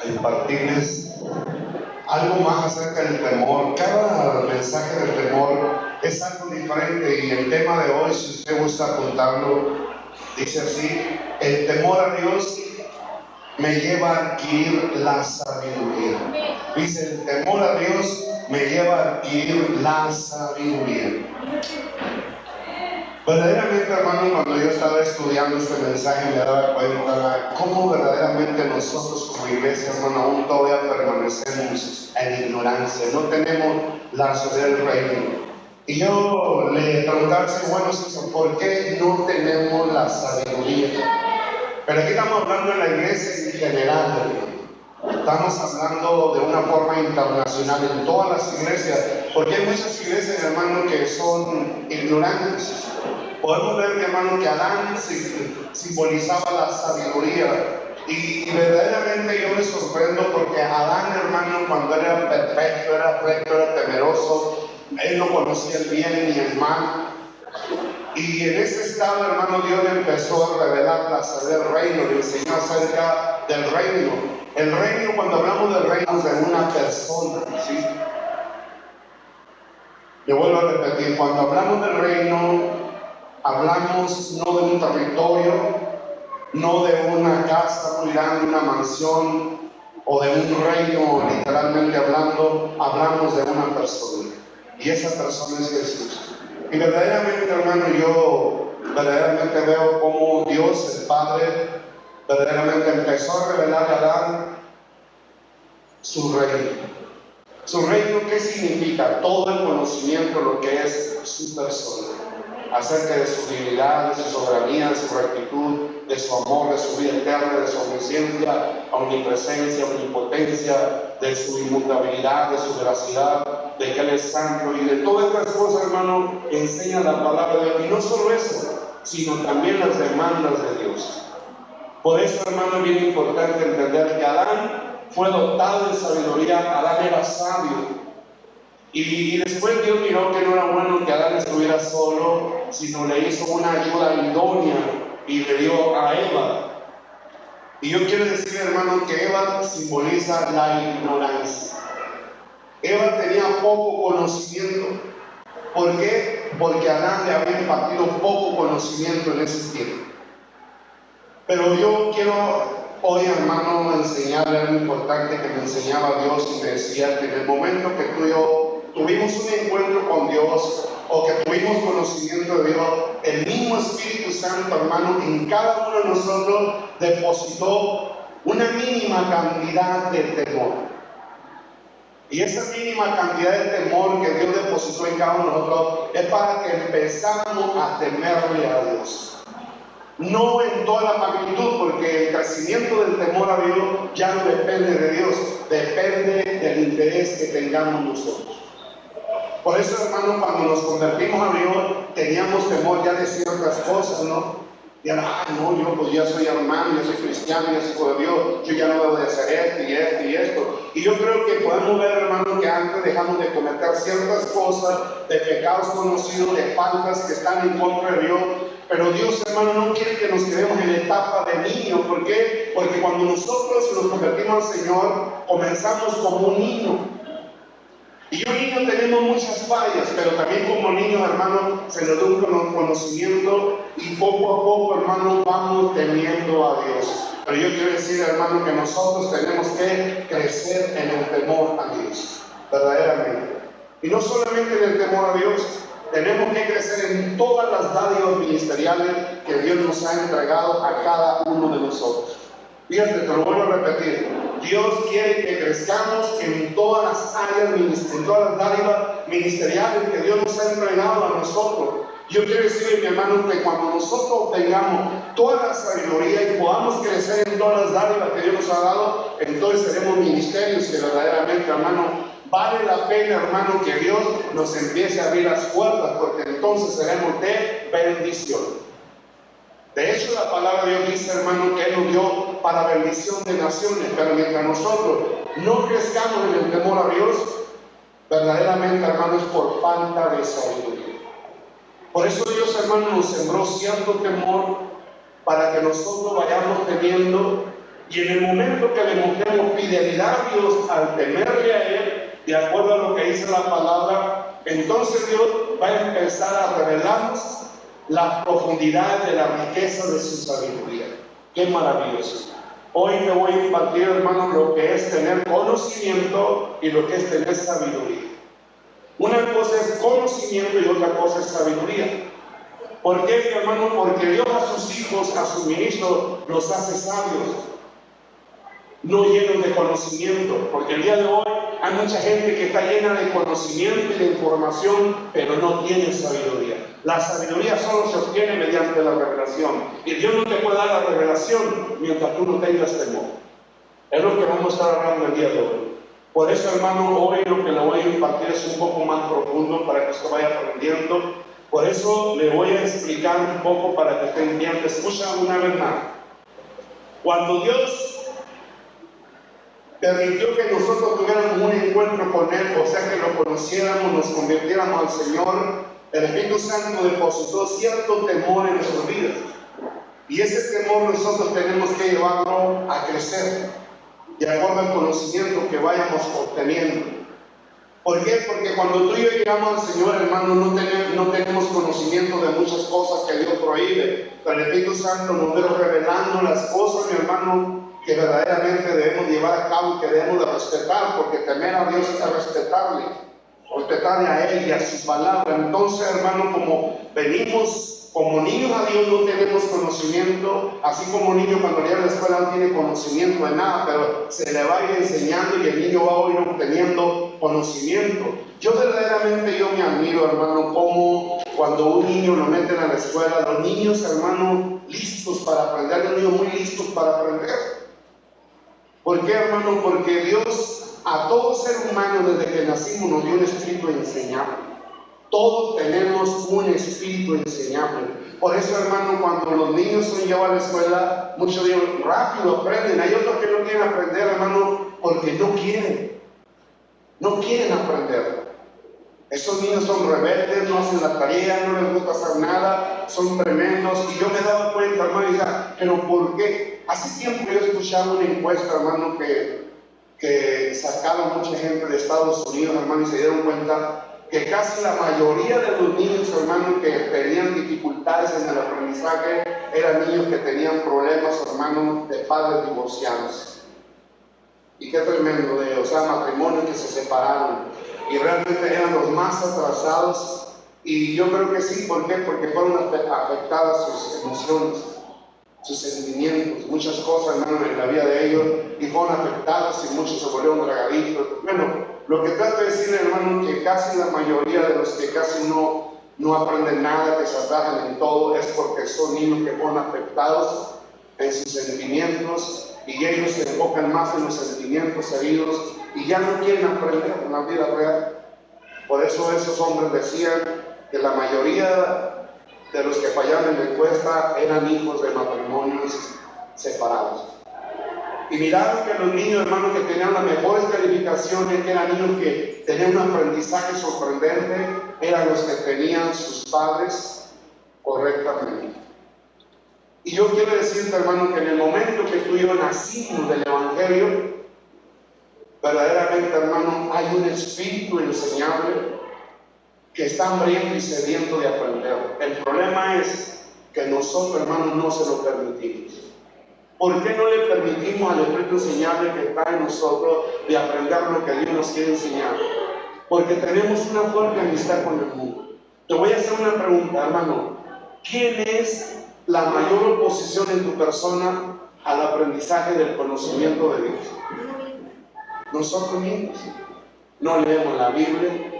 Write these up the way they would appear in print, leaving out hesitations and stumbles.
impartirles algo más acerca del temor. Cada mensaje del temor es algo diferente y el tema de hoy, si usted gusta apuntarlo, dice así: el temor a Dios me lleva a adquirir la sabiduría. Dice, el temor a Dios me lleva a adquirir la sabiduría. Verdaderamente, hermano, cuando yo estaba estudiando este mensaje me daba cuenta cómo verdaderamente nosotros como iglesia, hermano, aún todavía permanecemos en ignorancia. No tenemos la sabiduría del reino. Y yo le preguntaba, bueno, ¿por qué no tenemos la sabiduría? Pero aquí estamos hablando de la iglesia en general, hermano. Estamos hablando de una forma internacional en todas las iglesias, porque hay muchas iglesias, hermano, que son ignorantes. Podemos ver, hermano, que Adán simbolizaba la sabiduría. Y verdaderamente yo me sorprendo porque Adán, hermano, cuando era perfecto, era recto, era temeroso, él no conocía el bien ni el mal. Y en ese estado, hermano, Dios le empezó a revelar la sabiduría del reino, le enseñó acerca del reino. El reino, cuando hablamos del reino, es de una persona, ¿sí? Le vuelvo a repetir, cuando hablamos del reino, hablamos no de un territorio, no de una casa muy grande, una mansión, o de un reino, literalmente hablando, hablamos de una persona. Y esa persona es Jesús. Y verdaderamente, hermano, yo verdaderamente veo cómo Dios, el Padre, verdaderamente empezó a revelar a Adán su reino. Su reino, ¿qué significa? Todo el conocimiento de lo que es su persona, acerca de su divinidad, de su soberanía, de su rectitud, de su amor, de su vida eterna, de su omnisciencia, omnipresencia, omnipotencia, de su inmutabilidad, de su veracidad, de que Él es santo, y de todas estas cosas, hermano, enseña la palabra de Dios. Y no solo eso, sino también las demandas de Dios. Por eso, hermano, es bien importante entender que Adán fue dotado de sabiduría. Adán era sabio. Y después Dios miró que no era bueno que Adán estuviera solo, sino le hizo una ayuda idónea y le dio a Eva. Y yo quiero decir, hermano, que Eva simboliza la ignorancia. Eva tenía poco conocimiento. ¿Por qué? Porque Adán le había impartido poco conocimiento en ese tiempo. Pero yo quiero hoy, hermano, enseñarle algo importante que me enseñaba Dios, y me decía que en el momento que tú y yo tuvimos un encuentro con Dios, o que tuvimos conocimiento de Dios, el mismo Espíritu Santo, hermano, en cada uno de nosotros depositó una mínima cantidad de temor. Y esa mínima cantidad de temor que Dios depositó en cada uno de nosotros es para que empezamos a temerle a Dios. No en toda la magnitud, porque el crecimiento del temor a Dios ya no depende de Dios, depende del interés que tengamos nosotros. Por eso, hermano, cuando nos convertimos a Dios, teníamos temor ya de ciertas cosas, ¿no? Y ahora, no, yo pues ya soy hermano, yo soy cristiano, yo soy hijo de Dios, yo ya no debo de hacer esto y esto y esto. Y yo creo que podemos ver, hermano, que antes dejamos de cometer ciertas cosas, de pecados conocidos, de faltas que están en contra de Dios. Pero Dios, hermano, no quiere que nos quedemos en la etapa de niño. ¿Por qué? Porque cuando nosotros nos convertimos al Señor, comenzamos como un niño. Y un niño tenemos muchas fallas, pero también como niños, hermano, se nos da un conocimiento y poco a poco, hermano, vamos temiendo a Dios. Pero yo quiero decir, hermano, que nosotros tenemos que crecer en el temor a Dios, verdaderamente. Y no solamente en el temor a Dios, tenemos que crecer en todas las dádivas ministeriales que Dios nos ha entregado a cada uno de nosotros. Fíjate, te lo vuelvo a repetir. Dios quiere que crezcamos en todas las áreas, en todas las dádivas ministeriales que Dios nos ha entregado a nosotros. Yo quiero decirle, mi hermano, que cuando nosotros tengamos toda la sabiduría y podamos crecer en todas las dádivas que Dios nos ha dado, entonces seremos ministerios que verdaderamente, hermano, vale la pena, hermano, que Dios nos empiece a abrir las puertas, porque entonces seremos de bendición. De hecho, la palabra de Dios dice, hermano, que Él nos dio para bendición de naciones, pero mientras nosotros no crezcamos en el temor a Dios, verdaderamente, hermano, es por falta de sabiduría. Por eso Dios, hermano, nos sembró cierto temor para que nosotros vayamos teniendo Y en el momento que le mostremos fidelidad a Dios al temerle a Él, de acuerdo a lo que dice la palabra, entonces Dios va a empezar a revelarnos las profundidades de la riqueza de su sabiduría. ¡Qué maravilloso! Hoy te voy a impartir, hermanos, lo que es tener conocimiento y lo que es tener sabiduría. Una cosa es conocimiento y otra cosa es sabiduría. ¿Por qué, hermano? Porque Dios a sus hijos, a sus ministros, los hace sabios, no llenos de conocimiento. Porque el día de hoy hay mucha gente que está llena de conocimiento y de información, pero no tiene sabiduría. La sabiduría solo se obtiene mediante la revelación. Y Dios no te puede dar la revelación mientras tú no tengas temor. Es lo que vamos a estar hablando el día de hoy. Por eso, hermano, hoy lo que le voy a impartir es un poco más profundo para que usted vaya aprendiendo. Por eso le voy a explicar un poco para que usted entienda. Escucha una vez más. Cuando Dios permitió que nosotros tuviéramos un encuentro con Él, o sea que lo conociéramos, nos convirtiéramos al Señor, el Espíritu Santo depositó cierto temor en nuestras vidas. Y ese temor nosotros tenemos que llevarlo a crecer, de acuerdo al conocimiento que vayamos obteniendo. ¿Por qué? Porque cuando tú y yo llegamos al Señor, hermano, no tenemos conocimiento de muchas cosas que Dios prohíbe. Pero el Espíritu Santo nos va revelando las cosas, mi hermano, que verdaderamente debemos llevar a cabo, que debemos de respetar, porque temer a Dios es respetarle a Él y a su palabra. Entonces, hermano, como venimos como niños a Dios, no tenemos conocimiento, así como un niño cuando llega a la escuela no tiene conocimiento de nada, pero se le va a ir enseñando y el niño va a ir obteniendo conocimiento. Yo verdaderamente me admiro, hermano, como cuando un niño lo meten a la escuela, los niños, hermano, listos para aprender, los niños muy listos para aprender. ¿Por qué, hermano? Porque Dios a todo ser humano desde que nacimos nos dio un espíritu enseñable. Todos tenemos un espíritu enseñable. Por eso, hermano, cuando los niños son llevados a la escuela, muchos de ellos rápido aprenden. Hay otros que no quieren aprender, hermano, porque no quieren. No quieren aprender. Esos niños son rebeldes, no hacen la tarea, no les gusta hacer nada, son tremendos. Y yo me he dado cuenta, hermano, y decía, ¿pero por qué? Hace tiempo yo escuchaba una encuesta, hermano, que sacaron mucha gente de Estados Unidos, hermano, y se dieron cuenta que casi la mayoría de los niños, hermano, que tenían dificultades en el aprendizaje, eran niños que tenían problemas, hermano, de padres divorciados. Y qué tremendo, o sea, matrimonios que se separaron. Y realmente eran los más atrasados. Y yo creo que sí, ¿por qué? Porque fueron afectadas sus emociones, sus sentimientos, muchas cosas, hermano, en la vida de ellos, y fueron afectados y muchos se volvieron dragaditos. Bueno, lo que trato de decir, hermano, que casi la mayoría de los que casi no aprenden nada, que se atrasan en todo, es porque son niños que fueron afectados en sus sentimientos y ellos se enfocan más en los sentimientos heridos y ya no quieren aprender en la vida real. Por eso esos hombres decían que la mayoría de los que fallaron en la encuesta eran hijos de matrimonios separados. Y miraron que los niños, hermanos, que tenían las mejores calificaciones, que eran niños que tenían un aprendizaje sorprendente, eran los que tenían sus padres correctamente. Y yo quiero decirte, hermano, que en el momento que tú y yo nacimos del Evangelio, verdaderamente, hermano, hay un espíritu enseñable que está hambriento y sediento de aprender. El problema es que nosotros, hermanos, no se lo permitimos. ¿Por qué no le permitimos al espíritu enseñable que está en nosotros de aprender lo que Dios nos quiere enseñar? Porque tenemos una fuerte amistad con el mundo. Te voy a hacer una pregunta, hermano. ¿Quién es la mayor oposición en tu persona al aprendizaje del conocimiento de Dios? Nosotros mismos. No leemos la Biblia,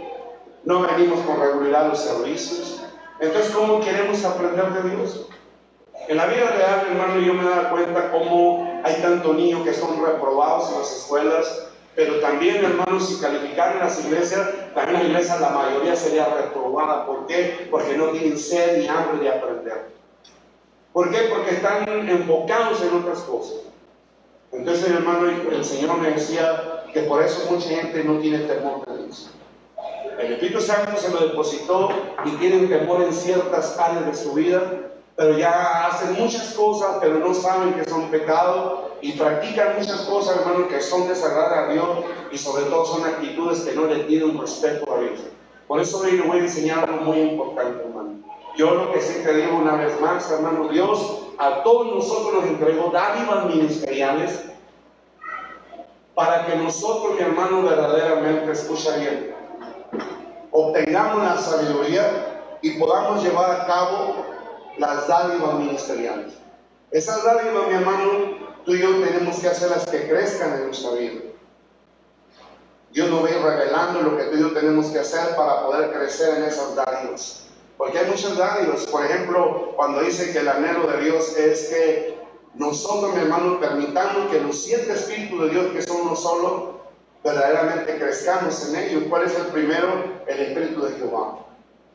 no venimos con regularidad a los servicios. Entonces, ¿cómo queremos aprender de Dios? En la vida real, hermano, yo me he dado cuenta cómo hay tantos niños que son reprobados en las escuelas, pero también, hermano, si calificaran en las iglesias, también en las iglesias la mayoría sería reprobada. ¿Por qué? Porque no tienen sed ni hambre de aprender. ¿Por qué? Porque están enfocados en otras cosas. Entonces, hermano, el Señor me decía que por eso mucha gente no tiene temor de Dios. El Espíritu Santo se lo depositó y tienen temor en ciertas áreas de su vida, pero ya hacen muchas cosas, pero no saben que son pecado y practican muchas cosas, hermano, que son desagradables a Dios y sobre todo son actitudes que no le tienen respeto a Dios. Por eso hoy le voy a enseñar algo muy importante, hermano. Yo lo que sí te digo una vez más, hermano, Dios a todos nosotros nos entregó dádivas ministeriales para que nosotros, mi hermano, verdaderamente, escucha bien, obtengamos la sabiduría y podamos llevar a cabo las dádivas ministeriales. Esas dádivas, mi hermano, tú y yo tenemos que hacerlas que crezcan en nuestra vida. Dios nos va a ir revelando lo que tú y yo tenemos que hacer para poder crecer en esas dádivas. Porque hay muchas dádivas. Por ejemplo, cuando dice que el anhelo de Dios es que nosotros, mi hermano, permitamos que los 7 espíritus de Dios, que son uno solo, verdaderamente crezcamos en ellos. ¿Cuál es el primero? El espíritu de Jehová.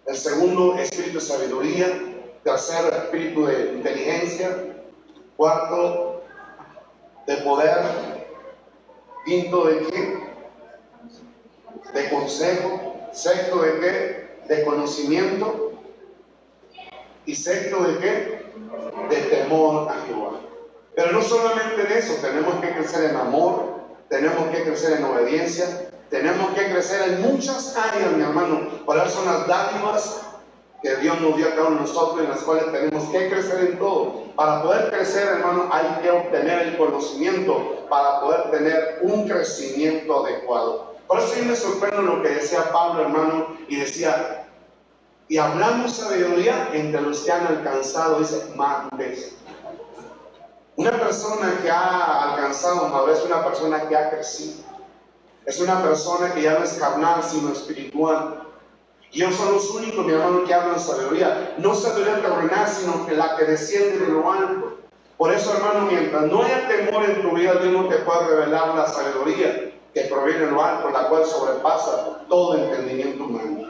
El segundo, espíritu de sabiduría. Tercero, espíritu de inteligencia. Cuarto, de poder. Quinto, ¿de qué? De consejo. Sexto, ¿de qué? De conocimiento. Y sexto, ¿de qué? De temor a Jehová. Pero no solamente de eso, tenemos que crecer en amor, tenemos que crecer en obediencia, tenemos que crecer en muchas áreas, mi hermano. Por eso son las dádivas que Dios nos dio a cada uno de nosotros, en las cuales tenemos que crecer en todo. Para poder crecer, hermano, hay que obtener el conocimiento para poder tener un crecimiento adecuado. Por eso yo me sorprendo lo que decía Pablo, hermano, y decía, y hablamos sabiduría entre los que han alcanzado, dice, madurez. Una persona que ha alcanzado madurez es una persona que ha crecido. Es una persona que ya no es carnal, sino espiritual. Y ellos son los únicos, mi hermano, que hablan sabiduría. No sabiduría terrenal, sino que la que desciende de lo alto. Por eso, hermano, mientras no haya temor en tu vida, Dios no te puede revelar la sabiduría que proviene de lo alto, la cual sobrepasa todo entendimiento humano.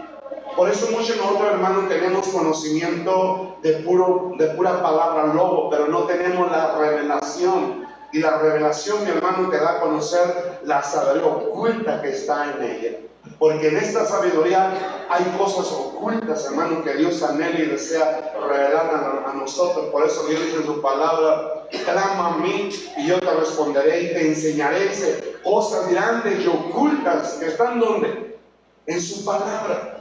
Por eso muchos de nosotros, hermanos, tenemos conocimiento de pura palabra lobo, pero no tenemos la revelación. Y la revelación, mi hermano, te da a conocer la sabiduría oculta que está en ella. Porque en esta sabiduría hay cosas ocultas, hermano, que Dios anhela y desea revelar a nosotros. Por eso Dios dice en su palabra, clama a mí y yo te responderé y te enseñaré cosas grandes y ocultas que están ¿dónde? En su palabra.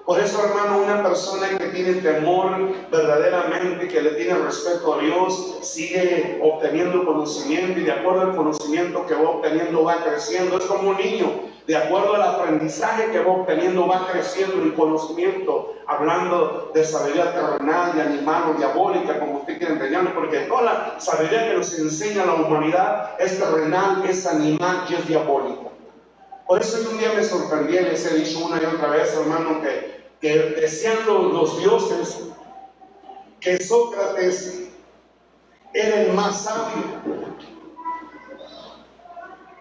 Por eso, hermano, una persona que tiene temor verdaderamente, que le tiene respeto a Dios, sigue obteniendo conocimiento y de acuerdo al conocimiento que va obteniendo va creciendo. Es como un niño, de acuerdo al aprendizaje que va obteniendo va creciendo el conocimiento, hablando de sabiduría terrenal, de animal o diabólica, como usted quiera enseñarlo, porque toda la sabiduría que nos enseña la humanidad es terrenal, es animal y es diabólica. Por eso yo un día me sorprendí y les he dicho una y otra vez, hermano, que decían los dioses que Sócrates era el más sabio.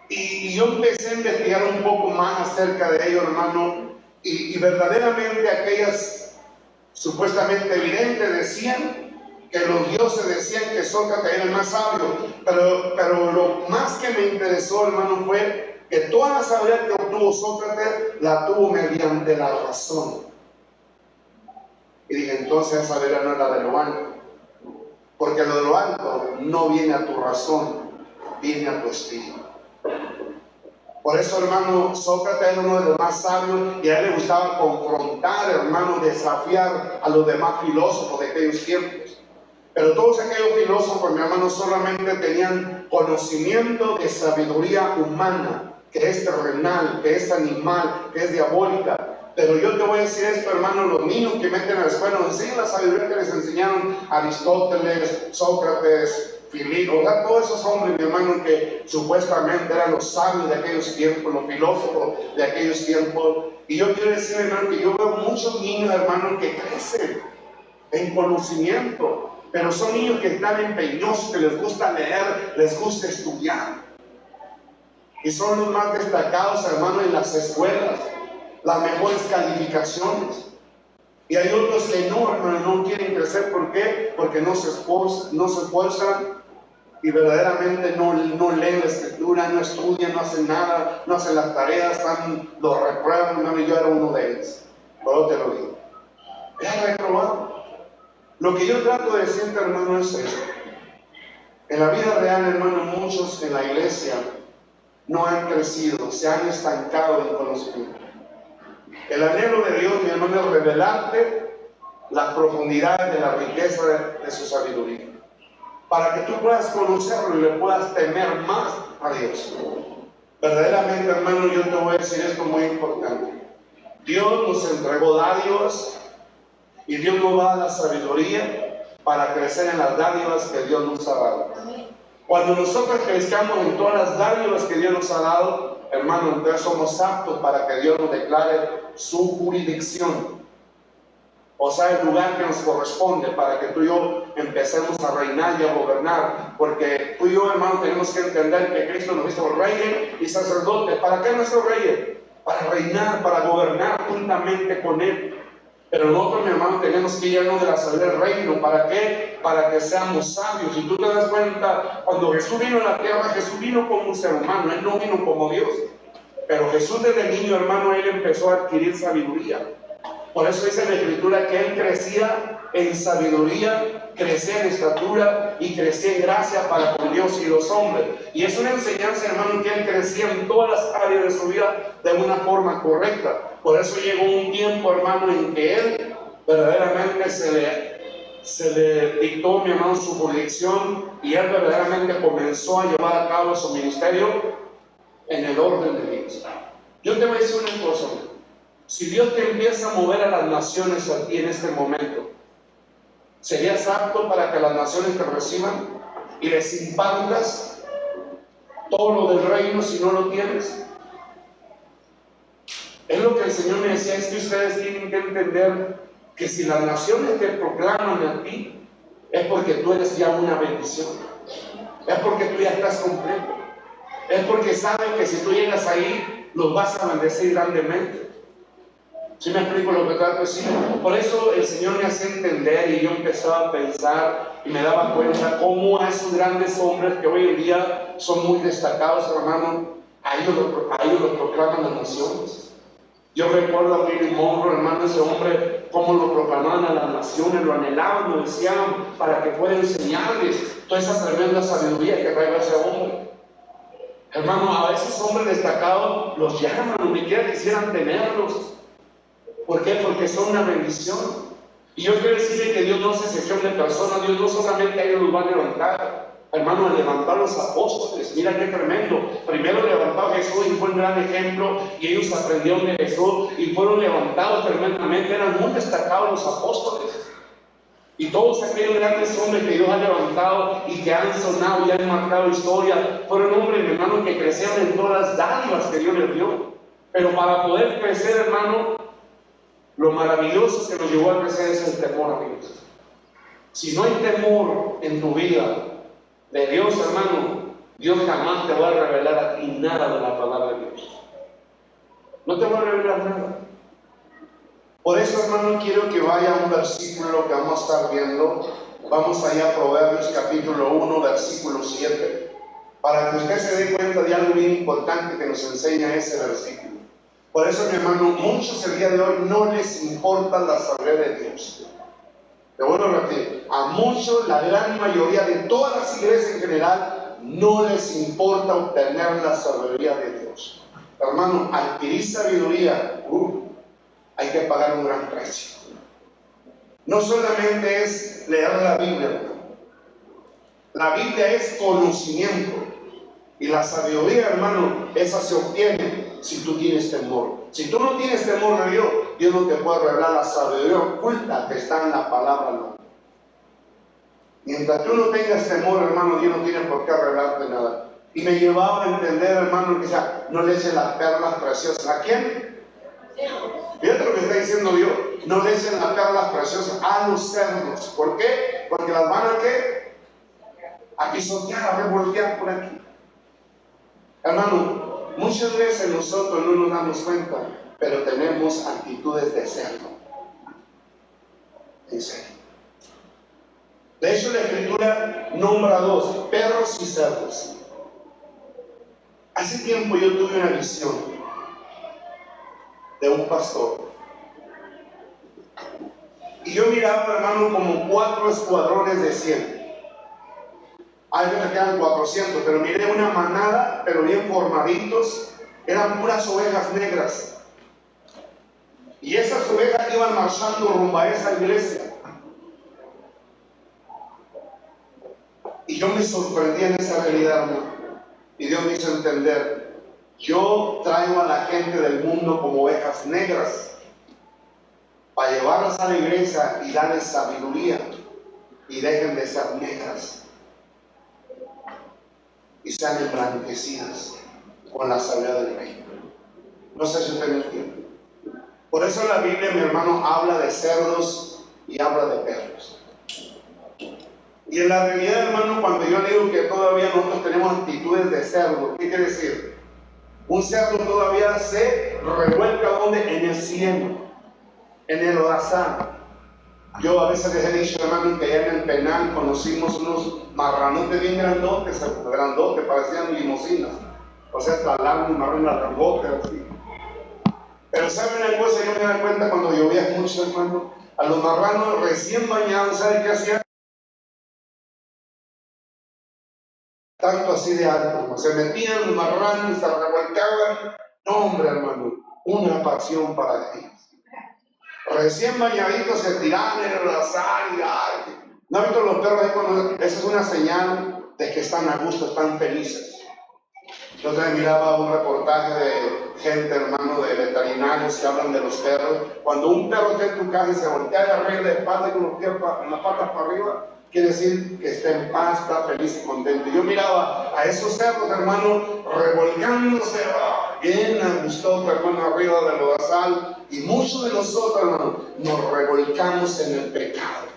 Y yo empecé a investigar un poco más acerca de ello, hermano, y verdaderamente aquellas supuestamente evidentes decían que los dioses decían que Sócrates era el más sabio, pero lo más que me interesó, hermano, fue que toda la sabiduría que obtuvo Sócrates la tuvo mediante la razón. Y dije, entonces esa sabiduría no es la de lo alto, porque lo de lo alto no viene a tu razón, viene a tu espíritu. Por eso, hermano, Sócrates era uno de los más sabios y a él le gustaba confrontar, hermano, desafiar a los demás filósofos de aquellos tiempos. Pero todos aquellos filósofos, mi hermano, solamente tenían conocimiento de sabiduría humana, que es terrenal, que es animal, que es diabólica. Pero yo te voy a decir esto, hermano, los niños que meten a la escuela nos enseñan la sabiduría que les enseñaron Aristóteles, Sócrates, Filipo, o sea, todos esos hombres, mi hermano, que supuestamente eran los sabios de aquellos tiempos, los filósofos de aquellos tiempos. Y yo quiero decir, hermano, que yo veo muchos niños, hermano, que crecen en conocimiento, pero son niños que están empeñosos, que les gusta leer, les gusta estudiar. Y son los más destacados, hermano, en las escuelas, las mejores calificaciones. Y hay otros que no, hermano, no quieren crecer. ¿Por qué? Porque no se esfuerzan y verdaderamente no leen la escritura, no estudian, no hacen nada, no hacen las tareas, lo reprueban. Hermano, yo era uno de ellos. Pero te lo digo. He reprobado. Lo que yo trato de decirte, hermano, es esto. En la vida real, hermano, muchos en la iglesia no han crecido, se han estancado en conocimiento. El anhelo de Dios, mi hermano, es revelarte las profundidades de la riqueza de su sabiduría, para que tú puedas conocerlo y le puedas temer más a Dios. Verdaderamente, hermano, yo te voy a decir esto muy importante. Dios nos entregó dádivas y Dios nos da la sabiduría para crecer en las dádivas que Dios nos ha dado. Cuando nosotros crezcamos en todas las dádivas que Dios nos ha dado, hermano, entonces somos aptos para que Dios nos declare su jurisdicción. O sea, el lugar que nos corresponde para que tú y yo empecemos a reinar y a gobernar. Porque tú y yo, hermano, tenemos que entender que Cristo nos hizo reyes y sacerdotes. ¿Para qué nuestros reyes? Para reinar, para gobernar juntamente con Él. Pero nosotros, mi hermano, tenemos que irnos de la sabiduría del reino. ¿Para qué? Para que seamos sabios. Si tú te das cuenta, cuando Jesús vino a la tierra, Jesús vino como un ser humano. Él no vino como Dios. Pero Jesús desde niño, hermano, Él empezó a adquirir sabiduría. Por eso dice la Escritura que Él crecía en sabiduría, crecía en estatura y crecía en gracia para con Dios y los hombres. Y es una enseñanza, hermano, que Él crecía en todas las áreas de su vida de una forma correcta. Por eso llegó un tiempo, hermano, en que Él verdaderamente se le dictó, mi hermano, su jurisdicción, y Él verdaderamente comenzó a llevar a cabo su ministerio en el orden de Dios. Yo te voy a decir una cosa. Si Dios te empieza a mover a las naciones a ti en este momento, ¿serías apto para que las naciones te reciban y les impartas todo lo del reino si no lo tienes? Es lo que el Señor me decía, es que ustedes tienen que entender que si las naciones te proclaman a ti, es porque tú eres ya una bendición, es porque tú ya estás completo, es porque saben que si tú llegas ahí, los vas a bendecir grandemente. ¿Sí me explico lo que trato de decir? Por eso el Señor me hacía entender y yo empezaba a pensar y me daba cuenta cómo a esos grandes hombres que hoy en día son muy destacados, hermano, a ellos lo proclaman las naciones. Yo recuerdo a Willy Monroe, hermano, ese hombre, cómo lo proclamaban a las naciones, lo anhelaban, lo decían para que pueda enseñarles toda esa tremenda sabiduría que trae ese hombre. Hermano, a esos hombres destacados los llaman, donde quiera quisieran tenerlos. ¿Por qué? Porque son una bendición. Y yo quiero decirle que Dios no se excepción de personas. Dios no solamente a ellos los va a levantar, hermano, a levantar a los apóstoles. Mira qué tremendo. Primero levantó a Jesús y fue un gran ejemplo, y ellos aprendieron de Jesús y fueron levantados tremendamente. Eran muy destacados los apóstoles. Y todos aquellos grandes hombres que Dios ha levantado y que han sonado y han marcado historia, fueron hombres, hermano, que crecieron en todas las dádivas que Dios les dio. Pero para poder crecer, hermano, lo maravilloso que nos llevó a crecer es el temor a Dios. Si no hay temor en tu vida de Dios, hermano, Dios jamás te va a revelar a ti nada de la palabra de Dios. No te va a revelar nada. Por eso, hermano, quiero que vaya a un versículo que vamos a estar viendo. Vamos allá a Proverbios capítulo 1, versículo 7, para que usted se dé cuenta de algo bien importante que nos enseña ese versículo. Por eso, mi hermano, muchos el día de hoy no les importa la sabiduría de Dios. Te vuelvo a repetir, a muchos, la gran mayoría de todas las iglesias en general, no les importa obtener la sabiduría de Dios. Hermano, adquirir sabiduría, hay que pagar un gran precio. No solamente es leer la Biblia, hermano. La Biblia es conocimiento. Y la sabiduría, hermano, esa se obtiene si tú tienes temor. Si tú no tienes temor de Dios, Dios no te puede revelar la sabiduría oculta que está en la palabra, no. Mientras tú no tengas temor, hermano, Dios no tiene por qué revelarte nada. Y me llevaba a entender, hermano, que ya no le echen las perlas preciosas. ¿A quién? Fíjate lo que está diciendo Dios. No le echen las perlas preciosas a los cerdos. ¿Por qué? Porque las van a ¿qué? A pisotear, a revoltear por aquí. Hermano, muchas veces nosotros no nos damos cuenta, pero tenemos actitudes de cerdo. En serio. De hecho, la Escritura nombra dos, perros y cerdos. Hace tiempo yo tuve una visión de un pastor. Y yo miraba, hermano, como 4 escuadrones de 100. Hay veces que eran 400, pero miré una manada, pero bien formaditos. Eran puras ovejas negras. Y esas ovejas iban marchando rumbo a esa iglesia. Y yo me sorprendí en esa realidad, hermano. Y Dios me hizo entender, yo traigo a la gente del mundo como ovejas negras para llevarlas a la iglesia y darles sabiduría y dejen de ser negras y sean emblanquecidas con la sabiduría del reino. No sé si usted me entiende. Por eso la Biblia, mi hermano, habla de cerdos y habla de perros. Y en la realidad, hermano, cuando yo digo que todavía nosotros tenemos actitudes de cerdo, ¿qué quiere decir? Un cerdo todavía se revuelca ¿dónde? En el cielo, en el lodazal. Yo a veces les he dicho, hermano, que allá en el Penal conocimos unos marranotes bien grandotes, parecían limosinas. O sea, hasta largo, un marrón grandote, así. Pero ¿saben una cosa? Yo me di cuenta cuando llovía mucho, hermano, a los marranos recién bañados, ¿saben qué hacían? Tanto así de alto, se metían los marranos, se revolcaban. No, hombre, hermano, una pasión para ellos. Recién bañaditos se tiraban en el azar y ay. ¿No han visto los perros ahí cuando? Esa es una señal de que están a gusto, están felices. Yo también miraba un reportaje de gente, hermano, de veterinarios que hablan de los perros. Cuando un perro está en tu casa y se voltea de arriba de espalda y con los pies con las patas para arriba, quiere decir que está en paz, está feliz y contento. Yo miraba a esos cerdos, hermano, revolcándose, bien angustosos, hermano, arriba del lodazal. Y muchos de nosotros, hermano, nos revolcamos en el pecado.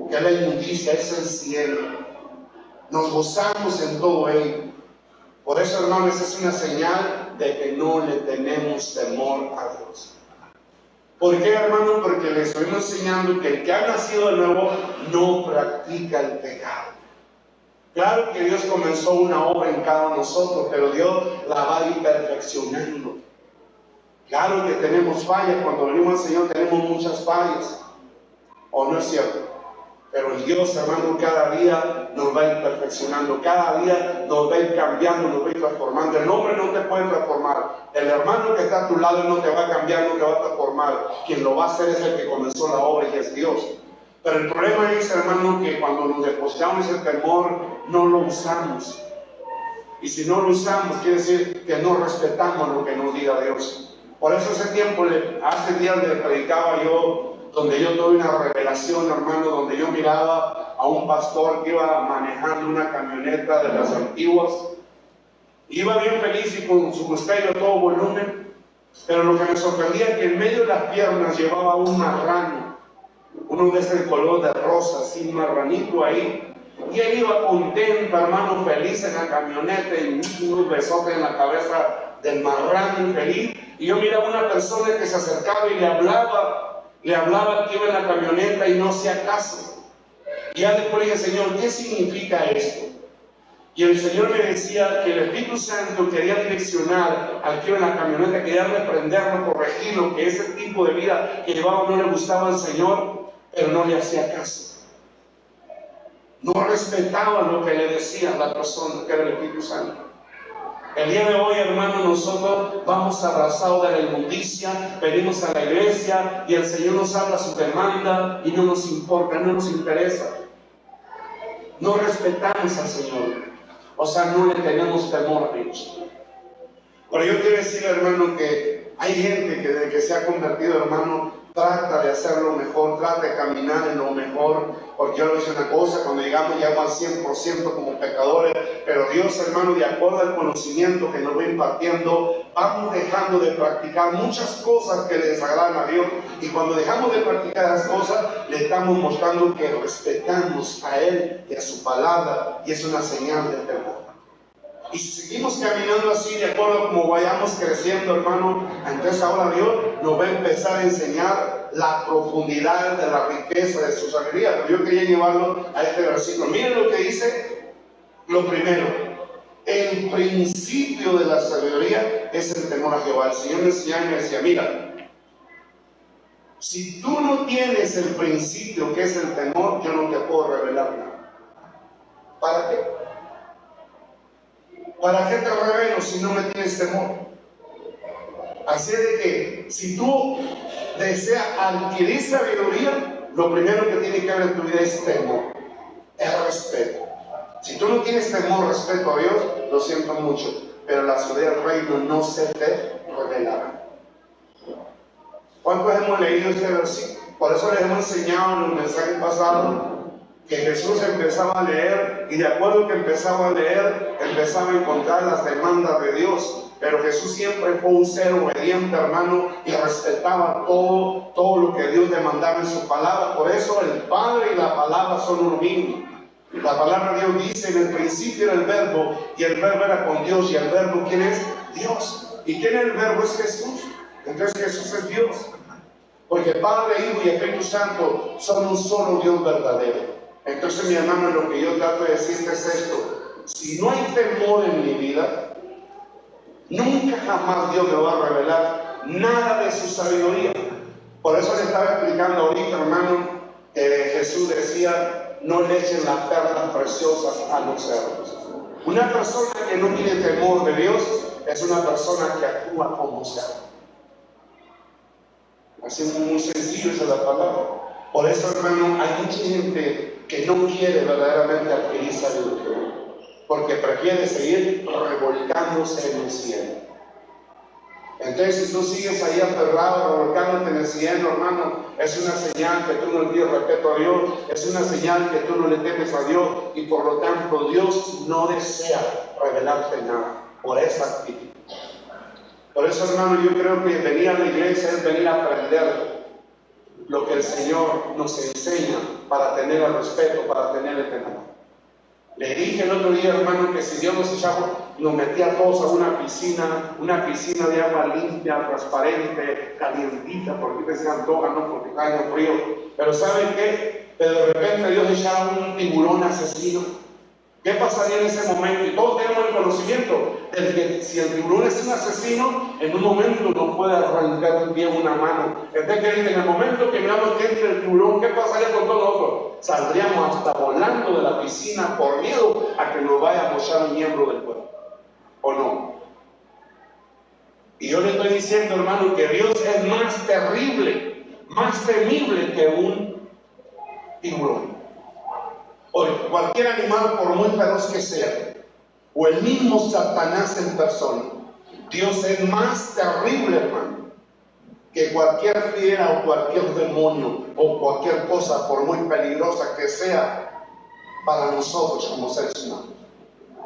Que la inmundicia es el cielo. Nos gozamos en todo ello. Por eso, hermanos, es una señal de que no le tenemos temor a Dios. ¿Por qué, hermano? Porque les estoy enseñando que el que ha nacido de nuevo no practica el pecado. Claro que Dios comenzó una obra en cada uno de nosotros, pero Dios la va a ir perfeccionando. Claro que tenemos fallas, cuando venimos al Señor tenemos muchas fallas, ¿o no es cierto? Pero el Dios, hermano, cada día nos va a ir perfeccionando, cada día nos va a ir cambiando, nos va a ir transformando. El hombre no te puede transformar, el hermano que está a tu lado no te va a cambiar, no te va a transformar. Quien lo va a hacer es el que comenzó la obra y es Dios. Pero el problema es, hermano, que cuando nos depositamos el temor, no lo usamos. Y si no lo usamos, quiere decir que no respetamos lo que nos diga Dios. Por eso hace tiempo, hace días le predicaba yo, donde yo tuve una revelación, hermano, donde yo miraba a un pastor que iba manejando una camioneta de las antiguas. Iba bien feliz y con su estéreo a todo volumen, pero lo que me sorprendía es que en medio de las piernas llevaba un marrano, uno de ese color de rosa, así, un marranito ahí. Y él iba contento, hermano, feliz en la camioneta y unos besotes en la cabeza del marrano infeliz. Y yo miraba a una persona que se acercaba y le hablaba que iba en la camioneta y no hacía caso. Y ya después le dije, Señor, ¿qué significa esto? Y el Señor me decía que el Espíritu Santo quería direccionar al que iba en la camioneta, quería reprenderlo, corregirlo, que ese tipo de vida que llevaba no le gustaba al Señor, pero no le hacía caso. No respetaba lo que le decía la persona, que era el Espíritu Santo. El día de hoy, hermano, nosotros vamos abrazados de la inmundicia, venimos a la iglesia y el Señor nos habla su demanda y no nos importa, no nos interesa. No respetamos al Señor, o sea, no le tenemos temor a Dios. Pero yo quiero decir, hermano, que hay gente que desde que se ha convertido, hermano, trata de hacerlo mejor, trata de caminar en lo mejor, porque yo le digo una cosa, cuando llegamos ya al 100% como pecadores, pero Dios, hermano, de acuerdo al conocimiento que nos va impartiendo, vamos dejando de practicar muchas cosas que le desagradan a Dios, y cuando dejamos de practicar esas cosas, le estamos mostrando que respetamos a Él y a su palabra, y es una señal de temor. Y si seguimos caminando así, de acuerdo a como vayamos creciendo, hermano, entonces ahora Dios nos va a empezar a enseñar la profundidad de la riqueza de su sabiduría. Pero yo quería llevarlo a este versículo. Miren lo que dice, lo primero. El principio de la sabiduría es el temor a Jehová. El Señor me enseñaba y me decía, mira, Si tú no tienes el principio que es el temor, yo no te puedo revelar nada. ¿Para qué? ¿Para qué te revelo si no me tienes temor? Así de que si tú deseas adquirir sabiduría, lo primero que tiene que haber en tu vida es temor, es respeto. Si tú no tienes temor, respeto a Dios, lo siento mucho, pero la sabiduría del reino no se te revelará. ¿Cuántos hemos leído este versículo? Por eso les hemos enseñado en los mensajes pasados que Jesús empezaba a leer, y de acuerdo a lo que empezaba a leer, empezaba a encontrar las demandas de Dios. Pero Jesús siempre fue un ser obediente, hermano, y respetaba todo lo que Dios demandaba en su palabra. Por eso el Padre y la palabra son uno mismo. La palabra de Dios dice: en el principio era el verbo, y el verbo era con Dios, y el verbo, ¿quién es? Dios. ¿Y quién es el verbo? Es Jesús. Entonces Jesús es Dios. Porque Padre, Hijo y Espíritu Santo son un solo Dios verdadero. Entonces, mi hermano, lo que yo trato de decirte es esto: si no hay temor en mi vida, nunca jamás Dios me va a revelar nada de su sabiduría. Por eso le estaba explicando ahorita, hermano, Jesús decía: no le echen las perlas preciosas a los cerdos. Una persona que no tiene temor de Dios es una persona que actúa como cerdo. Así muy sencillo esa es la palabra. Por eso, hermano, hay mucha gente que no quiere verdaderamente adquirir sabiduría, porque prefiere seguir revolcándose en el cielo. Entonces, si tú sigues ahí aferrado, revolcándote en el cielo, hermano, es una señal que tú no le tienes respeto a Dios, es una señal que tú no le temes a Dios, y por lo tanto Dios no desea revelarte nada por esa actitud. Por eso, hermano, yo creo que venir a la iglesia es venir a aprender lo que el Señor nos enseña para tener el respeto, para tener el temor. Le dije el otro día, hermano, que si Dios nos metía a todos a una piscina de agua limpia, transparente, calientita, porque te se antoja, no porque cae el frío. Pero ¿saben qué? Pero de repente Dios echaba un tiburón asesino. ¿Qué pasaría en ese momento? Y todos tenemos el conocimiento de que si el tiburón es un asesino, en un momento nos puede arrancar un pie o una mano. Entonces, en el momento que miramos que entre el tiburón, ¿qué pasaría con todos nosotros? Saldríamos hasta volando de la piscina por miedo a que nos vaya a mochar un miembro del cuerpo. ¿O no? Y yo le estoy diciendo, hermano, que Dios es más terrible, más temible que un tiburón. Oye, cualquier animal, por muy feroz que sea, o el mismo Satanás en persona, Dios es más terrible, hermano, que cualquier fiera o cualquier demonio o cualquier cosa, por muy peligrosa que sea para nosotros como seres humanos.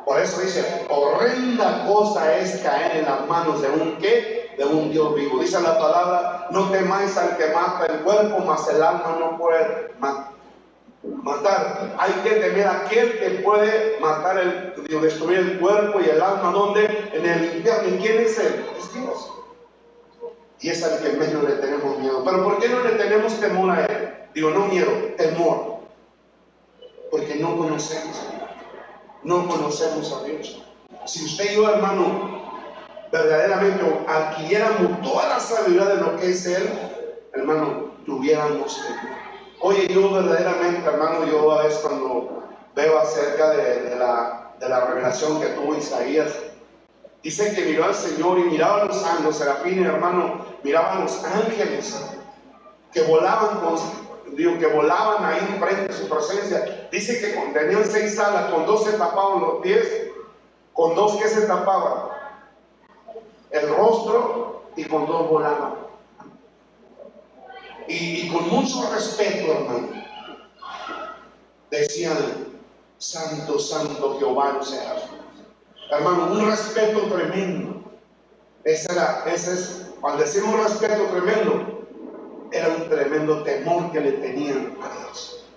Por eso dice: horrenda cosa es caer en las manos de un ¿qué? De un Dios vivo. Dice la palabra: no temáis al que mata el cuerpo, mas el alma no puede matar. Hay que temer a aquel que puede matar destruir el cuerpo y el alma. ¿Dónde? En el infierno. ¿Y quién es él? Es Dios. Y es al que menos le tenemos miedo. ¿Pero por qué no le tenemos temor a él? Digo, no miedo, temor. Porque no conocemos a Dios. Si usted y yo, hermano, verdaderamente adquiriéramos toda la sabiduría de lo que es él, hermano, tuviéramos temor. Oye, yo verdaderamente, hermano, yo a veces cuando veo acerca de la revelación que tuvo Isaías, dice que miró al Señor y miraba a los serafines, hermano, miraba a los ángeles que volaban ahí enfrente de su presencia. Dice que tenían 6 alas, con 2 se tapaban los pies, con 2 que se tapaban el rostro, y con 2 volaban. Y con mucho respeto, hermano, decían: santo, santo Jehová no sea. Hermano, un respeto tremendo. Al decir un respeto tremendo, era un tremendo temor que le tenían a Dios.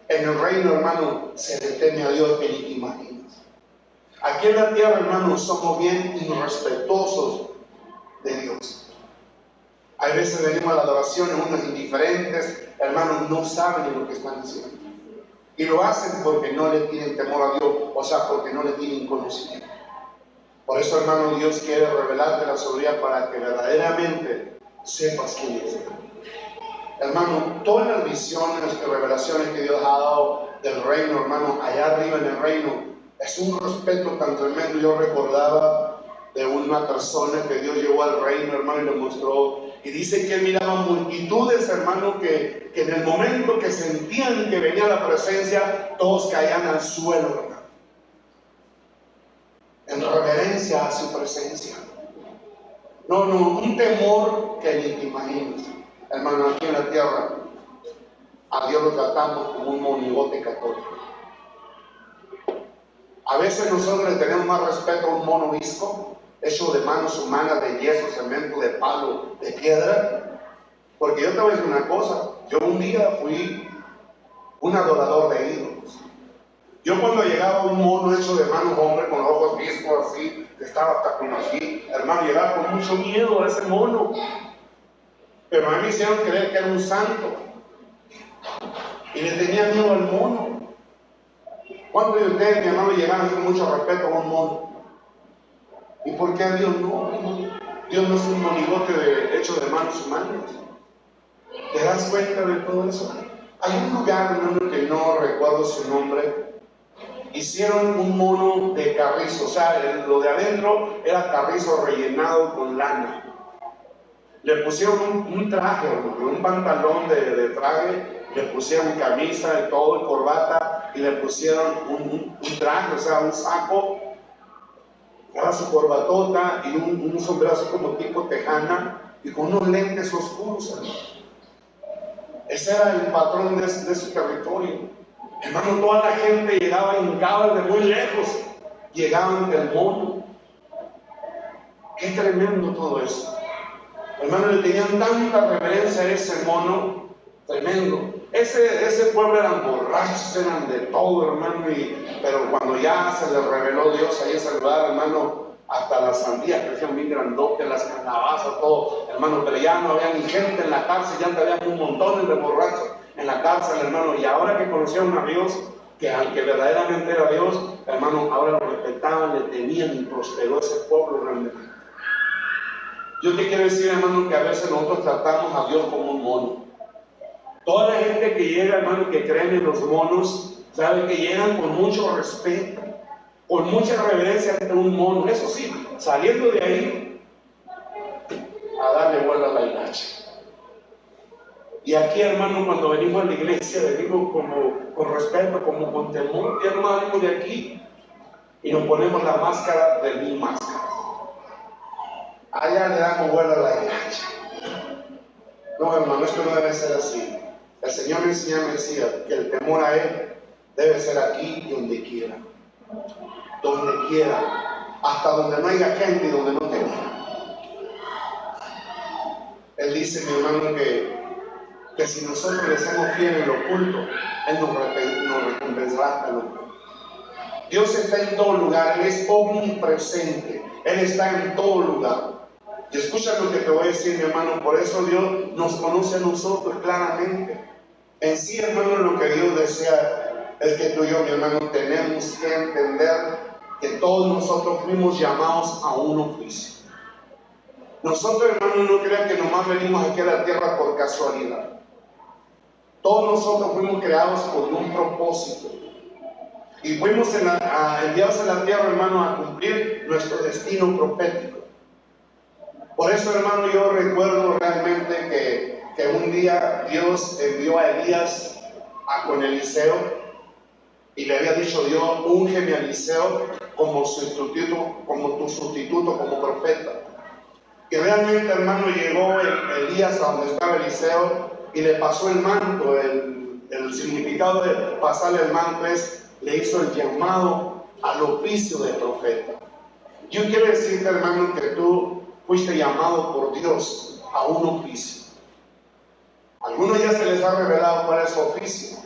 En el reino, hermano, se le teme a Dios que ni te imaginas. Aquí en la tierra, hermano, somos bien irrespetuosos de Dios. Hay veces venimos a la adoración en unos indiferentes, hermanos, no saben lo que están haciendo. Y lo hacen porque no le tienen temor a Dios, o sea, porque no le tienen conocimiento. Por eso, hermano, Dios quiere revelarte la sabiduría para que verdaderamente sepas quién es. Hermano, todas las visiones y revelaciones que Dios ha dado del reino, hermano, allá arriba en el reino, es un respeto tan tremendo. Yo recordaba de una persona que Dios llevó al reino, hermano, y le mostró, y dice que él miraba multitudes, hermano, que en el momento que sentían que venía la presencia, todos caían al suelo, hermano, en reverencia a su presencia. No, un temor que ni te imaginas. Hermano, aquí en la tierra, a Dios lo tratamos como un monigote católico. A veces nosotros le tenemos más respeto a un mono visco, hecho de manos humanas, de yeso, cemento, de palo, de piedra. Porque yo te voy a decir una cosa, yo un día fui un adorador de ídolos. Yo cuando llegaba un mono hecho de manos, hombre, con los ojos viscos así, que estaba hasta como así, hermano, llegaba con mucho miedo a ese mono. Pero a mí me hicieron creer que era un santo. Y le tenía miedo al mono. ¿Cuántos de ustedes, mi hermano, llegaron con mucho respeto a un mono? ¿Y por qué a Dios no? Dios no es un monigote hecho de manos humanas. ¿Te das cuenta de todo eso? Hay un lugar, hermano, que no recuerdo su nombre. Hicieron un mono de carrizo, o sea, lo de adentro era carrizo rellenado con lana. Le pusieron un traje, un pantalón de traje, le pusieron camisa y todo, y corbata, y le pusieron un traje, o sea, un saco, era su corbatota y un sombrero así como tipo tejana, y con unos lentes oscuros, hermano. Ese era el patrón de su territorio. Hermano, toda la gente llegaba hincada de muy lejos, llegaban del mono. Qué tremendo todo eso. Hermano, le tenían tanta reverencia a ese mono, tremendo. Ese pueblo eran borrachos, eran de todo, hermano, pero cuando ya se les reveló Dios ahí en ese lugar, hermano, hasta las sandías crecían bien grandotes, las calabazas, todo, hermano, pero ya no había ni gente en la cárcel, ya había un montón de borrachos en la cárcel, hermano, y ahora que conocieron a Dios, que al que verdaderamente era Dios, hermano, ahora lo respetaban, le temían y prosperó ese pueblo grandemente. Yo te quiero decir, hermano, que a veces nosotros tratamos a Dios como un mono. Toda la gente que llega, hermano, que creen en los monos, sabe que llegan con mucho respeto, con mucha reverencia ante un mono. Eso sí, saliendo de ahí, a darle vuelta a la hilacha. Y aquí, hermano, cuando venimos a la iglesia, venimos como con respeto, como con temor. Y hermano, venimos de aquí y nos ponemos la máscara de mi máscara. Allá le damos vuelta a la hilacha. No, hermano, esto no debe ser así. El Señor me enseñaba, me decía que el temor a Él debe ser aquí y donde quiera. Donde quiera. Hasta donde no haya gente y donde no tenga. Él dice, mi hermano, que si nosotros le somos fieles en lo oculto, Él nos recompensará hasta lo oculto. Dios está en todo lugar, Él es omnipresente, Él está en todo lugar. Y escucha lo que te voy a decir, mi hermano, por eso Dios nos conoce a nosotros claramente. En sí, hermano, lo que Dios desea es que tú y yo, mi hermano, tenemos que entender que todos nosotros fuimos llamados a un oficio. Nosotros, hermano, no crean que nomás venimos aquí a la tierra por casualidad. Todos nosotros fuimos creados con un propósito. Y fuimos enviados a la tierra, hermano, a cumplir nuestro destino profético. Por eso, hermano, yo recuerdo realmente que un día Dios envió a Elías con Eliseo y le había dicho Dios, úngeme a Eliseo como sustituto, como tu sustituto, como profeta. Y realmente, hermano, llegó Elías a donde estaba Eliseo y le pasó el manto. El significado de pasarle el manto es, le hizo el llamado al oficio de profeta. Yo quiero decirte, hermano, que tú fuiste llamado por Dios a un oficio. A algunos ya se les ha revelado cuál es su oficio,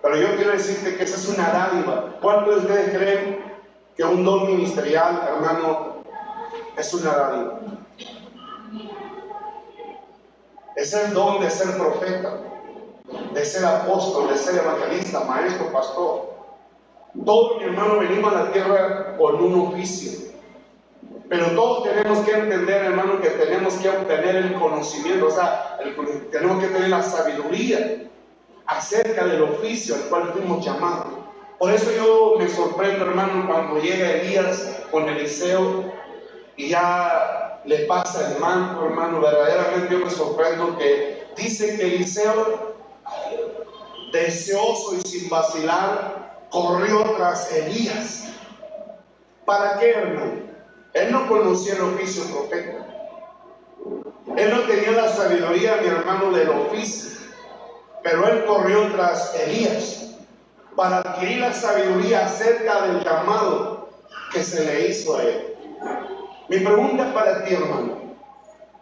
pero yo quiero decirte que esa es una dádiva. ¿Cuántos de ustedes creen que un don ministerial, hermano, es una dádiva? Es el don de ser profeta, de ser apóstol, de ser evangelista, maestro, pastor. Todos, mi hermano, venimos a la tierra con un oficio. Pero todos tenemos que entender, hermano, que tenemos que obtener el conocimiento, o sea, tenemos que tener la sabiduría acerca del oficio al cual fuimos llamados. Por eso yo me sorprendo, hermano, cuando llega Elías con Eliseo y ya le pasa el manto, hermano. Verdaderamente yo me sorprendo que dice que Eliseo, deseoso y sin vacilar, corrió tras Elías. ¿Para qué, hermano? Él no conocía el oficio profeta. Él no tenía la sabiduría, mi hermano, del oficio. Pero él corrió tras Elías para adquirir la sabiduría acerca del llamado que se le hizo a él. Mi pregunta para ti, hermano,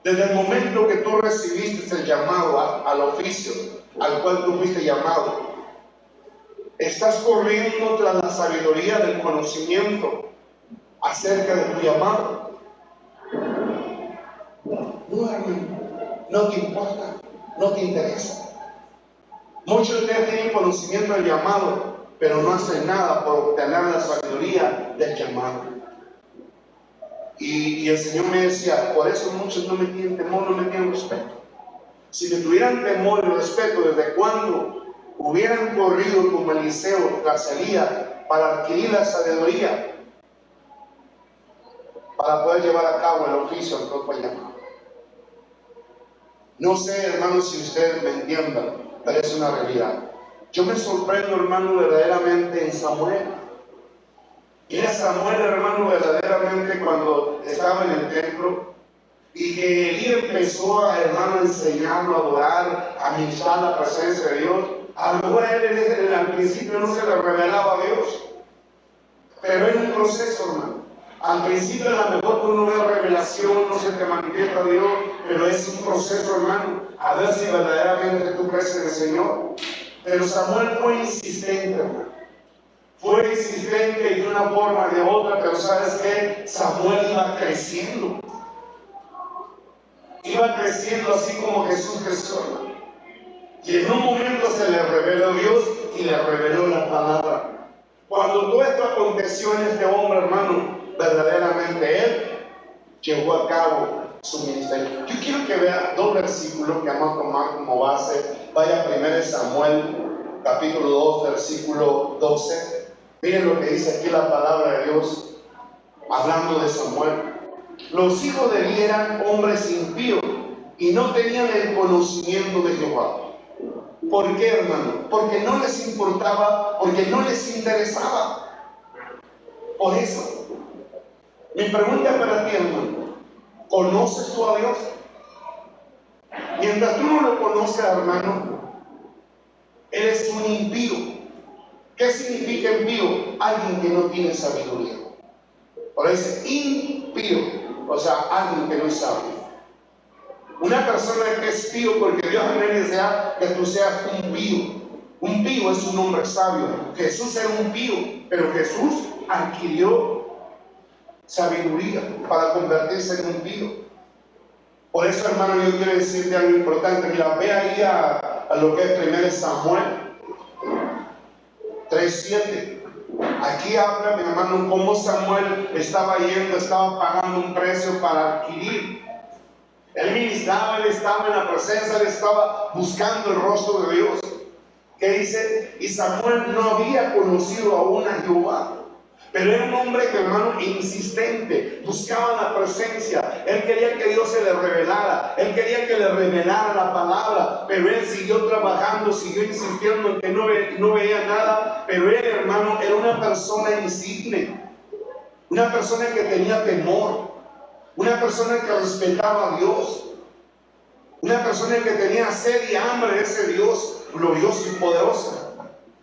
desde el momento que tú recibiste el llamado al oficio al cual tú fuiste llamado, ¿estás corriendo tras la sabiduría del conocimiento acerca de tu llamado? No, hermano, no te importa, no te interesa. Muchos de ustedes tienen conocimiento del llamado, pero no hacen nada por obtener la sabiduría del llamado. Y el Señor me decía, por eso muchos no me tienen temor, no me tienen respeto. Si me tuvieran temor y respeto, ¿desde cuándo hubieran corrido como Eliseo tras Elías para adquirir la sabiduría para poder llevar a cabo el oficio al cual fue llamado? No sé, hermano, si ustedes me entiendan, pero es una realidad. Yo me sorprendo, hermano, verdaderamente en Samuel. Mira, Samuel, hermano, verdaderamente cuando estaba en el templo y que él empezó a, hermano, enseñarlo a adorar, a ministrar la presencia de Dios. A lo mejor él al principio no se le revelaba a Dios, pero es un proceso, hermano. Al principio, a lo mejor uno ve revelación, no se te manifiesta a Dios, pero es un proceso, hermano, a ver si verdaderamente tú crees en el Señor. Pero Samuel fue insistente, hermano. Fue insistente de una forma o de otra, pero ¿sabes qué? Samuel iba creciendo. Iba creciendo así como Jesús creció, hermano. Y en un momento se le reveló Dios y le reveló la palabra. Cuando todo esto aconteció en este hombre, hermano, verdaderamente él llevó a cabo su ministerio. Yo quiero que vea dos versículos que vamos a tomar como base. Vaya a 1 Samuel, capítulo 2, versículo 12. Miren lo que dice aquí la palabra de Dios, hablando de Samuel. Los hijos de Elí eran hombres impíos y no tenían el conocimiento de Jehová. ¿Por qué, hermano? Porque no les importaba, porque no les interesaba. Por eso, mi pregunta para ti, hermano, ¿conoces tú a Dios? Mientras tú no lo conoces, hermano, eres un impío. ¿Qué significa impío? Alguien que no tiene sabiduría. Por eso es impío, o sea, alguien que no es sabio. Una persona que es pío, porque Dios no desea que tú seas un pío. Un pío es un hombre sabio. Jesús era un pío, pero Jesús adquirió sabiduría para convertirse en un pío. Por eso, hermano, yo quiero decirte algo importante. Mira, ve ahí a lo que es 1 Samuel 3:7. Aquí habla, mi hermano, cómo Samuel estaba pagando un precio para adquirir. Él ministraba, él estaba en la presencia, él estaba buscando el rostro de Dios. ¿Qué dice? Y Samuel no había conocido aún a Jehová, pero era un hombre, hermano, insistente, buscaba la presencia. Él quería que Dios se le revelara, él quería que le revelara la palabra, pero él siguió trabajando, siguió insistiendo en que no veía nada. Pero él, hermano, era una persona insigne, una persona que tenía temor, una persona que respetaba a Dios, una persona que tenía sed y hambre de ese Dios glorioso y poderoso.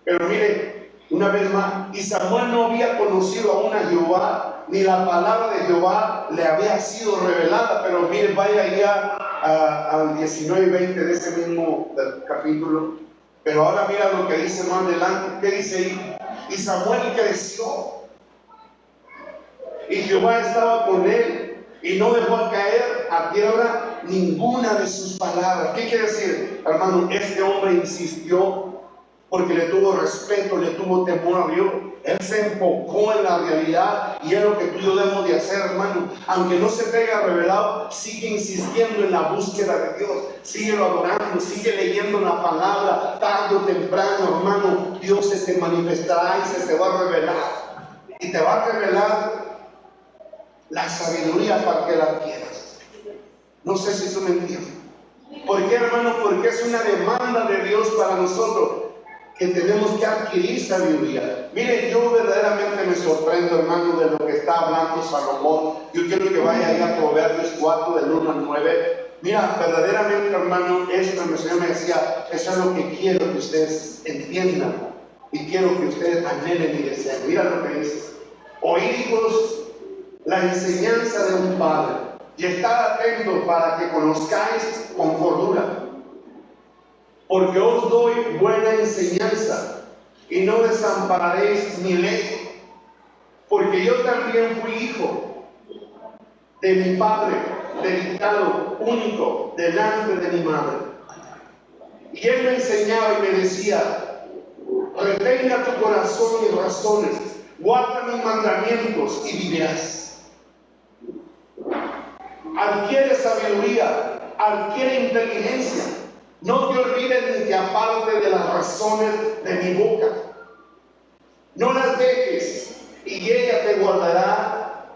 Pero mire, una vez más, y Samuel no había conocido aún a Jehová, ni la palabra de Jehová le había sido revelada. Pero mire, vaya ya al 19 y 20 de ese mismo capítulo. Pero ahora mira lo que dice más adelante. ¿Qué dice ahí? Y Samuel creció, y Jehová estaba con él, y no dejó caer a tierra ninguna de sus palabras. ¿Qué quiere decir, hermano? Este hombre insistió porque le tuvo respeto, le tuvo temor a Dios. Él se enfocó en la realidad y es lo que tú y yo debemos de hacer, hermano. Aunque no se te haya revelado, sigue insistiendo en la búsqueda de Dios. Síguelo adorando, sigue leyendo la palabra. Tarde o temprano, hermano, Dios se te manifestará y se te va a revelar. Y te va a revelar la sabiduría para que la adquieras. No sé si eso me entiende. ¿Por qué, hermano? Porque es una demanda de Dios para nosotros, que tenemos que adquirir sabiduría. Mire, yo verdaderamente me sorprendo, hermano, de lo que está hablando Salomón. Yo quiero que vaya ahí a Proverbios 4, del 1 al 9. Mira, verdaderamente, hermano, esto el Señor me decía, eso es lo que quiero que ustedes entiendan y quiero que ustedes anhelen y deseen. Mira lo que dice: oíd, hijos, la enseñanza de un padre, y estad atentos para que conozcáis con cordura. Porque os doy buena enseñanza, y no desampararéis mi ley. Porque yo también fui hijo de mi padre, dedicado único delante de mi madre. Y él me enseñaba y me decía: retenga tu corazón mis razones, guarda mis mandamientos y vivirás. Adquiere sabiduría, adquiere inteligencia. No te olvides ni te apartes de las razones de mi boca. No las dejes, y ella te guardará.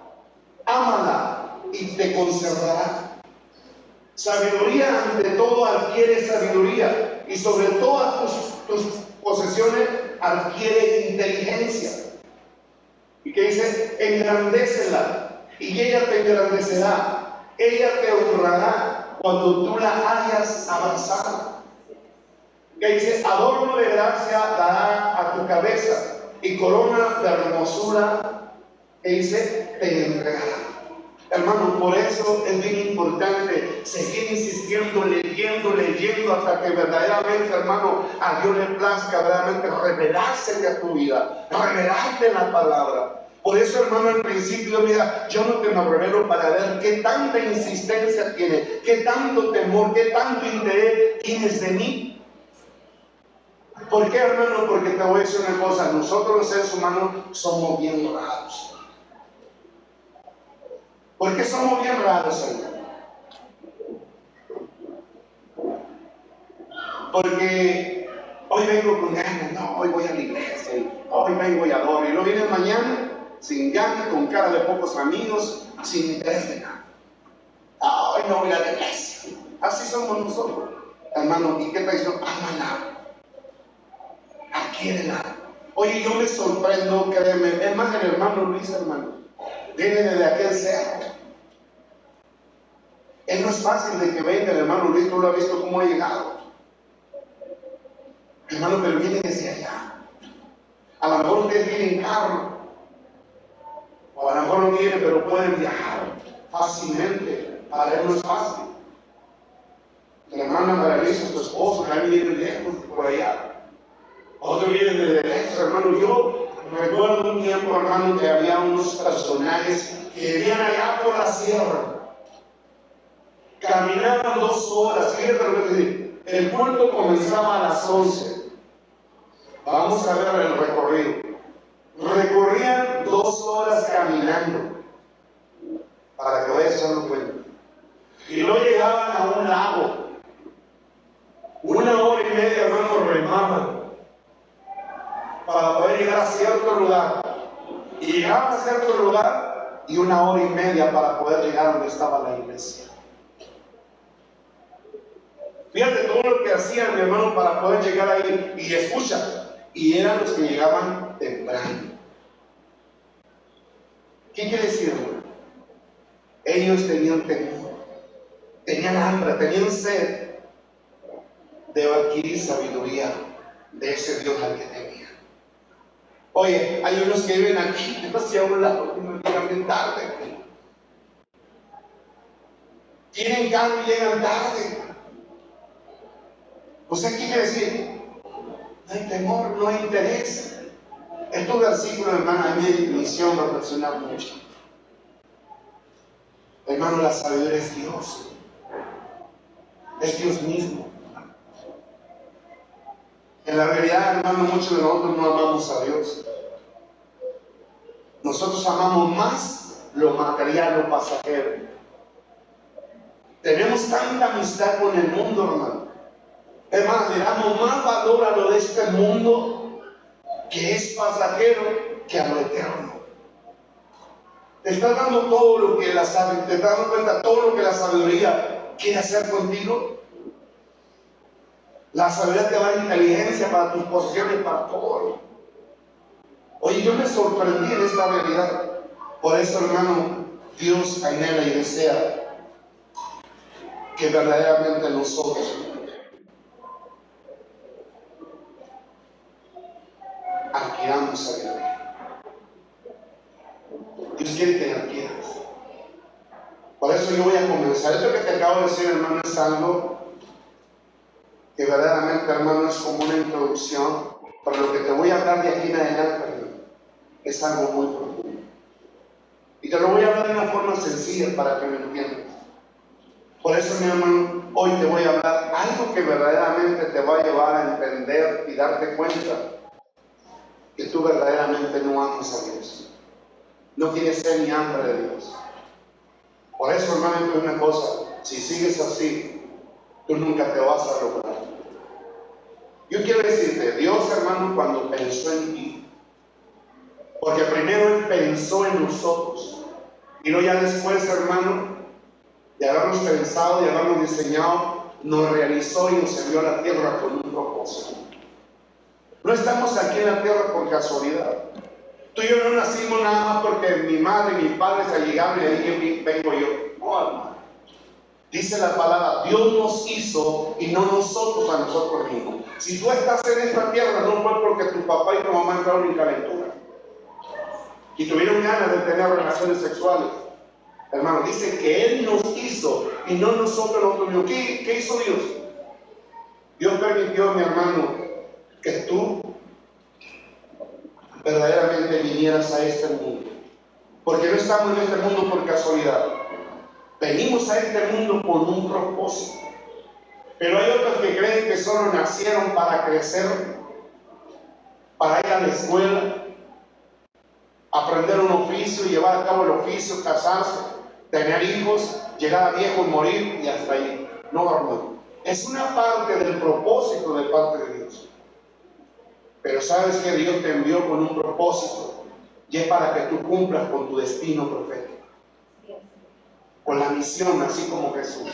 Ámala y te conservará. Sabiduría, ante todo, adquiere sabiduría, y sobre todas tus posesiones adquiere inteligencia. ¿Y qué dice? Engrandécela, y ella te engrandecerá. Ella te honrará cuando tú la hayas avanzado. Que dice: adorno de gracia dará a tu cabeza, y corona de hermosura, que dice, te entregará. Hermano, por eso es bien importante seguir insistiendo, leyendo hasta que verdaderamente, hermano, a Dios le plazca verdaderamente revelarse a tu vida, revelarte la palabra. Por eso, hermano, al principio, mira, yo no te me revelo para ver qué tanta insistencia tiene, qué tanto temor, qué tanto interés tienes de mí. ¿Por qué, hermano? Porque te voy a decir una cosa: nosotros los seres humanos somos bien raros. ¿Por qué somos bien raros, hermano? Porque hoy vengo con ganas, no, hoy voy a la iglesia, hoy vengo y adoro, y luego viene mañana sin ganas, con cara de pocos amigos, sin interés de nada. Hoy no voy a la iglesia. Así somos nosotros, hermano. ¿Y qué te dice? Ámala, adquiérela. Oye, yo me sorprendo, créeme, es más, el hermano Luis, hermano, viene desde aquel cerro. No es fácil de que venga el hermano Luis, tú lo has visto cómo ha llegado, hermano, pero viene desde allá. A lo mejor ustedes vienen en carro, o a lo mejor no vienen, pero pueden viajar fácilmente. Para él no es fácil. La hermana Maravilla, su esposo, también viene lejos, por allá. Otro viene desde lejos, hermano. Yo recuerdo un tiempo, hermano, que había unos personajes que vivían allá por la sierra. Caminaban 2 horas. Fíjate lo que te digo. El culto comenzaba a las 11. Vamos a ver el recorrido. Recorrían 2 horas caminando, para que vayas echando cuenta. Y luego llegaban a un lago. 1 hora y media, hermano, remaban para poder llegar a cierto lugar. Y llegaban a cierto lugar y 1 hora y media para poder llegar a donde estaba la iglesia. Fíjate todo lo que hacían, mi hermano, para poder llegar ahí. Y escucha, y eran los que llegaban temprano. ¿Qué quiere decir, hermano? Ellos tenían temor, tenían hambre, tenían sed de adquirir sabiduría de ese Dios al que tenían. Oye, hay unos que viven aquí, demasiado a un lado, y llegan bien tarde. Tienen carro y llegan tarde. O sea, ¿qué quiere decir? No hay temor, no hay interés. Estos versículos, hermano, a mí me hicieron reflexionar mucho. Hermano, la sabiduría es Dios. Es Dios mismo. En la realidad, hermano, muchos de nosotros no amamos a Dios. Nosotros amamos más lo material, lo pasajero. Tenemos tanta amistad con el mundo, hermano. Es más, le damos más valor a lo de este mundo, que es pasajero, que a lo eterno. Te estás dando todo lo que la sabiduría, te estás dando cuenta todo lo que la sabiduría quiere hacer contigo. La sabiduría te va a dar inteligencia para tus posesiones, para todo. Oye, yo me sorprendí en esta realidad. Por eso, hermano, Dios anhela y desea que verdaderamente nosotros adquiramos sabiduría. Dios quiere que la adquieras. Por eso yo voy a comenzar. Esto que te acabo de decir, hermano, es algo que verdaderamente, hermano, es como una introducción, pero lo que te voy a hablar de aquí en adelante, hermano, es algo muy profundo. Y te lo voy a hablar de una forma sencilla para que me entiendas. Por eso, mi hermano, hoy te voy a hablar algo que verdaderamente te va a llevar a entender y darte cuenta que tú verdaderamente no amas a Dios. No tienes sed ni hambre de Dios. Por eso, hermano, es una cosa, si sigues así, tú nunca te vas a lograr. Yo quiero decirte, Dios, hermano, cuando pensó en ti, porque primero Él pensó en nosotros, y luego ya después, hermano, de habernos pensado, de habernos diseñado, nos realizó y nos envió a la tierra con un propósito. No estamos aquí en la tierra por casualidad. Tú y yo no nacimos nada más porque mi madre y mi padre se llegaron y ahí vengo yo. No, hermano. Dice la palabra, Dios nos hizo y no nosotros a nosotros mismos. Si tú estás en esta tierra, no fue porque tu papá y tu mamá entraron en calentura y tuvieron ganas de tener relaciones sexuales. Hermano, dice que Él nos hizo y no nosotros mismos. ¿Qué hizo Dios? Dios permitió, mi hermano, que tú verdaderamente vinieras a este mundo. Porque no estamos en este mundo por casualidad. Venimos a este mundo con un propósito. Pero hay otros que creen que solo nacieron para crecer, para ir a la escuela, aprender un oficio, llevar a cabo el oficio, casarse, tener hijos, llegar a viejo y morir y hasta ahí. No, hermano. Es una parte del propósito de parte de Dios. Pero sabes que Dios te envió con un propósito y es para que tú cumplas con tu destino profético, con la misión, así como Jesús.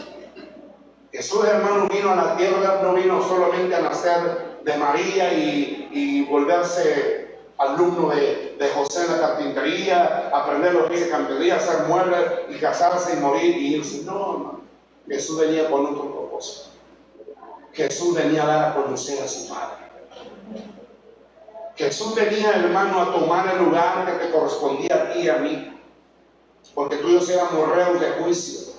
Jesús, hermano, vino a la tierra, no vino solamente a nacer de María y volverse alumno de José en la carpintería, aprender lo que dice carpintería, hacer muebles y casarse y morir y irse. No, hermano. Jesús venía con otro propósito. Jesús venía a dar a conocer a su Padre. Jesús venía, hermano, a tomar el lugar que te correspondía a ti y a mí, porque tú y yo éramos reos de juicio,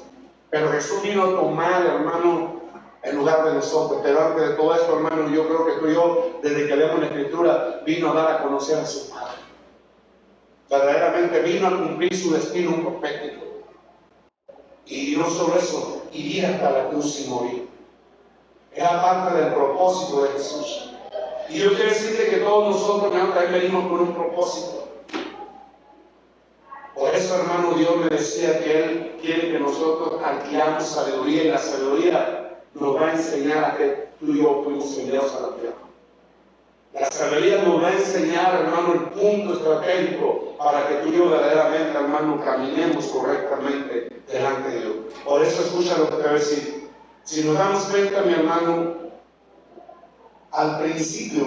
pero Jesús vino a tomar, hermano, el lugar de nosotros. Pero antes de todo esto, hermano, yo creo que tú y yo, desde que leemos la Escritura, vino a dar a conocer a su Padre. Verdaderamente vino a cumplir su destino profético. Y no solo eso, iría hasta la cruz y morir. Era parte del propósito de Jesús. Y yo quiero decirte que todos nosotros también venimos con un propósito. Por eso, hermano, Dios me decía que Él quiere que nosotros adquiramos sabiduría, y la sabiduría nos va a enseñar a que tú y yo fuimos enviados a la tierra. La sabiduría nos va a enseñar, hermano, el punto estratégico para que tú y yo verdaderamente, hermano, caminemos correctamente delante de Dios. Por eso escucha lo que te voy a decir. Si nos damos cuenta, mi hermano, al principio,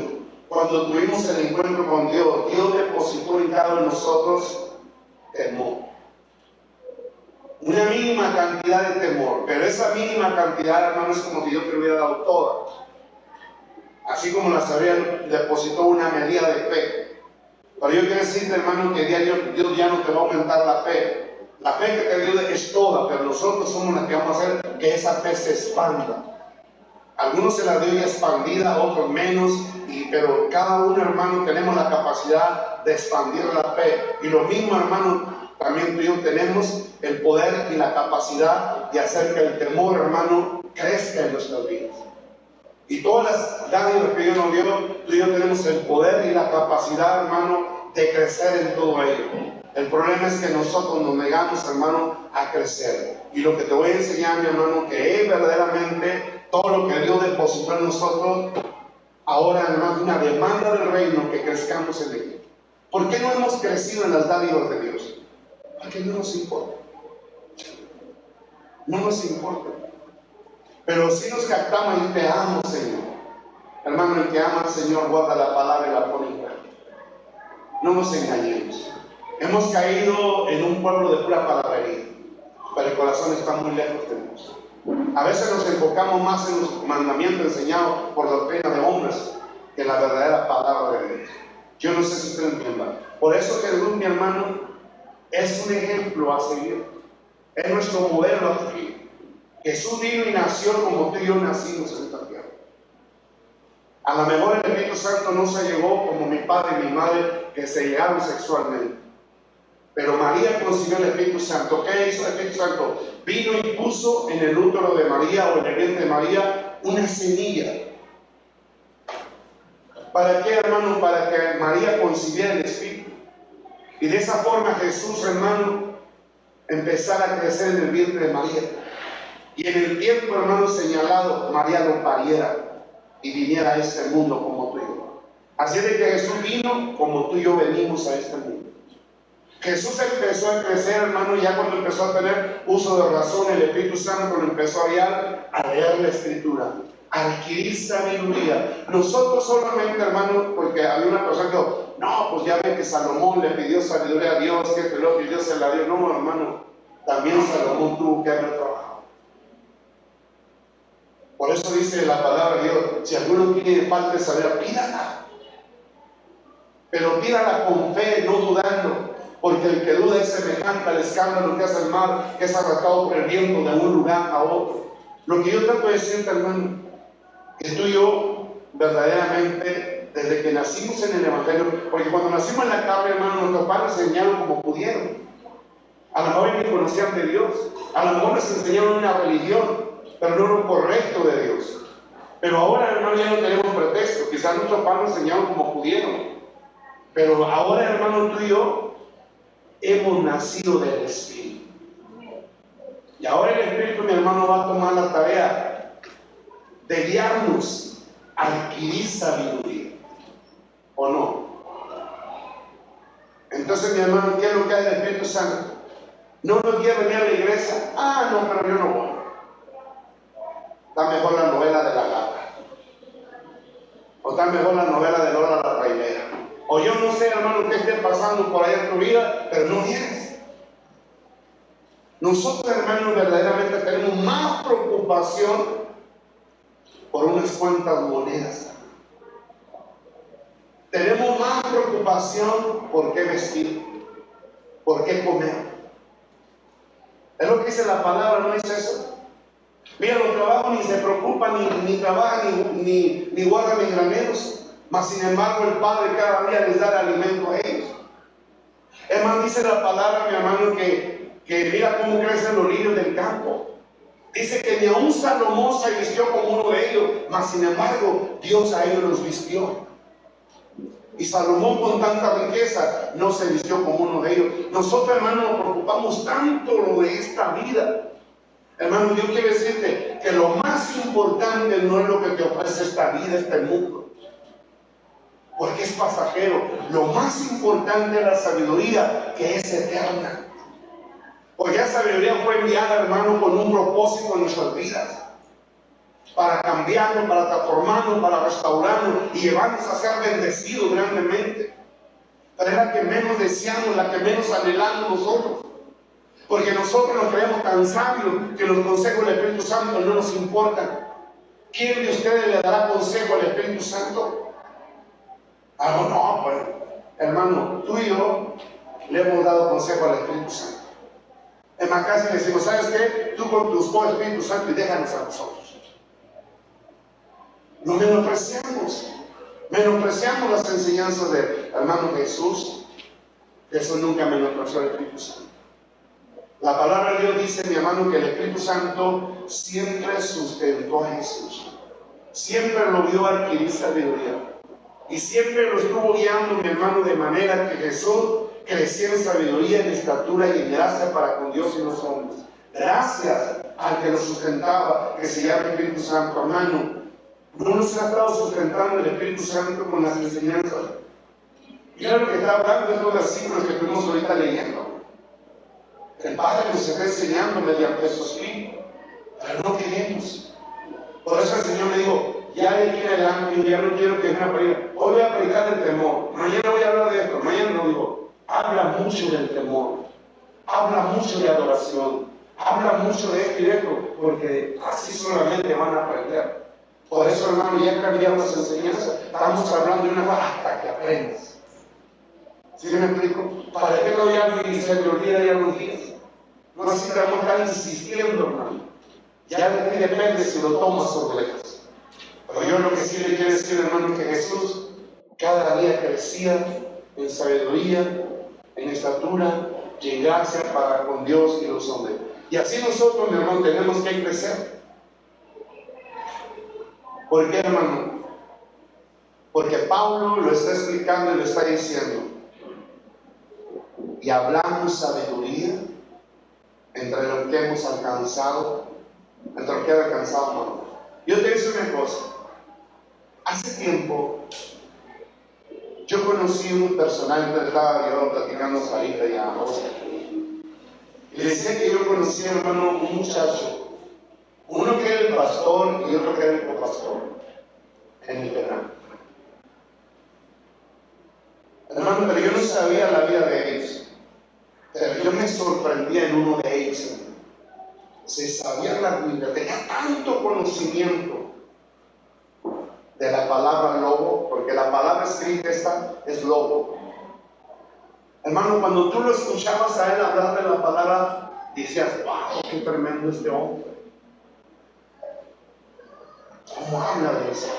cuando tuvimos el encuentro con Dios, Dios depositó en cada uno de nosotros temor. Una mínima cantidad de temor, pero esa mínima cantidad, hermano, es como si Dios te hubiera dado toda. Así como la sabiduría depositó una medida de fe. Pero yo quiero decirte, hermano, que Dios ya no te va a aumentar la fe. La fe que te dio es toda, pero nosotros somos los que vamos a hacer que esa fe se expanda. Algunos se la dio ya expandida, otros menos, pero cada uno, hermano, tenemos la capacidad de expandir la fe. Y lo mismo, hermano, también tú y yo tenemos el poder y la capacidad de hacer que el temor, hermano, crezca en nuestras vidas. Y todas las dádivas que Dios nos dio, tú y yo tenemos el poder y la capacidad, hermano, de crecer en todo ello. El problema es que nosotros nos negamos, hermano, a crecer. Y lo que te voy a enseñar, mi hermano, que es verdaderamente todo lo que Dios depositó en nosotros, ahora, hermano, una demanda del reino que crezcamos en ello. ¿Por qué no hemos crecido en las dádivas de Dios? Porque no nos importa. No nos importa. Pero si nos captamos y te amo, Señor. Hermano, el que ama al Señor guarda la palabra y la pone en práctica. No nos engañemos. Hemos caído en un pueblo de pura palabrería, pero el corazón está muy lejos de Dios. A veces nos enfocamos más en los mandamientos enseñados por doctrina de hombres que en la verdadera palabra de Dios. Yo no sé si usted entienda. Por eso Jesús, mi hermano, es un ejemplo a seguir. Es nuestro modelo a seguir. Jesús vino y nació como tú y yo nacimos en esta tierra. A lo mejor el Espíritu Santo no se llegó como mi padre y mi madre, que se llegaron sexualmente. Pero María concibió el Espíritu Santo. ¿Qué hizo el Espíritu Santo? Vino y puso en el útero de María o en el vientre de María una semilla. ¿Para qué, hermano? Para que María concibiera el Espíritu. Y de esa forma Jesús, hermano, empezara a crecer en el vientre de María. Y en el tiempo, hermano, señalado, María lo pariera y viniera a este mundo como tú y yo. Así de que Jesús vino como tú y yo venimos a este mundo. Jesús empezó a crecer, hermano, ya cuando empezó a tener uso de razón, el Espíritu Santo lo empezó a guiar a leer la Escritura, a adquirir sabiduría. Nosotros solamente, hermano, porque había una persona que dijo, no, pues ya ve que Salomón le pidió sabiduría a Dios, que este lo pidió, se la dio. No, hermano, también Salomón tuvo que haber trabajado. Por eso dice la palabra de Dios, si alguno tiene falta de saber, pídala. Pero pídala con fe, no dudando. Porque el que duda es semejante al escándalo que hace el mar, que es arrastrado por el viento de un lugar a otro. Lo que yo trato de decirte, hermano, que tú y yo, verdaderamente, desde que nacimos en el Evangelio, porque cuando nacimos en la carne, hermano, nuestros padres enseñaron como pudieron. A lo mejor ni conocían de Dios, a lo mejor nos enseñaron una religión, pero no lo correcto de Dios. Pero ahora, hermano, ya no tenemos pretexto. Quizás nuestros padres enseñaron como pudieron. Pero ahora, hermano, tú y yo hemos nacido del Espíritu. Y ahora el Espíritu, mi hermano, va a tomar la tarea de guiarnos a adquirir sabiduría. ¿O no? Entonces, mi hermano, ¿qué es lo que hay del Espíritu Santo? No nos quiere venir a la iglesia. Ah, no, pero yo no voy. Está mejor la novela de la gata. O está mejor la novela de Lola la trailera. O yo no sé, hermano, qué esté pasando por ahí en tu vida, pero no vienes. Nosotros, hermanos, verdaderamente tenemos más preocupación por unas cuantas monedas. Tenemos más preocupación por qué vestir, por qué comer. Es lo que dice la palabra, ¿no es eso? Mira, los trabajos ni se preocupan, ni trabajan, ni guardan en graneros. Mas sin embargo el Padre cada día les da el alimento a ellos. Es más, dice la palabra, mi hermano, que mira cómo crecen los lirios del campo. Dice que ni aun Salomón se vistió como uno de ellos, mas sin embargo Dios a ellos los vistió. Y Salomón con tanta riqueza no se vistió como uno de ellos. Nosotros, hermano, nos preocupamos tanto lo de esta vida. Hermano, yo quiero decirte que lo más importante no es lo que te ofrece esta vida, este mundo, porque es pasajero. Lo más importante es la sabiduría, que es eterna. Porque esa sabiduría fue enviada, hermano, con un propósito en nuestras vidas, para cambiarnos, para transformarnos, para restaurarnos y llevarnos a ser bendecidos grandemente. Pero es la que menos deseamos, la que menos anhelamos nosotros. Porque nosotros nos creemos tan sabios que los consejos del Espíritu Santo no nos importan. ¿Quién de ustedes le dará consejo al Espíritu Santo? Ah, no, pues, hermano, tú y yo le hemos dado consejo al Espíritu Santo. En más, casi le decimos, ¿sabes qué? Tú con tus con el Espíritu Santo y déjanos a nosotros. No menospreciamos las enseñanzas del hermano Jesús. Eso nunca menospreció al Espíritu Santo. La palabra de Dios dice, mi hermano, que el Espíritu Santo siempre sustentó a Jesús. siempre lo vio adquirir sabiduría. Y siempre lo estuvo guiando, mi hermano, de manera que Jesús creciera en sabiduría, en estatura y en gracia para con Dios y los hombres. Gracias al que lo sustentaba, que se llama Espíritu Santo. Hermano, no nos ha estado sustentando el Espíritu Santo con las enseñanzas. Mira lo que está hablando de estos versículos que estuvimos ahorita leyendo. El Padre nos está enseñando mediante su Espíritu, pero no queremos. Por eso el Señor me dijo, ya de aquí en adelante, yo ya no quiero que venga a predicar. Hoy voy a predicar del temor. Mañana voy a hablar de esto. Mañana no digo. Habla mucho del temor. Habla mucho de adoración. Habla mucho de esto y de esto. Porque así solamente van a aprender. Por eso, hermano, ya cambiamos las enseñanzas. Estamos hablando de una cosa hasta que aprendas. ¿Sí me explico? ¿Para qué lo llamo y se me olvida ya los días? No necesitamos estar insistiendo, hermano. Ya de ti depende si lo tomas o lo dejas. Pero yo lo que sí le quiero decir, hermano, es que Jesús cada día crecía en sabiduría, en estatura y en gracia para con Dios y los hombres. Y así nosotros, mi hermano, tenemos que crecer. ¿Por qué, hermano? Porque Pablo lo está explicando y lo está diciendo. Y hablamos sabiduría entre lo que hemos alcanzado, entre lo que ha alcanzado, hermano. Yo te digo una cosa. Hace tiempo yo conocí un personaje que estaba yo platicando ahorita ya a Oscar. Y le decía que yo conocía, hermano, un muchacho, uno que era el pastor y otro que era el copastor en el verano. Hermano, pero yo no sabía la vida de ellos. Pero yo me sorprendía en uno de ellos. Se sabía la Biblia, tenía tanto conocimiento de la palabra lobo, porque la palabra escrita esta es lobo. Hermano, cuando tú lo escuchabas a él hablar de la palabra, decías, wow, qué tremendo este hombre. ¿Cómo habla de eso?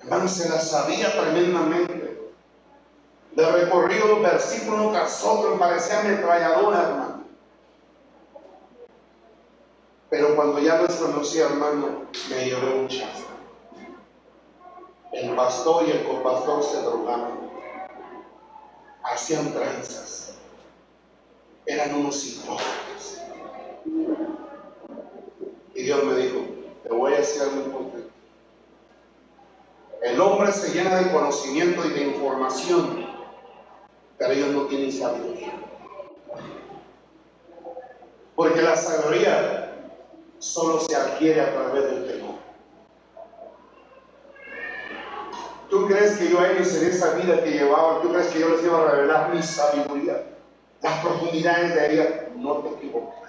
Hermano, se la sabía tremendamente. De recorrido versículo tras otro, parecía ametralladora, hermano. Pero cuando ya los conocí, hermano, me lloré un chazo. El pastor y el copastor se drogaban, hacían trenzas, eran unos hipócritas. Y Dios me dijo, te voy a decir algo importante. El hombre se llena de conocimiento y de información, pero ellos no tienen sabiduría. Porque la sabiduría solo se adquiere a través del temor. ¿Tú crees que yo a ellos en esa vida que llevaban, tú crees que yo les iba a revelar mi sabiduría, las profundidades de ella? No te equivocas.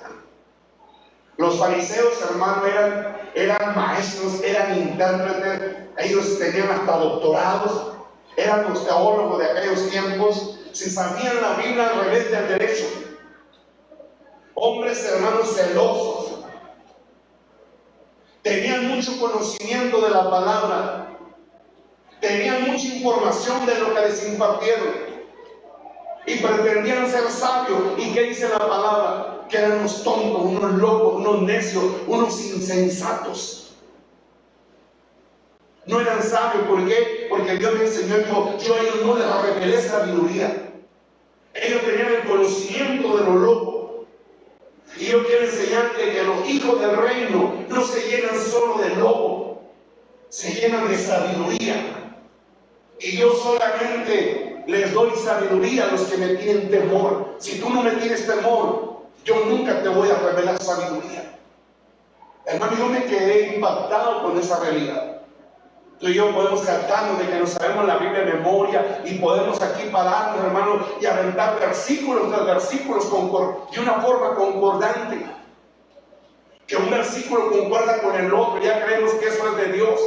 Los fariseos, hermano, eran maestros, eran intérpretes, ellos tenían hasta doctorados, eran los teólogos de aquellos tiempos, se sabían la Biblia al revés del derecho. Hombres, hermanos, celosos, tenían mucho conocimiento de la palabra, tenían mucha información de lo que les impartieron y pretendían ser sabios. ¿Y qué dice la palabra? Que eran unos tontos, unos locos, unos necios, unos insensatos. No eran sabios. ¿Por qué? Porque Dios me enseñó y dijo, yo a ellos no les revelé sabiduría. Ellos tenían el conocimiento de lo loco. Y yo quiero enseñarte que los hijos del reino no se llenan solo de lobo, se llenan de sabiduría. Y yo solamente les doy sabiduría a los que me tienen temor. Si tú no me tienes temor, yo nunca te voy a revelar sabiduría. Hermano, yo me quedé impactado con esa realidad. Tú y yo podemos cantarnos de que nos sabemos la Biblia de memoria y podemos aquí pararnos, hermano, y aventar versículos tras versículos de una forma concordante. Que un versículo concuerda con el otro, ya creemos que eso es de Dios.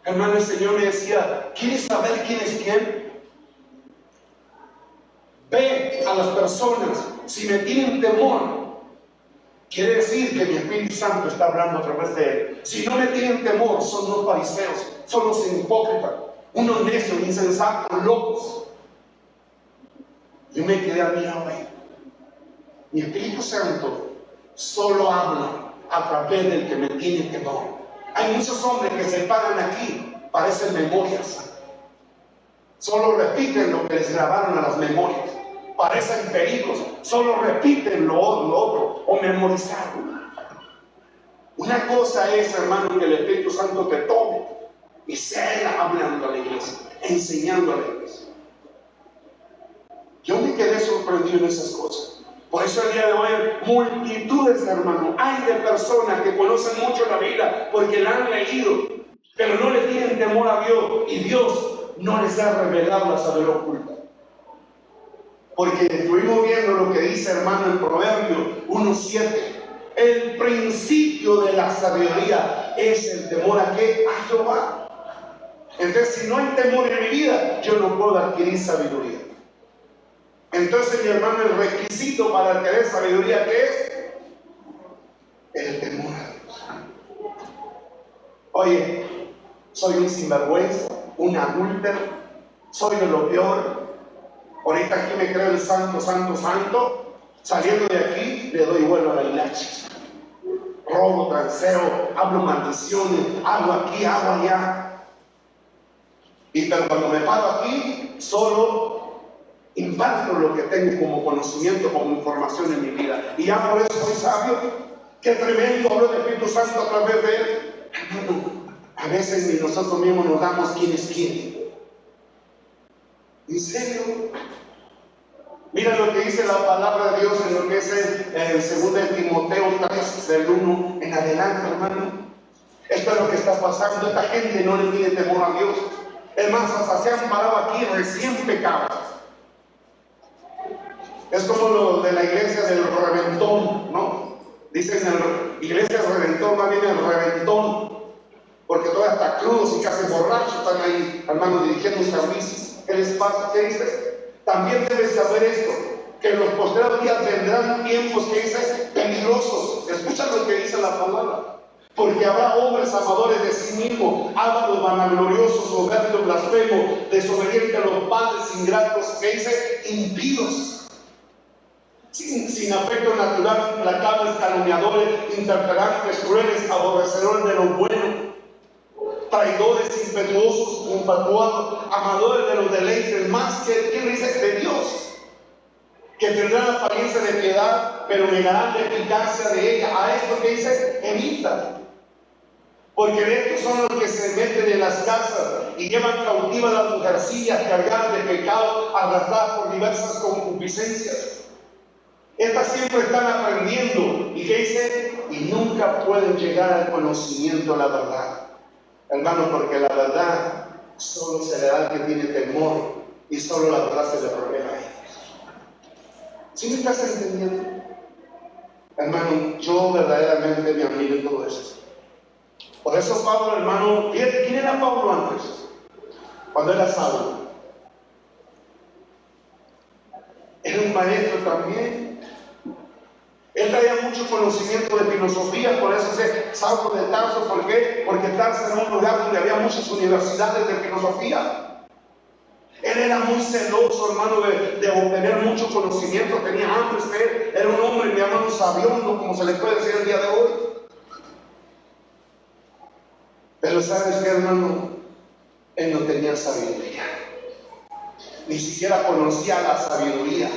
Hermano, el Señor me decía, ¿quieres saber quién es quién? Ve a las personas, si me tienen temor, quiere decir que mi Espíritu Santo está hablando a través de él. Si no me tienen temor, son los fariseos, son los hipócritas, unos necios, insensatos, locos. Yo me quedé admirado ahí. Mi Espíritu Santo solo habla a través del que me tiene temor. Hay muchos hombres que se paran aquí, parecen memorias. Solo repiten lo que les grabaron a las memorias. Parecen pericos, solo repiten lo otro o memorizaron. Una cosa es, hermano, que el Espíritu Santo te tome y sea hablando a la iglesia, enseñando a la iglesia. Yo me quedé sorprendido en esas cosas. Por eso el día de hoy multitudes, hermano, hay de personas que conocen mucho la Biblia porque la han leído, pero no le tienen temor a Dios y Dios no les ha revelado la sabiduría oculta. Porque estuvimos viendo lo que dice, hermano, en Proverbios 1:7. El principio de la sabiduría es el temor a ¿qué? A Jehová. Entonces, si no hay temor en mi vida, yo no puedo adquirir sabiduría. Entonces, mi hermano, el requisito para adquirir sabiduría, ¿qué es? El temor a Dios. Oye, soy un sinvergüenza, un adúltero, soy de lo peor. Ahorita aquí me creo el santo, santo, santo. Saliendo de aquí, le doy vuelo a la hilacha. Robo, transeo, hablo maldiciones, hago aquí, hago allá. Pero cuando me paro aquí, solo imparto lo que tengo como conocimiento, como información en mi vida. Y ya por eso soy sabio. Qué tremendo hablo del Espíritu Santo a través de él. A veces ni nosotros mismos nos damos quién es quién. ¿En serio? Mira lo que dice la palabra de Dios en lo que es el 2 de Timoteo 3, del 1 en adelante, hermano. Esto es lo que está pasando. Esta gente no le tiene temor a Dios. Es más, hasta se han parado aquí recién pecados. Es como lo de la iglesia del reventón, ¿no? Dicen la iglesia del reventón, más bien el reventón. Porque todavía hasta crudos y casi borrachos están ahí, hermano, dirigiendo servicios. ¿Qué les pasa? ¿Qué dice? También debes saber esto, que en los postreros días vendrán tiempos que dice peligrosos. Escucha lo que dice la palabra. Porque habrá hombres amadores de sí mismos, ávaros, vanagloriosos, soberbios, blasfemos, desobedientes a los padres, ingratos, que dice impíos, sin afecto natural, implacables, calumniadores, interperantes, crueles, aborrecedores de lo bueno, traidores, impetuosos, infatuados, amadores de los deleites, más que, ¿quién dice? De Dios, que tendrán apariencia de piedad, pero negarán la eficacia de ella. A esto que dice, evita. Porque de estos son los que se meten en las casas y llevan cautivas las mujercillas cargadas de pecado, arrastradas por diversas concupiscencias. Estas siempre están aprendiendo. ¿Y qué dice? Y nunca pueden llegar al conocimiento de la verdad. Hermano, porque la verdad solo se le da al que tiene temor y solo la verdad se le revela a ellos. ¿Sí me estás entendiendo? Hermano, yo verdaderamente me admiro en todo esto. Por eso Pablo, hermano, fíjate, ¿quién era Pablo antes? Cuando era Saulo. Era un maestro también. Él traía mucho conocimiento de filosofía, por eso es Saulo de Tarso. ¿Por qué? Porque Tarso era un lugar donde había muchas universidades de filosofía. Él era muy celoso, hermano, de obtener mucho conocimiento. Tenía hambre, era un hombre, mi hermano, sabiondo, como se le puede decir el día de hoy. Pero ¿sabes qué, hermano? Él no tenía sabiduría. Ni siquiera conocía la sabiduría.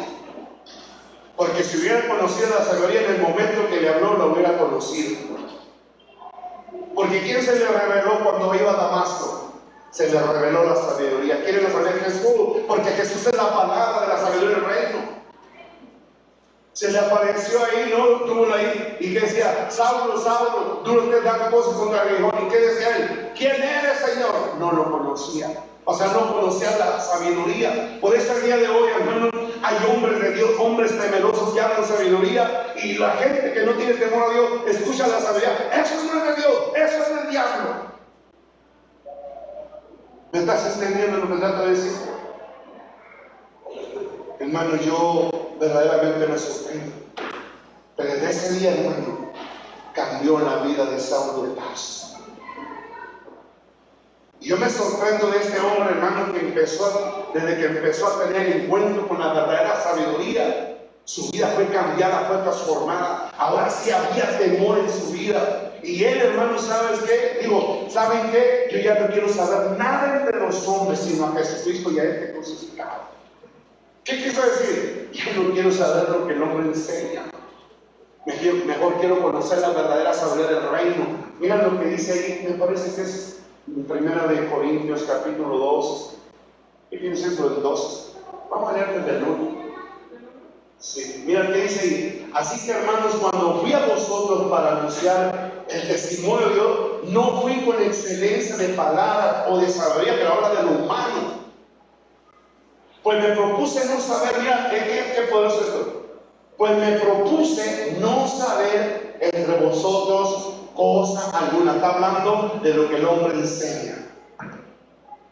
Porque si hubiera conocido la sabiduría en el momento que le habló, lo hubiera conocido. Porque ¿quién se le reveló cuando iba a Damasco? Se le reveló la sabiduría. ¿Quieren saber Jesús? Porque Jesús es la palabra de la sabiduría del reino. Se le apareció ahí, ¿no? Tuvo ahí, y que decía, Saulo, Saulo, tú no te das cosas contra el aguijón. ¿Y qué decía él? ¿Quién eres, Señor? No lo conocía. O sea, no conocía la sabiduría. Por eso el día de hoy, hermano, hay hombres de Dios, hombres temerosos que hablan sabiduría, y la gente que no tiene temor a Dios escucha la sabiduría. Eso no es de Dios, eso es del diablo. ¿Me estás entendiendo lo que trato de decir? Hermano, yo verdaderamente me sorprendo. Pero desde ese día, hermano, cambió la vida de Saulo de Tarso. Y yo me sorprendo de este hombre, hermano, que desde que empezó a tener encuentro con la verdadera sabiduría, Su vida fue cambiada, fue transformada. Ahora sí había temor en su vida. Y él, hermano, ¿sabes qué? Digo, ¿saben qué? Yo ya no quiero saber nada entre los hombres, sino a Jesucristo y a este crucificado. ¿Qué quiso decir? Yo no quiero saber lo que el hombre enseña. Mejor quiero conocer la verdadera sabiduría del reino. Mira lo que dice ahí, me parece que es en 1 Corintios capítulo 2. ¿Qué piensa eso del 2? Vamos a leer desde el 1. Sí, mira que dice ahí. Así que, hermanos, cuando fui a vosotros para anunciar el testimonio de Dios, no fui con excelencia de palabra o de sabiduría, pero habla de lo humano. Pues me propuse no saber, mira, ¿qué poderoso es esto? Pues me propuse no saber entre vosotros cosa alguna. Está hablando de lo que el hombre enseña.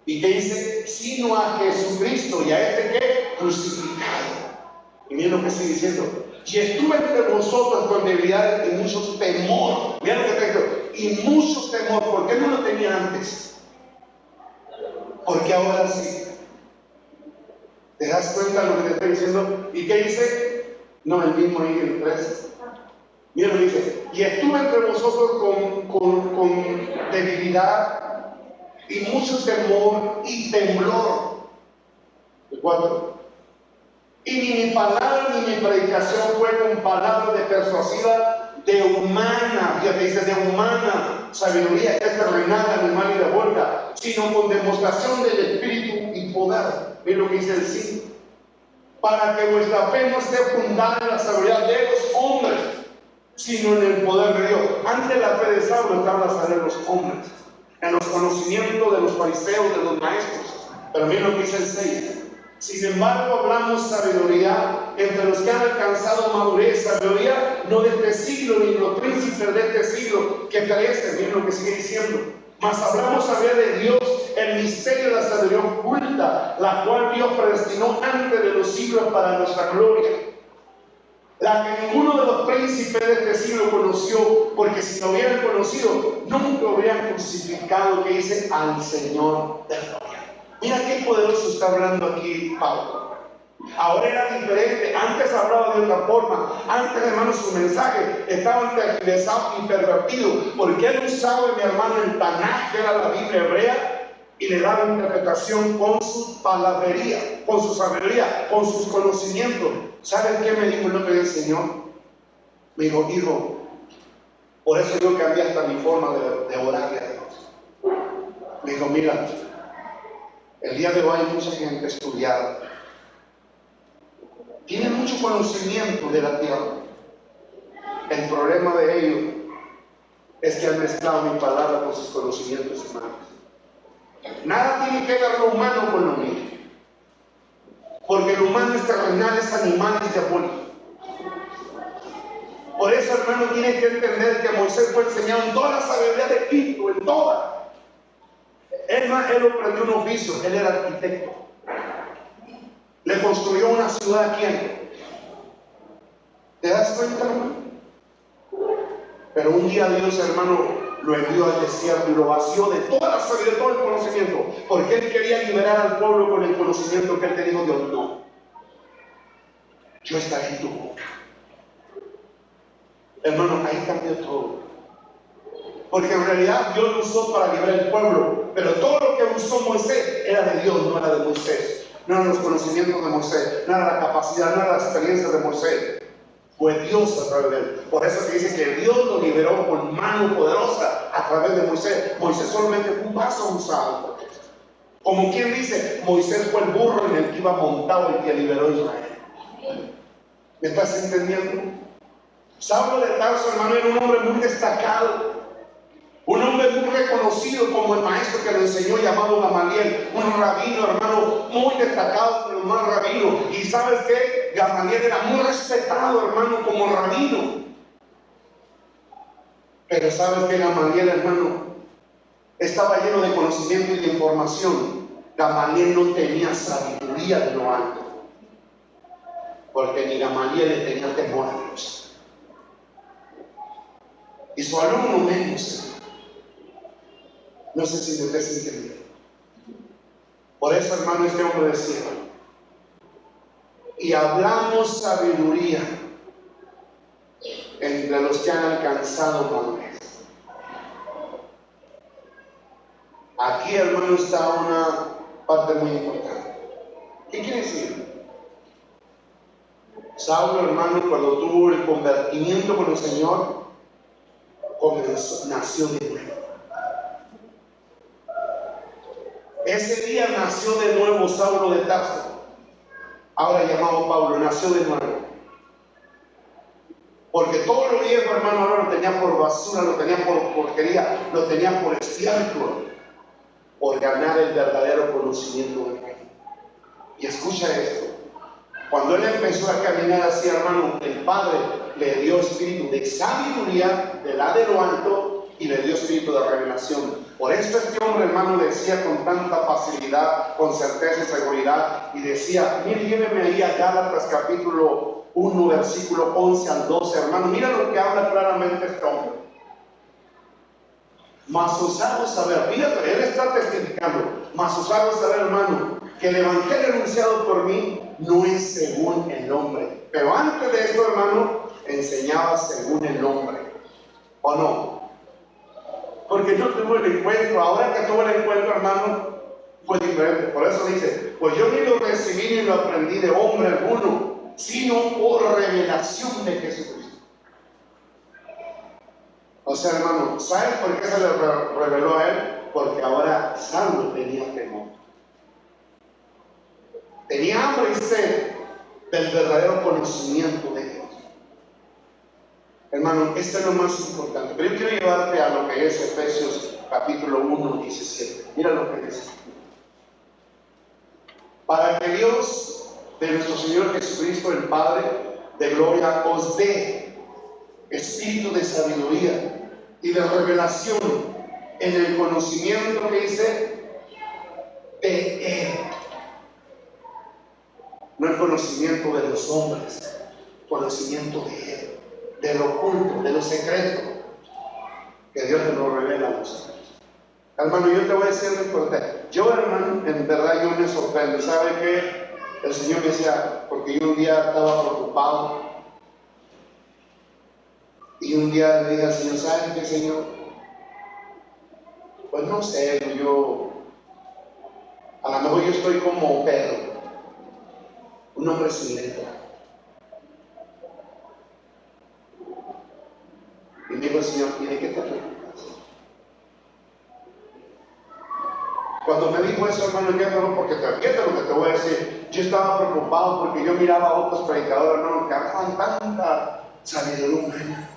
¿Y qué dice? Sino a Jesucristo y a este que crucificado. Y miren lo que sigue diciendo. Y estuve entre vosotros con debilidad y mucho temor. Mira lo que te digo. Y mucho temor. ¿Por qué no lo tenía antes? Porque ahora sí. ¿Te das cuenta de lo que te estoy diciendo? ¿Y qué dice? No, el mismo ahí en el 3. Mira lo que dice. Y estuve entre vosotros con debilidad y mucho temor y temblor. El 4. Y ni mi palabra ni mi predicación fue con palabras de persuasiva de humana, fíjate, dice de humana sabiduría, que es terrenal, animal y diabólica, sino con demostración del Espíritu y poder. Mira lo que dice el 5. Para que vuestra fe no esté fundada en la sabiduría de los hombres, sino en el poder de Dios. Antes la fe de Saulo estaba en la sabiduría de los hombres, en los conocimientos de los fariseos, de los maestros. Pero mira lo que dice el 6. Sin embargo, hablamos sabiduría entre los que han alcanzado madurez, sabiduría no de este siglo, ni los príncipes de este siglo que perecen. Miren lo que sigue diciendo. Mas hablamos sabiduría de Dios, el misterio de la sabiduría oculta, la cual Dios predestinó antes de los siglos para nuestra gloria. La que ninguno de los príncipes de este siglo conoció, porque si lo hubieran conocido, nunca hubieran crucificado, que dice, al Señor de gloria. Mira qué poderoso está hablando aquí Pablo. Ahora era diferente. Antes hablaba de otra forma. Antes, hermano, su mensaje estaba tergiversado y pervertido, porque él usaba, mi hermano, el Tanaj, que era la Biblia hebrea, y le daba interpretación con su palabrería, con su sabiduría, con sus conocimientos. ¿Saben qué me dijo el otro día el Señor? Me dijo, hijo, por eso yo cambié hasta mi forma de orarle a Dios. Me dijo, mira, el día de hoy hay mucha gente estudiada, tiene mucho conocimiento de la tierra. El problema de ellos es que han mezclado mi palabra con sus conocimientos humanos. Nada tiene que ver lo humano con lo mío, porque lo humano es terrenal, es animal, es diabólico. Por eso, hermano, tienes que entender que Moisés fue enseñado en toda la sabiduría de Cristo, en toda. Él aprendió un oficio, él era arquitecto. Le construyó una ciudad a quién. ¿Te das cuenta, hermano? Pero un día Dios, hermano, lo envió al desierto y lo vació de toda la sabiduría, de todo el conocimiento, porque él quería liberar al pueblo con el conocimiento que él te dijo. Dios, no, yo estaré en tu boca. Hermano, ahí cambió todo. Porque en realidad Dios lo usó para liberar al pueblo, pero todo lo que usó Moisés era de Dios, no era de Moisés. No eran los conocimientos de Moisés, no era la capacidad, no era la experiencia de Moisés. Fue Dios a través de él. Por eso que dice que Dios lo liberó con mano poderosa a través de Moisés. Moisés solamente fue un vaso usado. Como quien dice, Moisés fue el burro en el que iba montado el que liberó a Israel. ¿Me estás entendiendo? Saulo de Tarso, hermano, era un hombre muy destacado. Un hombre muy reconocido como el maestro que le enseñó, llamado Gamaliel. Un rabino, hermano, muy destacado, pero más rabino. Y ¿sabes qué? Gamaliel era muy respetado, hermano, como rabino. Pero ¿sabes qué? Gamaliel, hermano, estaba lleno de conocimiento y de información. Gamaliel no tenía sabiduría de lo alto, porque ni Gamaliel le tenía temor a Dios. Y su alumno menos. No sé si me estés entendiendo. Por eso, hermano, este hombre decía, y y hablamos sabiduría entre los que han alcanzado madurez. Aquí, hermano, está una parte muy importante. ¿Qué quiere decir? Saulo, hermano, cuando tuvo el convertimiento con el Señor, nació de nuevo. Ese día nació de nuevo Saulo de Tarso, ahora llamado Pablo, nació de nuevo. Porque todo lo viejo, hermano, ahora lo tenía por basura, lo tenía por porquería, lo tenía por estiércol, por ganar el verdadero conocimiento del Reino. Y escucha esto. Cuando él empezó a caminar así, hermano, el Padre le dio espíritu de sabiduría, de la de lo alto, y le dio espíritu de revelación. Por eso este hombre, hermano, decía con tanta facilidad, con certeza y seguridad, y decía, mire, lléveme ahí a Gálatas capítulo 1, versículo 11 al 12, hermano. Mira lo que habla claramente este hombre. Mas os hago saber, fíjate, él está testificando, mas os hago saber, hermano, que el evangelio anunciado por mí no es según el hombre. Pero antes de esto, hermano, enseñaba según el hombre. ¿O no? Porque yo tuve el encuentro, ahora que tuve el encuentro, hermano, fue diferente. Por eso dice, pues yo ni lo recibí ni lo aprendí de hombre alguno, sino por revelación de Jesucristo. O sea, hermano, ¿sabes por qué se le reveló a él? Porque ahora Saulo tenía temor. Tenía hambre y sed del verdadero conocimiento de Dios. Hermano, esto es lo más importante. Pero yo quiero llevarte a lo que es Efesios capítulo 1, 17. Mira lo que dice. Para que Dios de nuestro Señor Jesucristo, el Padre de gloria, os dé espíritu de sabiduría y de revelación en el conocimiento que dice de Él. No el conocimiento de los hombres, conocimiento de Él, de lo oculto, de lo secreto, que Dios te lo revela a nosotros. Hermano, yo te voy a decir lo importante. Yo, hermano, en verdad yo me sorprendo. ¿Sabe qué? El Señor me decía, porque yo un día estaba preocupado, y un día le dije al Señor, ¿sabe qué, Señor? Pues no sé, a lo mejor yo estoy como Pedro, un hombre sin letra. Y me dijo el Señor, ¿y de qué te preocupas? Cuando me dijo eso, hermano, yo no, porque te entiendo lo que te voy a decir. Yo estaba preocupado porque yo miraba a otros predicadores, hermano, que hablaban tanta sabiduría humana.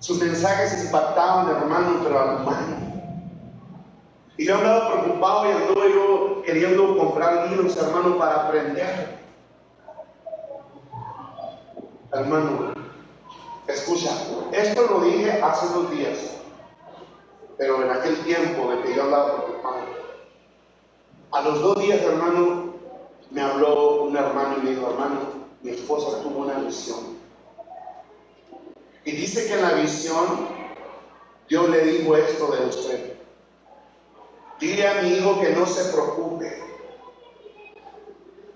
Sus mensajes impactaban, hermano, pero al humano. Y yo andaba preocupado y anduve yo queriendo comprar libros, hermano, para aprender. Hermano, escucha, esto lo dije hace 2 días, pero en aquel tiempo de que yo andaba preocupado. A los 2 días, hermano, me habló un hermano y me dijo, hermano, mi esposa tuvo una visión. Y dice que en la visión Dios le dijo esto de usted. Dile a mi hijo que no se preocupe.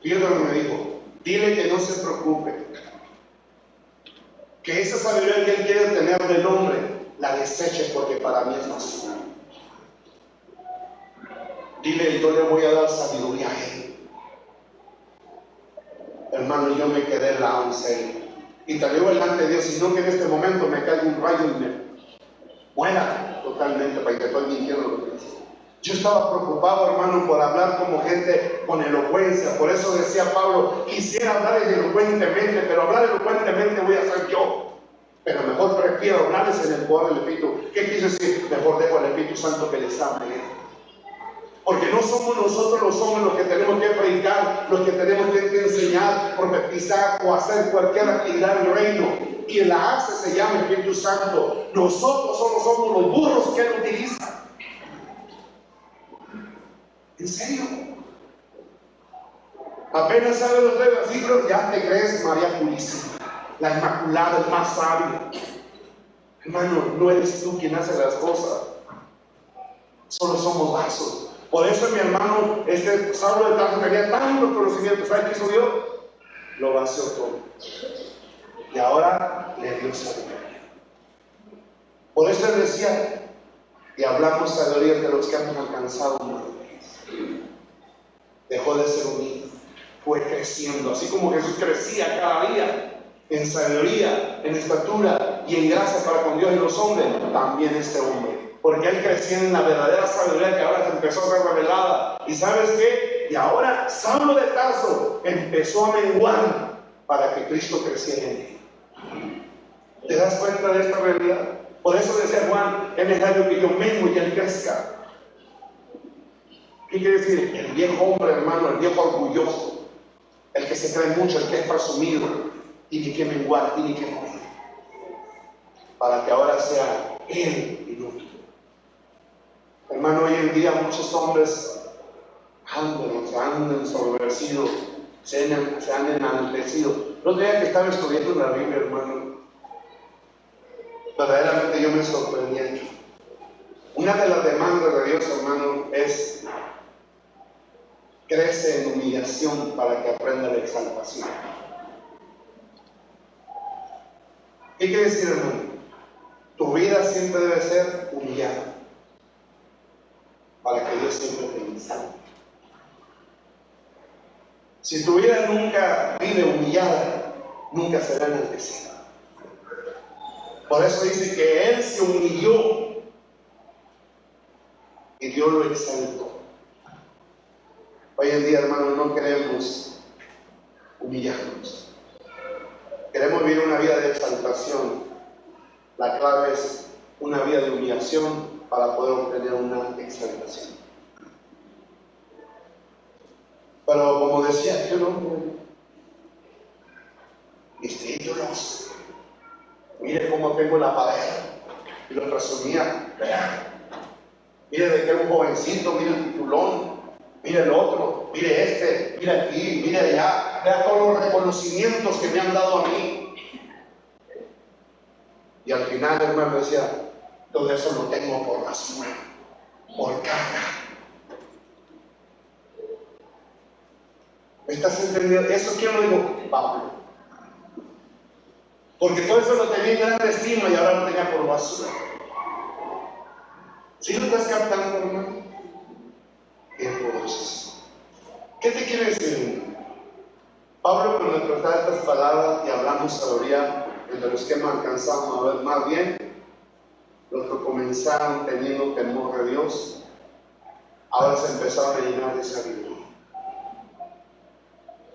Fíjate lo que me dijo. Dile que no se preocupe. Que esa sabiduría que él quiere tener del hombre, la deseche porque para mí es basura. Dile, yo le voy a dar sabiduría a él. Hermano, yo me quedé helado en serio. Y te digo delante de Dios, sino que en este momento me caiga un rayo y me muera totalmente, para que estoy mintiendo lo que dice. Yo estaba preocupado, hermano, por hablar como gente con elocuencia. Por eso decía Pablo, quisiera hablar elocuentemente, pero hablar elocuentemente voy a ser yo. Pero mejor prefiero hablarles en el poder del Espíritu. ¿Qué quiere decir? Mejor dejo al Espíritu Santo que les hable. Porque no somos nosotros los hombres los que tenemos que predicar, los que tenemos que enseñar, profetizar o hacer cualquier actividad en el reino. Y la hace se llama Espíritu Santo. Nosotros solo somos los burros que Él utiliza. ¿En serio? Apenas sabes los 3 versículos, ya te crees María Purísima, la Inmaculada, el más sabio. Hermano, no eres tú quien hace las cosas. Solo somos vasos. Por eso mi hermano, Saulo de Tarso tenía tantos conocimientos. ¿Sabes qué hizo Dios? lo vació todo. Y ahora le dio sabiduría. Por eso él decía, y hablamos sabiduría de los que hemos alcanzado madurez. Dejó de ser un niño, fue creciendo, así como Jesús crecía cada día en sabiduría, en estatura y en gracia para con Dios y los hombres, también este hombre, porque él crecía en la verdadera sabiduría que ahora se empezó a ser revelada. ¿Y sabes qué? Y ahora Saulo de Tarso empezó a menguar para que Cristo creciera en él. ¿Te das cuenta de esta realidad? Por eso decía Juan, es necesario que yo mengue y él crezca. ¿Qué quiere decir? El viejo hombre, hermano, el viejo orgulloso, el que se cree mucho, el que es presumido, tiene que menguar, tiene que morir, para que ahora sea él y no tú. Hermano, hoy en día muchos hombres se han ensoberbecido, se han enaltecido. No tenía que estar estudiando la Biblia, hermano. Verdaderamente yo me sorprendí. Una de las demandas de Dios, hermano, es crece en humillación para que aprenda la exaltación. ¿Qué quiere decir, hermano? Tu vida siempre debe ser humillada para que Dios siempre te exalte. Si tu vida nunca vive humillada, nunca será enaltecida. Por eso dice que Él se humilló y Dios lo exaltó. Hoy en día, hermano, no queremos humillarnos. Queremos vivir una vida de exaltación. La clave es una vida de humillación para poder obtener una exaltación. Pero como decía aquel hombre, mis ídolos, mire cómo tengo la pareja, y lo presumía, vean, mire de que era un jovencito, mire el titulón, mire el otro, mire este, mire aquí, mire allá, vea todos los reconocimientos que me han dado a mí. Y al final, hermano, decía, todo eso lo tengo por basura, por caca. ¿Me estás entendiendo? ¿Eso quién lo dijo? Pablo. Porque todo eso lo tenía en gran estima y ahora lo tenía por basura. ¿Sí lo estás captando, hermano? Qué poderoso. ¿Qué te quiere decir? Pablo, cuando nos trataba estas palabras y hablamos sabiduría entre los que hemos alcanzado a ver más bien, los que comenzaron teniendo temor de Dios, ahora se empezaron a llenar de sabiduría.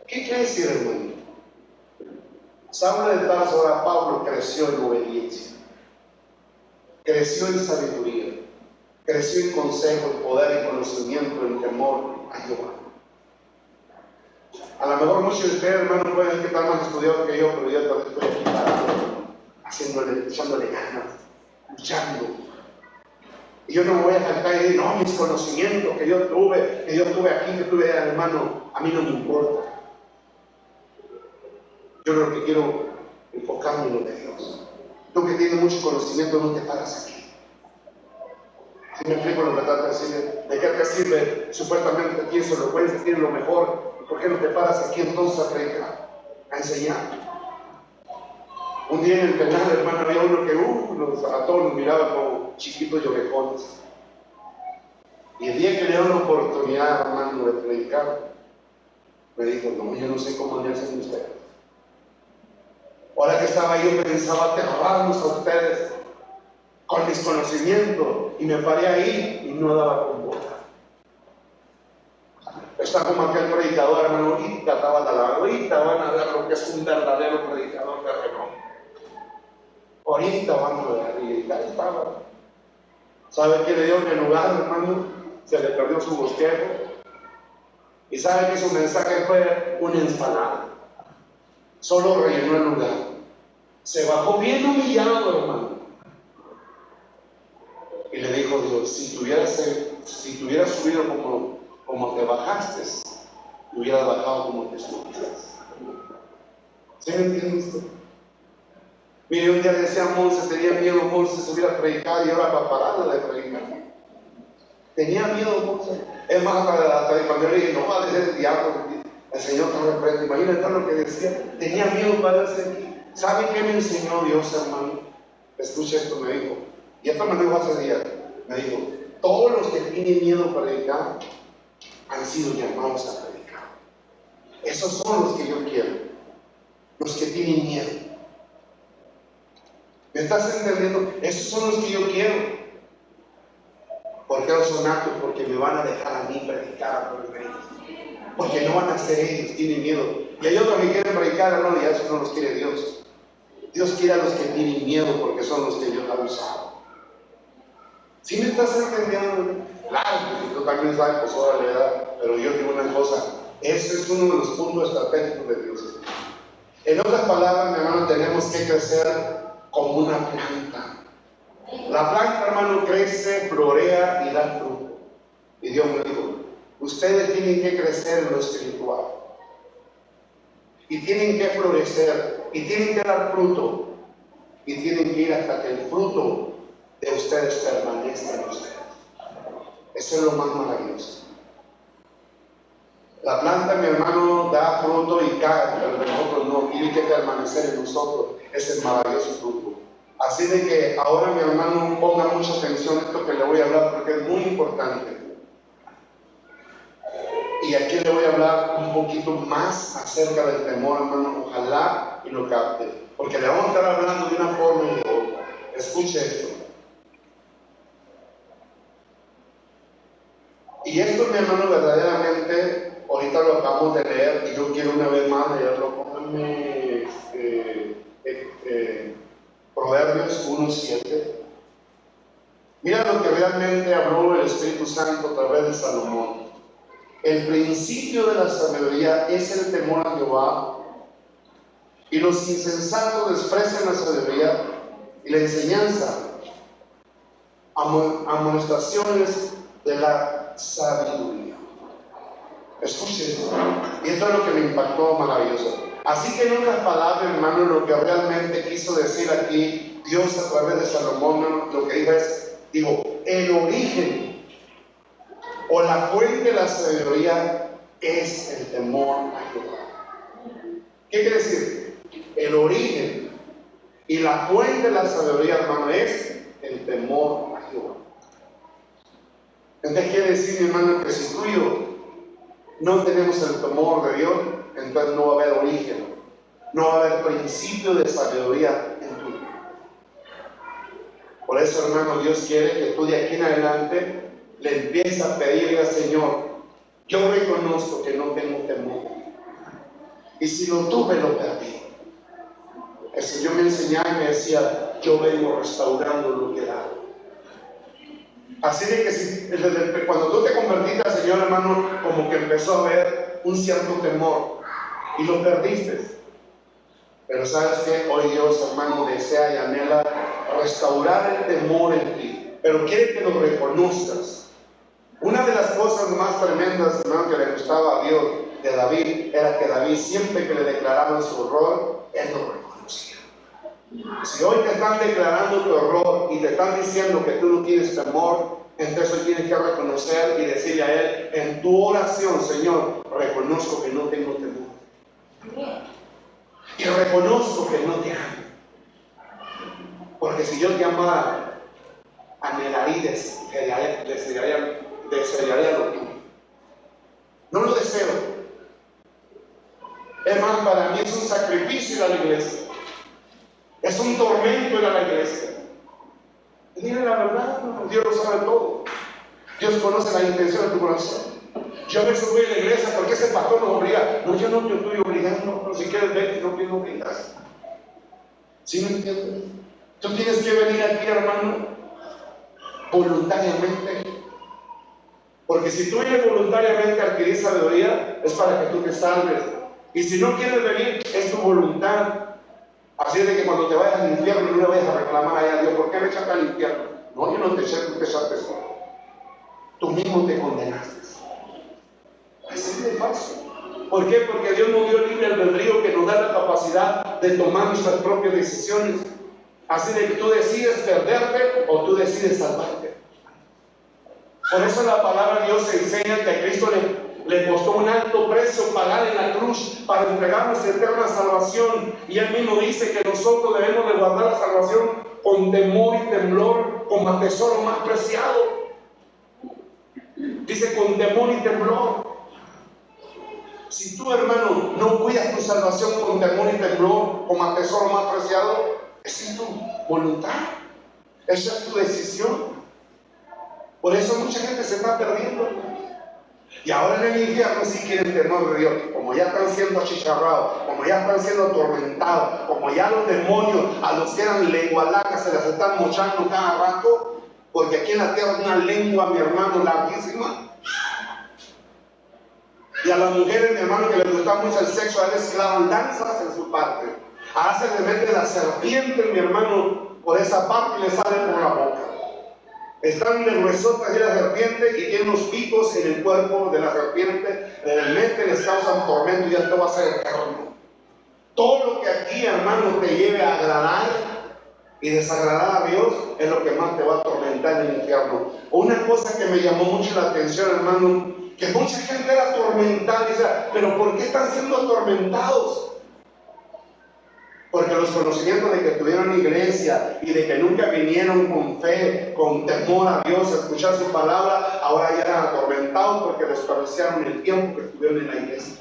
¿Qué quiere decir, hermano? Saulo de Tarso, ahora Pablo, creció en obediencia, creció en sabiduría, creció en consejo, en poder, en conocimiento, en temor a Jehová. A lo mejor muchos de ustedes, hermanos, pueden que están más estudiados que yo, pero yo también estoy aquí parado, echándole ganas, luchando. Y yo no me voy a cantar y decir, no, mis conocimientos que yo tuve aquí, que tuve allá, hermano, a mí no me importa. Yo lo que quiero enfocarme en lo de Dios. Tú que tienes mucho conocimiento, no te paras aquí. Si me explico lo que trata de decir, ¿de qué te sirve? Supuestamente tienes elocuencia, tienes lo mejor. ¿Por qué no te paras aquí entonces a predicar, a enseñar? Un día en el penal, hermano, había uno que a todos nos miraba como chiquitos y orejones. Y el día que le dio la oportunidad, hermano, de predicar, me dijo, no, yo no sé cómo le hacen ustedes. Ahora que estaba ahí, yo pensaba aterrarlos a ustedes con mis conocimientos, y me paré ahí y no daba con boca. Está como aquel predicador, hermano, ahorita van a ver lo que es un verdadero predicador de renombre. Ahorita van a ver, y ahí estaba. ¿Sabe qué le dio en el lugar, hermano? Se le perdió su bosquejo. Y sabe que su mensaje fue una ensalada. Solo rellenó el lugar. Se bajó bien humillado, hermano. Y le dijo Dios, si te hubieras subido como te bajaste, te hubieras bajado como te subiste. ¿Sí me entiende usted? Mire, un día decía Monse, tenía miedo Monse se hubiera predicado y ahora para pararla de predicar. Tenía miedo Monse. Es más, hasta cuando yo le dije, no va a ser el diablo. El Señor te reprende. Imagínate lo que decía. Tenía miedo para hacer aquí. ¿Sabe qué me enseñó Dios, hermano? Escucha esto, me dijo. Y esto me dijo hace días. Me dijo, todos los que tienen miedo a predicar han sido llamados a predicar. Esos son los que yo quiero. Los que tienen miedo. ¿Me estás entendiendo? Esos son los que yo quiero. ¿Por qué no son actos? Porque me van a dejar a mí predicar por ellos. Porque no van a ser ellos, tienen miedo. Y hay otros que quieren predicar, hermano, y a esos no los quiere Dios. Dios quiere a los que tienen miedo porque son los que Dios ha usado. ¿Sí me estás entendiendo? Claro, que tú también sabes, pues ahora le da. Pero yo digo una cosa, ese es uno de los puntos estratégicos de Dios. En otras palabras, mi hermano, tenemos que crecer como una planta. La planta, hermano, crece, florea y da fruto. Y Dios me dijo, ustedes tienen que crecer en lo espiritual. Y tienen que florecer. Y tienen que dar fruto. Y tienen que ir hasta que el fruto de ustedes permanezca en ustedes. Eso es lo más maravilloso. La planta, mi hermano, da fruto y cae, pero de nosotros no. Tiene que permanecer en nosotros ese maravilloso fruto. Así de que ahora, mi hermano, ponga mucha atención a esto que le voy a hablar porque es muy importante. Y aquí le voy a hablar un poquito más acerca del temor, hermano. Ojalá y lo capte. Porque le vamos a estar hablando de una forma y de otra. Escuche esto. Y esto, mi hermano, verdaderamente, ahorita lo acabamos de leer y yo quiero una vez más leerlo. Pónganme Proverbios 1:7. Mira lo que realmente habló el Espíritu Santo a través de Salomón. El principio de la sabiduría es el temor a Jehová, y los insensatos desprecian la sabiduría y la enseñanza, amonestaciones de la sabiduría. Escuchen, y esto es lo que me impactó maravilloso. Así que en otras palabras, hermano, lo que realmente quiso decir aquí Dios a través de Salomón, lo que dijo es, el origen o la fuente de la sabiduría es el temor a Jehová. ¿Qué quiere decir? El origen y la fuente de la sabiduría, hermano, es el temor a Jehová. Entonces quiere decir, mi hermano, que si tú y yo no tenemos el temor de Dios, entonces no va a haber origen, no va a haber principio de sabiduría en tu vida. Por eso, hermano, Dios quiere que tú de aquí en adelante le empieces a pedirle al Señor, yo reconozco que no tengo temor, y si lo tuve, lo perdí. El Señor me enseñaba y me decía, yo vengo restaurando lo que he dado. Así de que cuando tú te convertiste al Señor, hermano, como que empezó a haber un cierto temor y lo perdiste. Pero sabes que hoy Dios, hermano, desea y anhela restaurar el temor en ti, pero quiere que lo reconozcas. Una de las cosas más tremendas, hermano, que le gustaba a Dios de David era que David, siempre que le declaraban su error, él lo reconocía. Si hoy te están declarando tu error y te están diciendo que tú no tienes temor, entonces tienes que reconocer y decirle a Él en tu oración, Señor, reconozco que no tengo temor. Y reconozco que no te amo. Porque si yo te amara, anhelaría y desearía lo tuyo. No lo deseo. Es más, para mí es un sacrificio ir a la iglesia. Es un tormento ir a la iglesia. Y dile la verdad, Dios lo sabe todo. Dios conoce la intención de tu corazón. Yo a veces voy a la iglesia porque ese pastor nos obliga. No, yo no te estoy obligando, pero si quieres ver, no te obligas. ¿Sí me entiendes? Tú tienes que venir aquí, hermano, voluntariamente. Porque si tú vienes voluntariamente a adquirir sabiduría, es para que tú te salves. Y si no quieres venir, es tu voluntad. Así es de que cuando te vayas al infierno no le vayas a reclamar a Dios, ¿por qué me echaste al infierno? No, yo no te eché, tú te echaste solo. Tú mismo te condenaste. Así de fácil. ¿Por qué? Porque Dios nos dio libre albedrío que nos da la capacidad de tomar nuestras propias decisiones. Así de que tú decides perderte o tú decides salvarte. Por eso la palabra de Dios enseña que a Cristo Le costó un alto precio pagar en la cruz para entregarnos eterna salvación. Y Él mismo dice que nosotros debemos de guardar la salvación con temor y temblor, como a tesoro más preciado. Dice con temor y temblor. Si tú, hermano, no cuidas tu salvación con temor y temblor, como a tesoro más preciado, esa es tu voluntad, esa es tu decisión. Por eso mucha gente se está perdiendo. Y ahora en el infierno sí quieren temor de Dios, como ya están siendo achicharrados, como ya están siendo atormentados, como ya los demonios a los que eran lengualacas se las están mochando cada rato, porque aquí en la tierra hay una lengua, mi hermano, larguísima. Y a las mujeres, mi hermano, que les gusta mucho el sexo, a veces clavan lanzas en su parte. Ahora se les mete la serpiente, mi hermano, por esa parte y le sale por la boca. Están de gruesotas y la serpiente y tienen unos picos en el cuerpo de la serpiente, les meten, les causan tormento y ya esto va a ser eterno. Todo lo que aquí, hermano, te lleve a agradar y desagradar a Dios es lo que más te va a atormentar en el infierno. Una cosa que me llamó mucho la atención, hermano, que mucha gente era atormentada y decía, pero ¿por qué están siendo atormentados? Porque los conocimientos de que tuvieron iglesia y de que nunca vinieron con fe, con temor a Dios, a escuchar su palabra, ahora ya eran atormentados porque desperdiciaron el tiempo que estuvieron en la iglesia.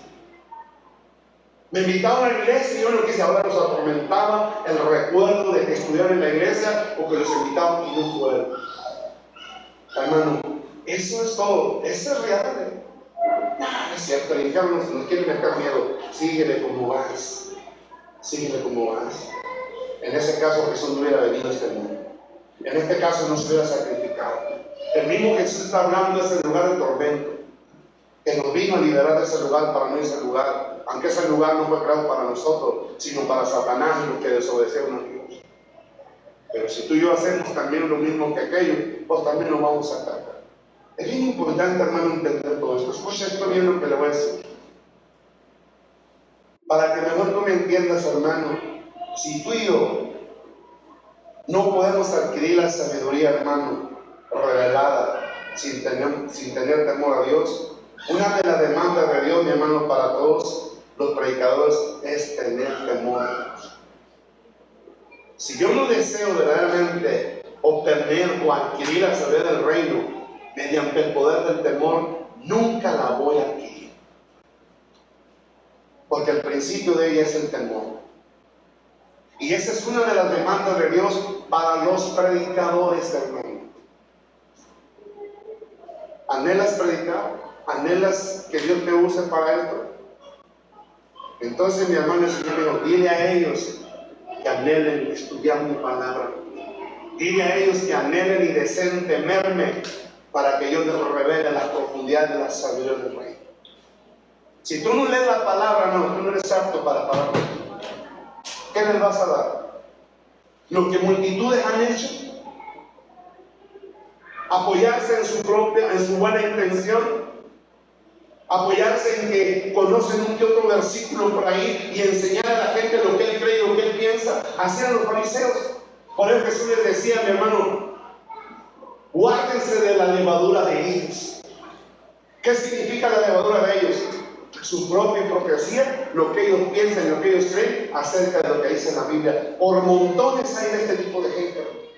Me invitaron a la iglesia y yo no quise, ahora los atormentaba el recuerdo de que estuvieron en la iglesia o que los invitaban y no fueron. Hermano, eso es todo, eso es real. No es cierto, el infierno nos quiere meter miedo. Síguele como vas. Síguele como vas. En ese caso Jesús no hubiera venido a este mundo. En este caso no se hubiera sacrificado. El mismo Jesús está hablando de ese lugar de tormento, que nos vino a liberar de ese lugar para no ir a ese lugar, aunque ese lugar no fue creado para nosotros, sino para Satanás y los que desobedecieron a Dios. Pero si tú y yo hacemos también lo mismo que aquello, pues también nos vamos a atacar. Es bien importante, hermano, entender todo esto. Escucha esto bien lo que le voy a decir. Para que mejor tú me entiendas, hermano, si tú y yo no podemos adquirir la sabiduría, hermano, revelada, sin tener temor a Dios, una de las demandas de Dios, mi hermano, para todos los predicadores es tener temor a Dios. Si yo no deseo verdaderamente obtener o adquirir la sabiduría del reino mediante el poder del temor, nunca la voy a adquirir. Porque el principio de ella es el temor. Y esa es una de las demandas de Dios para los predicadores, hermano. ¿Anhelas predicar? ¿Anhelas que Dios te use para esto? Entonces, mi hermano, el Señor me dijo, dile a ellos que anhelen estudiar mi palabra. Dile a ellos que anhelen y deseen temerme para que yo les revele la profundidad de la sabiduría del Rey. Si tú no lees la palabra, no, tú no eres apto para palabra. ¿Qué les vas a dar? Lo que multitudes han hecho, apoyarse en su buena intención, apoyarse en que conocen un que otro versículo por ahí y enseñar a la gente lo que él cree y lo que él piensa. Hacían los fariseos. Por eso Jesús les decía, mi hermano, guárdense de la levadura de ellos. ¿Qué significa la levadura de ellos? Su propia hipocresía, lo que ellos piensan y lo que ellos creen acerca de lo que dice la Biblia. Por montones hay de este tipo de gente.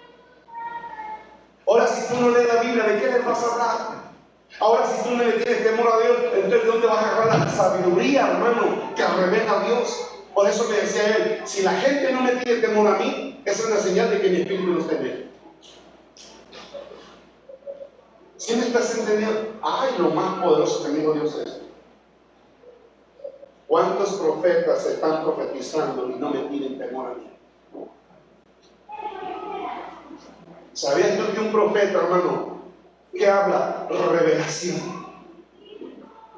Ahora, si tú no lees la Biblia, ¿de qué les vas a hablar? Ahora, si tú no le tienes temor a Dios, entonces ¿dónde vas a agarrar la sabiduría, hermano, que revela a Dios? Por eso me decía él, si la gente no me tiene temor a mí, es una señal de que mi espíritu no está en él. ¿Sí me estás entendiendo? Ay, lo más poderoso que me dijo Dios es: ¿cuántos profetas están profetizando y no me tienen temor a mí? ¿Sabías tú que un profeta, hermano, que habla revelación?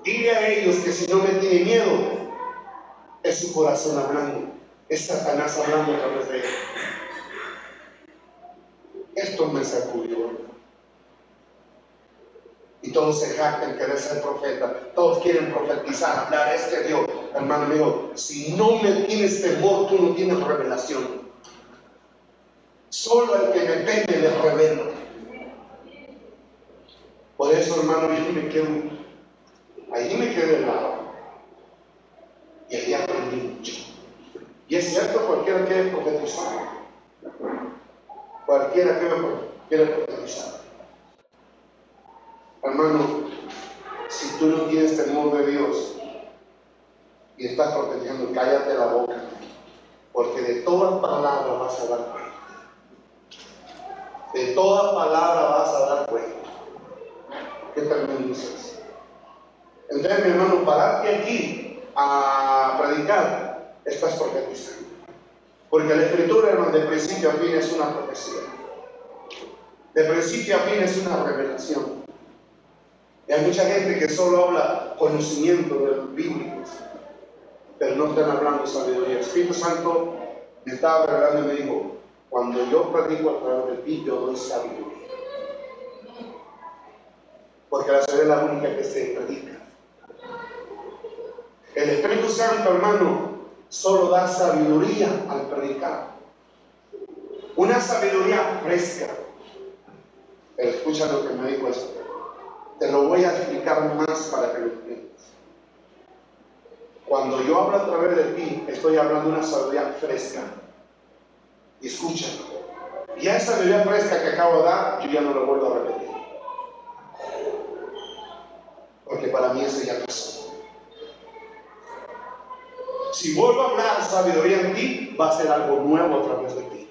Dile a ellos que si no me tiene miedo, es su corazón hablando, es Satanás hablando a través de él. Esto me sacudió. Y todos se jactan querer ser profeta, todos quieren profetizar, hablar. Es que Dios, hermano mío, si no me tienes temor, tú no tienes revelación. Solo el que me teme le revelo. Por eso, hermano, yo me quiero Allí me quedé al lado. Y allí aprendí mucho. Y es cierto, cualquiera quiere profetizar. Cualquiera quiere profetizar. Hermano, si tú no tienes temor de Dios y estás profetizando, cállate la boca. Porque de toda palabra vas a dar cuenta. De toda palabra vas a dar cuenta. ¿Qué tremendo es eso? Entonces, mi hermano, pararte aquí a predicar, estás profetizando. Porque la Escritura, hermano, de principio a fin es una profecía. De principio a fin es una revelación. Y hay mucha gente que solo habla conocimiento de los bíblicos, pero no están hablando sabiduría. El Espíritu Santo me estaba revelando y me dijo: cuando yo predico a través de ti, yo doy sabiduría. Porque la sabiduría es la única que se predica. El Espíritu Santo, hermano, solo da sabiduría al predicar. Una sabiduría fresca. Pero escucha lo que me dijo esto. Te lo voy a explicar más para que lo entiendas. Cuando yo hablo a través de ti, estoy hablando de una sabiduría fresca. Y escúchalo. Y a esa sabiduría fresca que acabo de dar, yo ya no lo vuelvo a repetir. Porque para mí eso ya pasó. Si vuelvo a hablar sabiduría en ti, va a ser algo nuevo a través de ti.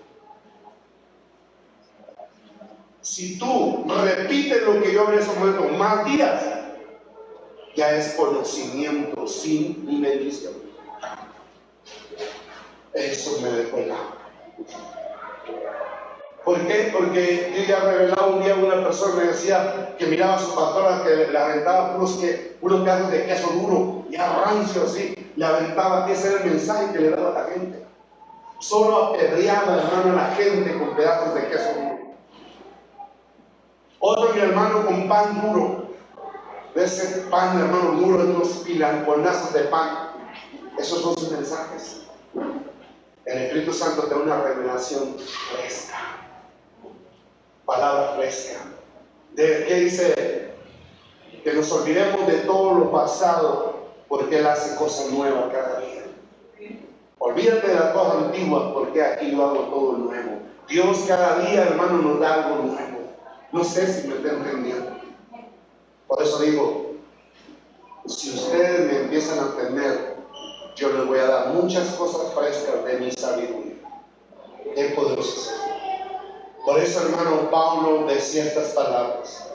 Si tú repites lo que yo hablé en ese momento más días, ya es conocimiento sin bendición. Eso me dejó el agua. ¿Por qué? Porque yo ya revelaba un día a una persona que me decía que miraba a su pastora que le aventaba unos pedazos de queso duro, ya rancio así, le aventaba. Ese era el mensaje que le daba a la gente. Solo apedreaba, hermano, a la gente con pedazos de queso duro. Otro, mi hermano, con pan duro. De ese pan, hermano, duro, de unos pilanconazos de pan. Esos son sus mensajes. El Espíritu Santo te da una revelación fresca. Palabra fresca. ¿Qué dice? Que nos olvidemos de todo lo pasado, porque Él hace cosas nuevas cada día. Olvídate de las cosas antiguas, porque aquí yo hago todo nuevo. Dios cada día, hermano, nos da algo nuevo. No sé si me está entendiendo. Por eso digo, si ustedes me empiezan a entender, yo les voy a dar muchas cosas frescas de mi sabiduría. Qué poderoso. Por eso, hermano, Pablo decía estas palabras.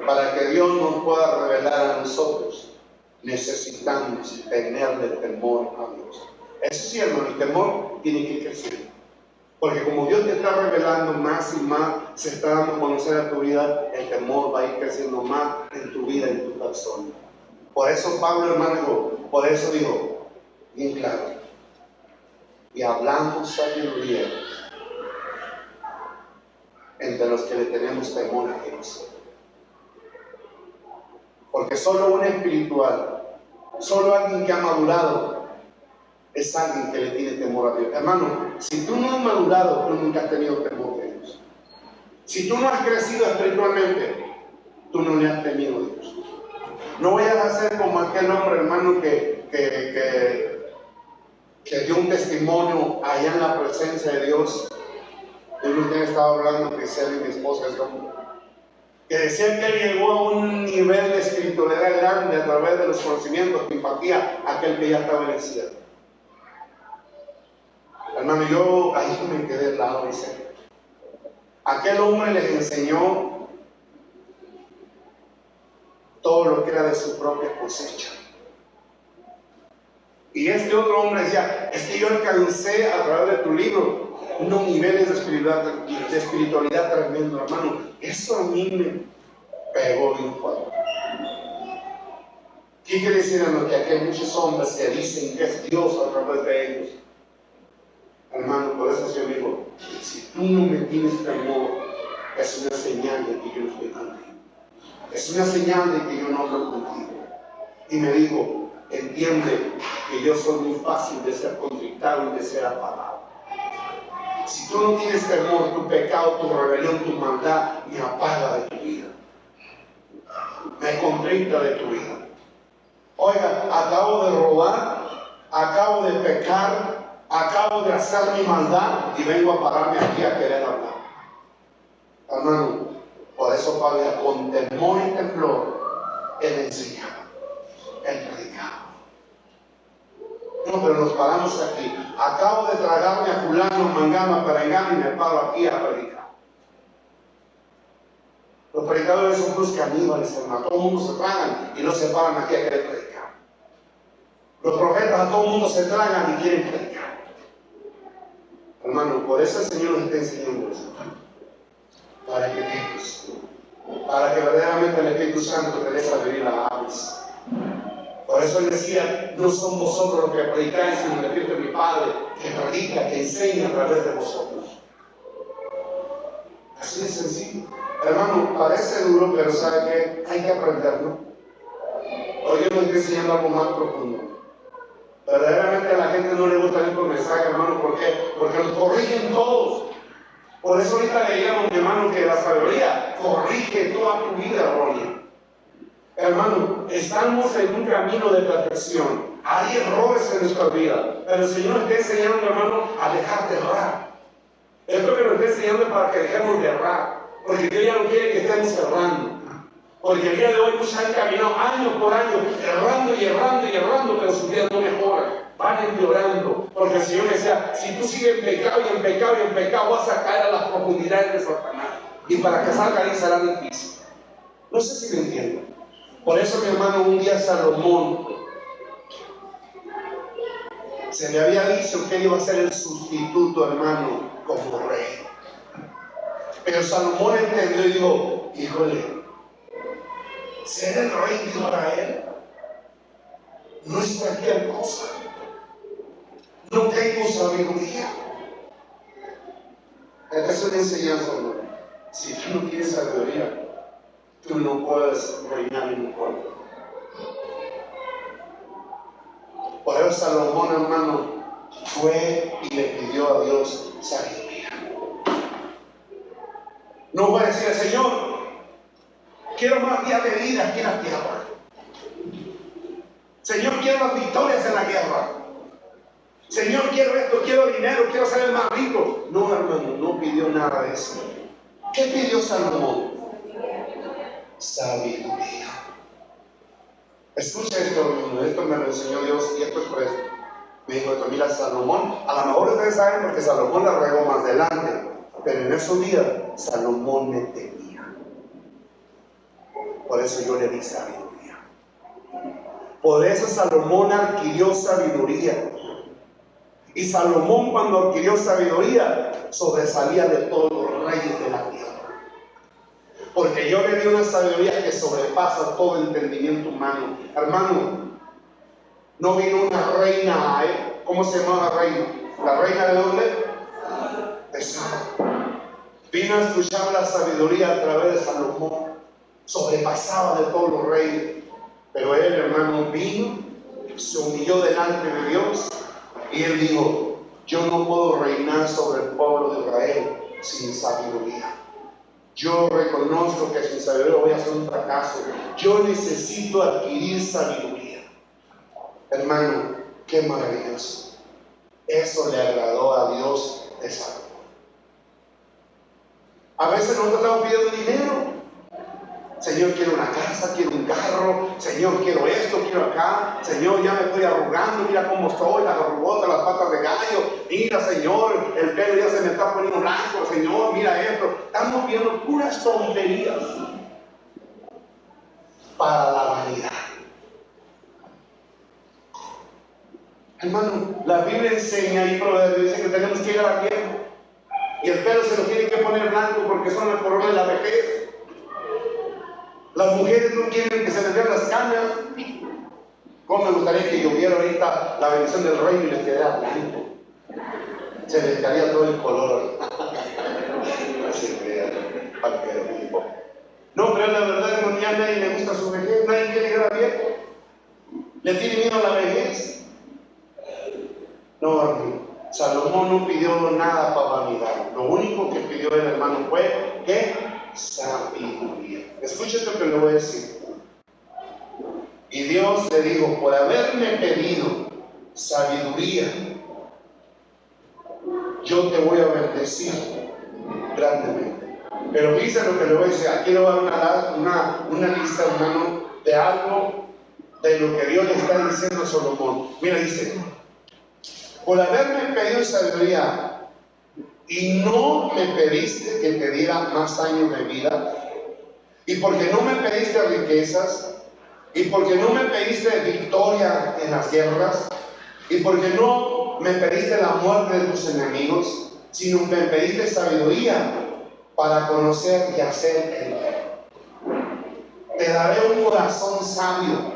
Para que Dios nos pueda revelar a nosotros, necesitamos tenerle temor a Dios. Eso sí, hermano, el temor tiene que crecer. Porque como Dios te está revelando más y más, se está dando a conocer a tu vida, el temor va a ir creciendo más en tu vida, en tu persona. Por eso Pablo, hermano, dijo, bien claro, y hablamos sabiduría entre los que le tenemos temor a Dios. Porque solo un espiritual, solo alguien que ha madurado, es alguien que le tiene temor a Dios. Hermano, si tú no has madurado, tú nunca has tenido temor de Dios. Si tú no has crecido espiritualmente, tú no le has temido a Dios. No vayas a ser como aquel hombre, hermano, que dio un testimonio allá en la presencia de Dios. Yo nunca estaba hablando que sea de mi esposa, que decía que él llegó a un nivel de espiritualidad grande a través de los conocimientos que impartía aquel que ya estaba en el cielo. Hermano, yo ahí me quedé al lado, dice. Aquel hombre les enseñó todo lo que era de su propia cosecha. Y este otro hombre decía, es que yo alcancé a través de tu libro unos niveles de espiritualidad tremendo, hermano. Eso a mí me pegó bien fuerte. ¿Qué quiere decir, hermano? Que aquí hay muchos hombres que dicen que es Dios a través de ellos. Hermano, por eso yo digo, si tú no me tienes temor, es una señal de que yo no estoy contigo. Es una señal de que yo no hablo contigo. Y me dijo, entiende que yo soy muy fácil de ser contristado y de ser apagado. Si tú no tienes temor, tu pecado, tu rebelión, tu maldad me apaga de tu vida. me contrita de tu vida. Oiga, acabo de robar, acabo de pecar, acabo de hacer mi maldad y vengo a pararme aquí a querer hablar. Hermano, por eso Pablo, con temor y temblor, él enseñaba, él predicaba. No, pero nos paramos aquí. Acabo de tragarme a fulano, mangano, perengano y me paro aquí a predicar. Los predicadores son unos caníbales, hermano. Todo el mundo se tragan y no se paran aquí a querer predicar. Los profetas a todo el mundo se tragan y quieren predicar. Hermano, por eso el Señor nos está enseñando eso. Para que vivas. Para que verdaderamente el Espíritu Santo te dé sabiduría a las aves. Por eso él decía, no son vosotros los que predicáis, sino el Espíritu de mi Padre, que predica, que enseña a través de vosotros. Así de sencillo. Hermano, parece duro, pero ¿sabe qué? Hay que aprenderlo. Hoy yo me estoy enseñando algo más profundo. Verdaderamente a la gente no le gusta ir con mensaje, hermano. ¿Por qué? Porque los corrigen todos. Por eso ahorita leíamos, mi hermano, que la sabiduría corrige toda tu vida errónea. Hermano, estamos en un camino de perfección. Hay errores en nuestra vida, pero el Señor nos está enseñando, hermano, a dejar de errar. Esto que nos está enseñando es para que dejemos de errar, porque Dios ya no quiere que estemos errando. Porque el día de hoy muchos han caminado año por año, errando y errando y errando, pero sus vidas no mejoran, van empeorando. Porque el Señor decía, si tú sigues en pecado y en pecado y en pecado, vas a caer a las profundidades de Satanás. Y para que salga ahí será difícil. No sé si me entienden. Por eso, mi hermano, un día Salomón se le había dicho que él iba a ser el sustituto, hermano, como rey. Pero Salomón entendió y dijo, híjole, ser el rey de Israel no es cualquier cosa. No tengo sabiduría. Esta es una enseñanza, hermano. Si tú no tienes sabiduría, tú no puedes reinar en un pueblo. Por eso Salomón, hermano, fue y le pidió a Dios sabiduría. No voy a decir, Señor, quiero más días de vida aquí en la tierra. Señor, quiero las victorias en la guerra. Señor, quiero esto, quiero dinero, quiero ser el más rico. No, hermano, no pidió nada de eso. ¿Qué pidió Salomón? Sabiduría. Escucha esto, hermano, esto me lo enseñó Dios y esto es por eso. Me dijo esto, mira, Salomón, a lo mejor ustedes saben porque Salomón la regó más adelante, pero en esos días Salomón me temía. Por eso yo le di sabiduría. Por eso Salomón adquirió sabiduría. Y Salomón, cuando adquirió sabiduría, sobresalía de todos los reyes de la tierra. Porque yo le di una sabiduría que sobrepasa todo entendimiento humano. Hermano, no vino una reina a él. ¿Cómo se llama la reina? ¿La reina de dónde? De Saba. Vino a escuchar la sabiduría a través de Salomón. Sobrepasaba de todos los reyes. Pero él, hermano, vino, se humilló delante de Dios y él dijo, yo no puedo reinar sobre el pueblo de Israel sin sabiduría. Yo reconozco que sin sabiduría voy a hacer un fracaso. Yo necesito adquirir sabiduría. Hermano, qué maravilloso. Eso le agradó a Dios de Salomón. A veces nosotros estamos pidiendo dinero. Señor, quiero una casa, quiero un carro. Señor, quiero esto, quiero acá. Señor, ya me estoy arrugando. Mira cómo estoy, las arrugotas, las patas de gallo. Mira, Señor, el pelo ya se me está poniendo blanco. Señor, mira esto. Estamos viendo puras tonterías para la vanidad. Hermano, la Biblia enseña y Proverbios dice que tenemos que llegar a viejo. Y el pelo se lo tiene que poner blanco porque son la corona de la vejez. Las mujeres no quieren que se les vean las canas. ¿Cómo me gustaría que lloviera ahorita la bendición del reino y les quedara blanco? Se les caería todo el color. Así que, no, pero la verdad es que a nadie le gusta su vejez, nadie quiere llegar a viejo. ¿Le tiene miedo a la vejez? No, hermano. Salomón no pidió nada para vanidad. Lo único que pidió el hermano fue, ¿qué? Sabiduría. Escuchen lo que le voy a decir. Y Dios le dijo: por haberme pedido sabiduría, yo te voy a bendecir grandemente. Pero fíjense lo que le voy a decir. Aquí le voy a dar una lista, hermano, de algo de lo que Dios le está diciendo a Salomón. Mira, dice: por haberme pedido sabiduría y no me pediste que te diera más años de vida, y porque no me pediste riquezas, y porque no me pediste victoria en las guerras, y porque no me pediste la muerte de tus enemigos, sino me pediste sabiduría para conocer y hacer el bien. Te daré un corazón sabio,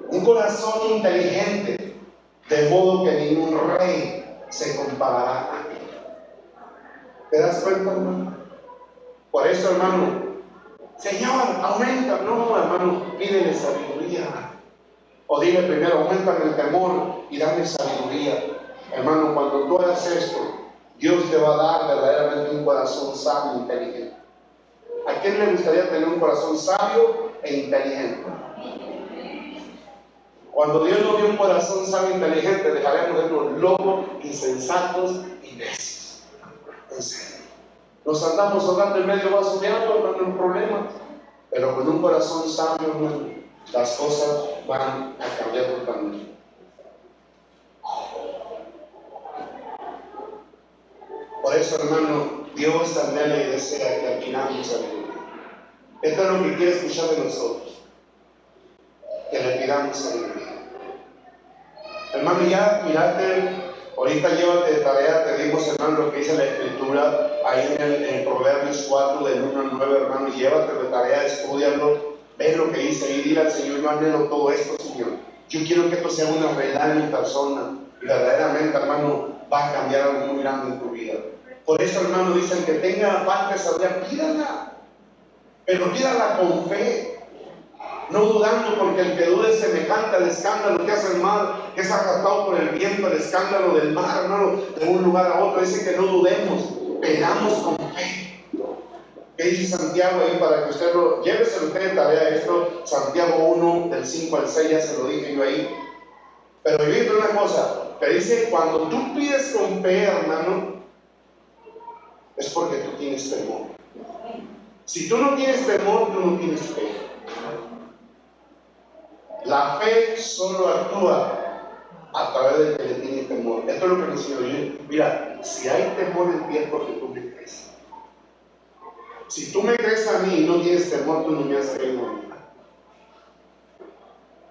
un corazón inteligente, de modo que ningún rey se comparará a mí. ¿Te das cuenta, hermano? Por eso, hermano, Señor, aumenta. No, hermano, pídele sabiduría. O dile primero: aumentame el temor y dame sabiduría. Hermano, cuando tú hagas esto, Dios te va a dar verdaderamente un corazón sabio e inteligente. ¿A quién le gustaría tener un corazón sabio e inteligente? Cuando Dios nos dio un corazón sabio e inteligente, dejaremos de los locos, insensatos y necios. En serio. Nos andamos ahogando en medio vaso de agua, hermano, un problema. Pero con un corazón sabio, hermano, las cosas van a cambiar totalmente. Por eso, hermano, Dios también le desea que pidamos sabiduría. Esto es lo que quiere escuchar de nosotros, que le pidamos sabiduría. Hermano, ya mirate, ahorita llévate de tarea, te dimos, hermano, lo que dice la Escritura ahí en Proverbios 4, del 1 al 9, hermano, y llévate de tarea, estúdialo, ve lo que dice ahí, dile al Señor: yo anhelo todo esto, Señor. Yo quiero que esto sea una realidad en mi persona, y verdaderamente, hermano, va a cambiar algo muy grande en tu vida. Por eso, hermano, dicen que tenga parte de sabiduría, pídala, pero pídala con fe. No dudando, porque el que dude es semejante al escándalo que hace el mar, que es arrastrado por el viento, el escándalo del mar, hermano, de un lugar a otro. Dice que no dudemos, pedamos con fe. ¿Qué dice Santiago ahí para que usted lo llévese usted de tarea esto? Santiago 1, del 5 al 6, ya se lo dije yo ahí. Pero viendo una cosa, que dice: cuando tú pides con fe, hermano, es porque tú tienes temor. Si tú no tienes temor, tú no tienes fe. La fe solo actúa a través del que le tiene temor. Esto es lo que nos enseñó. Mira, si hay temor en ti es porque tú me crees. Si tú me crees a mí y no tienes temor, tú no me has creído a mí.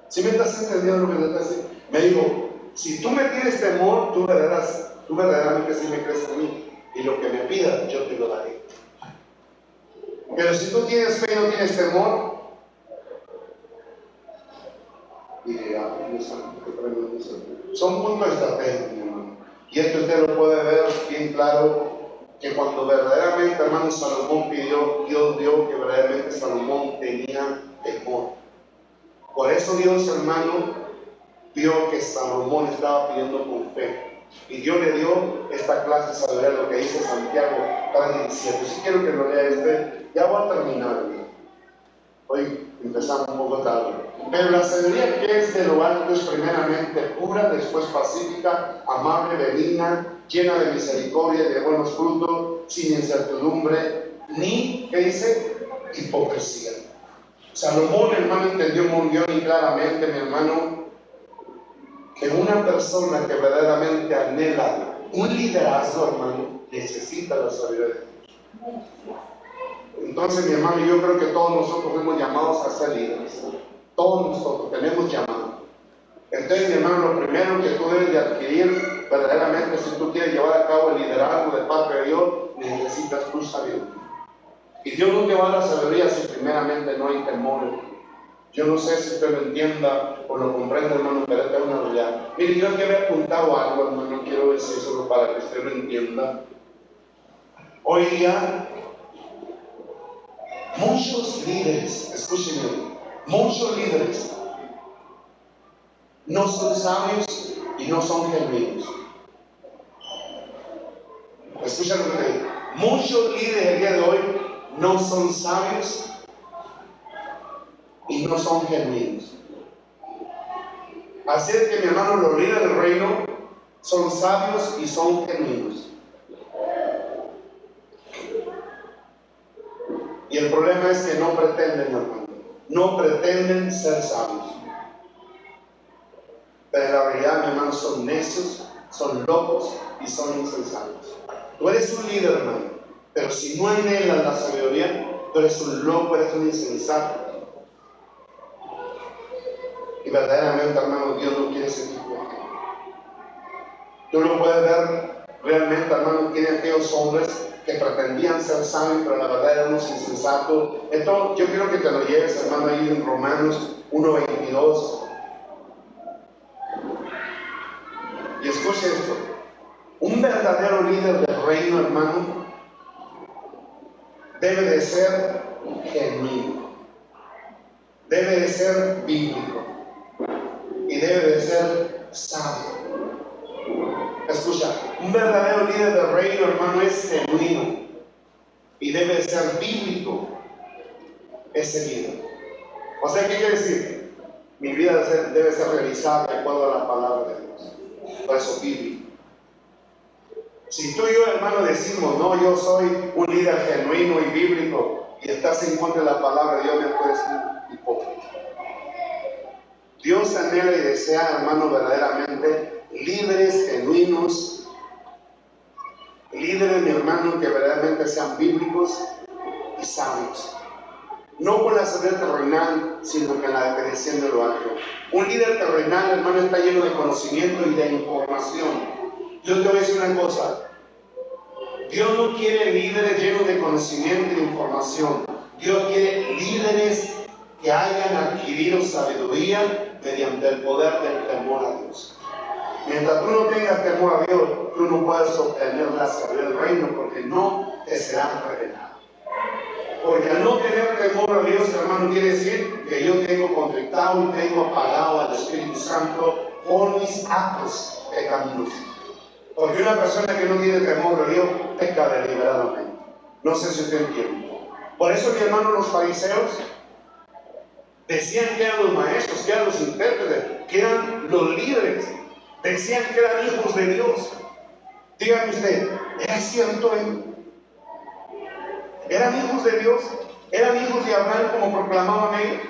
¿Sí me estás entendiendo lo que te está diciendo? Me dijo: si tú me tienes temor, tú verdaderamente sí me crees a mí. Y lo que me pidas, yo te lo daré. Pero si tú tienes fe y no tienes temor, son puntos estratégicos, mi hermano. Y esto usted lo puede ver bien claro, que cuando verdaderamente, hermano, Salomón pidió, Dios dio que verdaderamente Salomón tenía temor. Por eso Dios, hermano, vio que Salomón estaba pidiendo con fe. Y Dios le dio esta clase de sabiduría, lo que dice Santiago 3:17. Si quiero que lo lea ya voy a terminar, hermano. Hoy empezamos un poco tarde. Pero la sabiduría que es de lo alto es primeramente pura, después pacífica, amable, benigna, llena de misericordia y de buenos frutos, sin incertidumbre, ni, ¿qué dice? Hipocresía. Salomón, hermano, entendió muy bien y claramente, mi hermano, que una persona que verdaderamente anhela un liderazgo, hermano, necesita la sabiduría de Dios. Entonces, mi hermano, yo creo que todos nosotros fuimos llamados a ser líderes. Todos nosotros tenemos llamado. Entonces, mi hermano, lo primero que tú debes de adquirir verdaderamente, si tú quieres llevar a cabo el liderazgo de parte de Dios, necesitas tu sabiduría. Y Dios no te va a dar sabiduría si primeramente no hay temor. Yo no sé si usted lo entienda o lo comprenda, hermano, pero esta es una realidad. Mire, yo aquí había apuntado algo, hermano, quiero decírselo para que usted lo entienda. Hoy día, muchos líderes, escúchenme, muchos líderes no son sabios y no son genuinos. Escuchen lo que digo. Muchos líderes el día de hoy no son sabios y no son genuinos. Así es que, mi hermano, los líderes del reino son sabios y son genuinos. Y el problema es que no pretenden, hermano, no pretenden ser sabios. Pero en la realidad, mi hermano, son necios, son locos y son insensatos. Tú eres un líder, hermano, pero si no anhelas la sabiduría, tú eres un loco, eres un insensato. Y verdaderamente, hermano, Dios no quiere ese tipo de gente. Tú lo puedes ver realmente, hermano, tiene aquellos hombres que pretendían ser sabios, pero la verdad eran unos insensatos. Esto yo quiero que te lo lleves, hermano, ahí en Romanos 1:22. Y escuche esto. Un verdadero líder del reino, hermano, debe de ser genuino, debe de ser bíblico y debe de ser sabio. Escucha, un verdadero líder del reino, hermano, es genuino y debe de ser bíblico ese líder. O sea, ¿qué quiere decir? Mi vida debe ser realizada de acuerdo a la palabra de Dios. Por eso, bíblico. Si tú y yo, hermano, decimos, no, yo soy un líder genuino y bíblico, y estás en contra de la palabra de Dios, me puedes ser un hipócrita. Dios anhela y desea, hermano, verdaderamente líderes genuinos, líderes, mi hermano, que verdaderamente sean bíblicos y sabios. No con la sabiduría terrenal, sino que la dirección de lo alto. Un líder terrenal, hermano, está lleno de conocimiento y de información. Yo te voy a decir una cosa. Dios no quiere líderes llenos de conocimiento y de información. Dios quiere líderes que hayan adquirido sabiduría mediante el poder del temor a Dios. Mientras tú no tengas temor a Dios, tú no puedes obtener la sabiduría del reino, porque no te será revelado. Porque al no tener temor a Dios, hermano, quiere decir que yo tengo contrictado y tengo apagado al Espíritu Santo por mis actos pecaminosos. Porque una persona que no tiene temor a Dios peca deliberadamente. No sé si usted entiende. Por eso, mi hermano, los fariseos decían que eran los maestros, que eran los intérpretes, que eran los líderes. Decían que eran hijos de Dios. Dígame usted, ¿era cierto? ¿Eran hijos de Dios? ¿Eran hijos de Abraham como proclamaban ellos?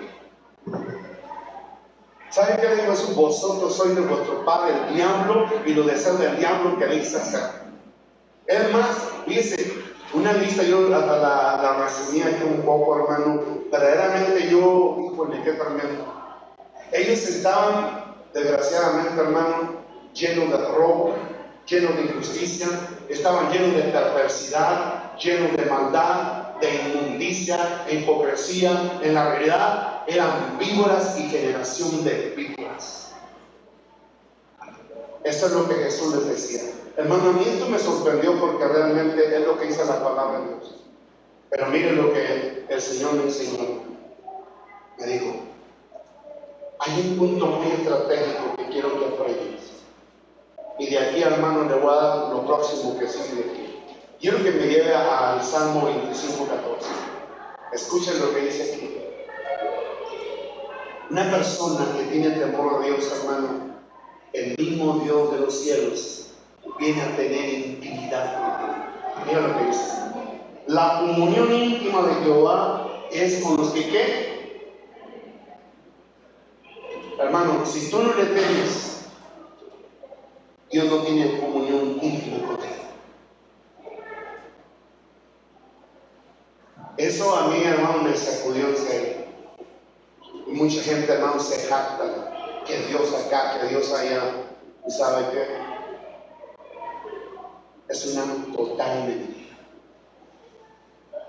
¿Saben qué digo eso? Vosotros sois de vuestro padre el diablo, y lo deseos del diablo queréis hacer. Es más, dice, una lista, yo hasta la resumí aquí un poco, hermano. Verdaderamente yo, híjole, qué tremendo. Ellos estaban, desgraciadamente, hermano, llenos de robo, llenos de injusticia, estaban llenos de perversidad, llenos de maldad, de inmundicia, de hipocresía. En la realidad eran víboras y generación de víboras. Eso es lo que Jesús les decía. Hermano, a mí esto me sorprendió, porque realmente es lo que dice la palabra de Dios. Pero miren lo que el Señor me enseñó. Me dijo, hay un punto muy estratégico que quiero que aprendas. Y de aquí, hermano, le voy a dar lo próximo que sigue de aquí. Quiero que me lleve al Salmo 25:14. Escuchen lo que dice aquí. Una persona que tiene temor a Dios, hermano, el mismo Dios de los cielos viene a tener intimidad con él. Mira lo que dice. La comunión íntima de Jehová es con los que ¿qué? Hermano, si tú no le temes, Dios no tiene comunión íntima contigo. Eso a mí, hermano, me sacudió en serio. Y mucha gente, hermano, se jacta que Dios acá, que Dios allá. ¿Y sabe qué? Es una total mentira.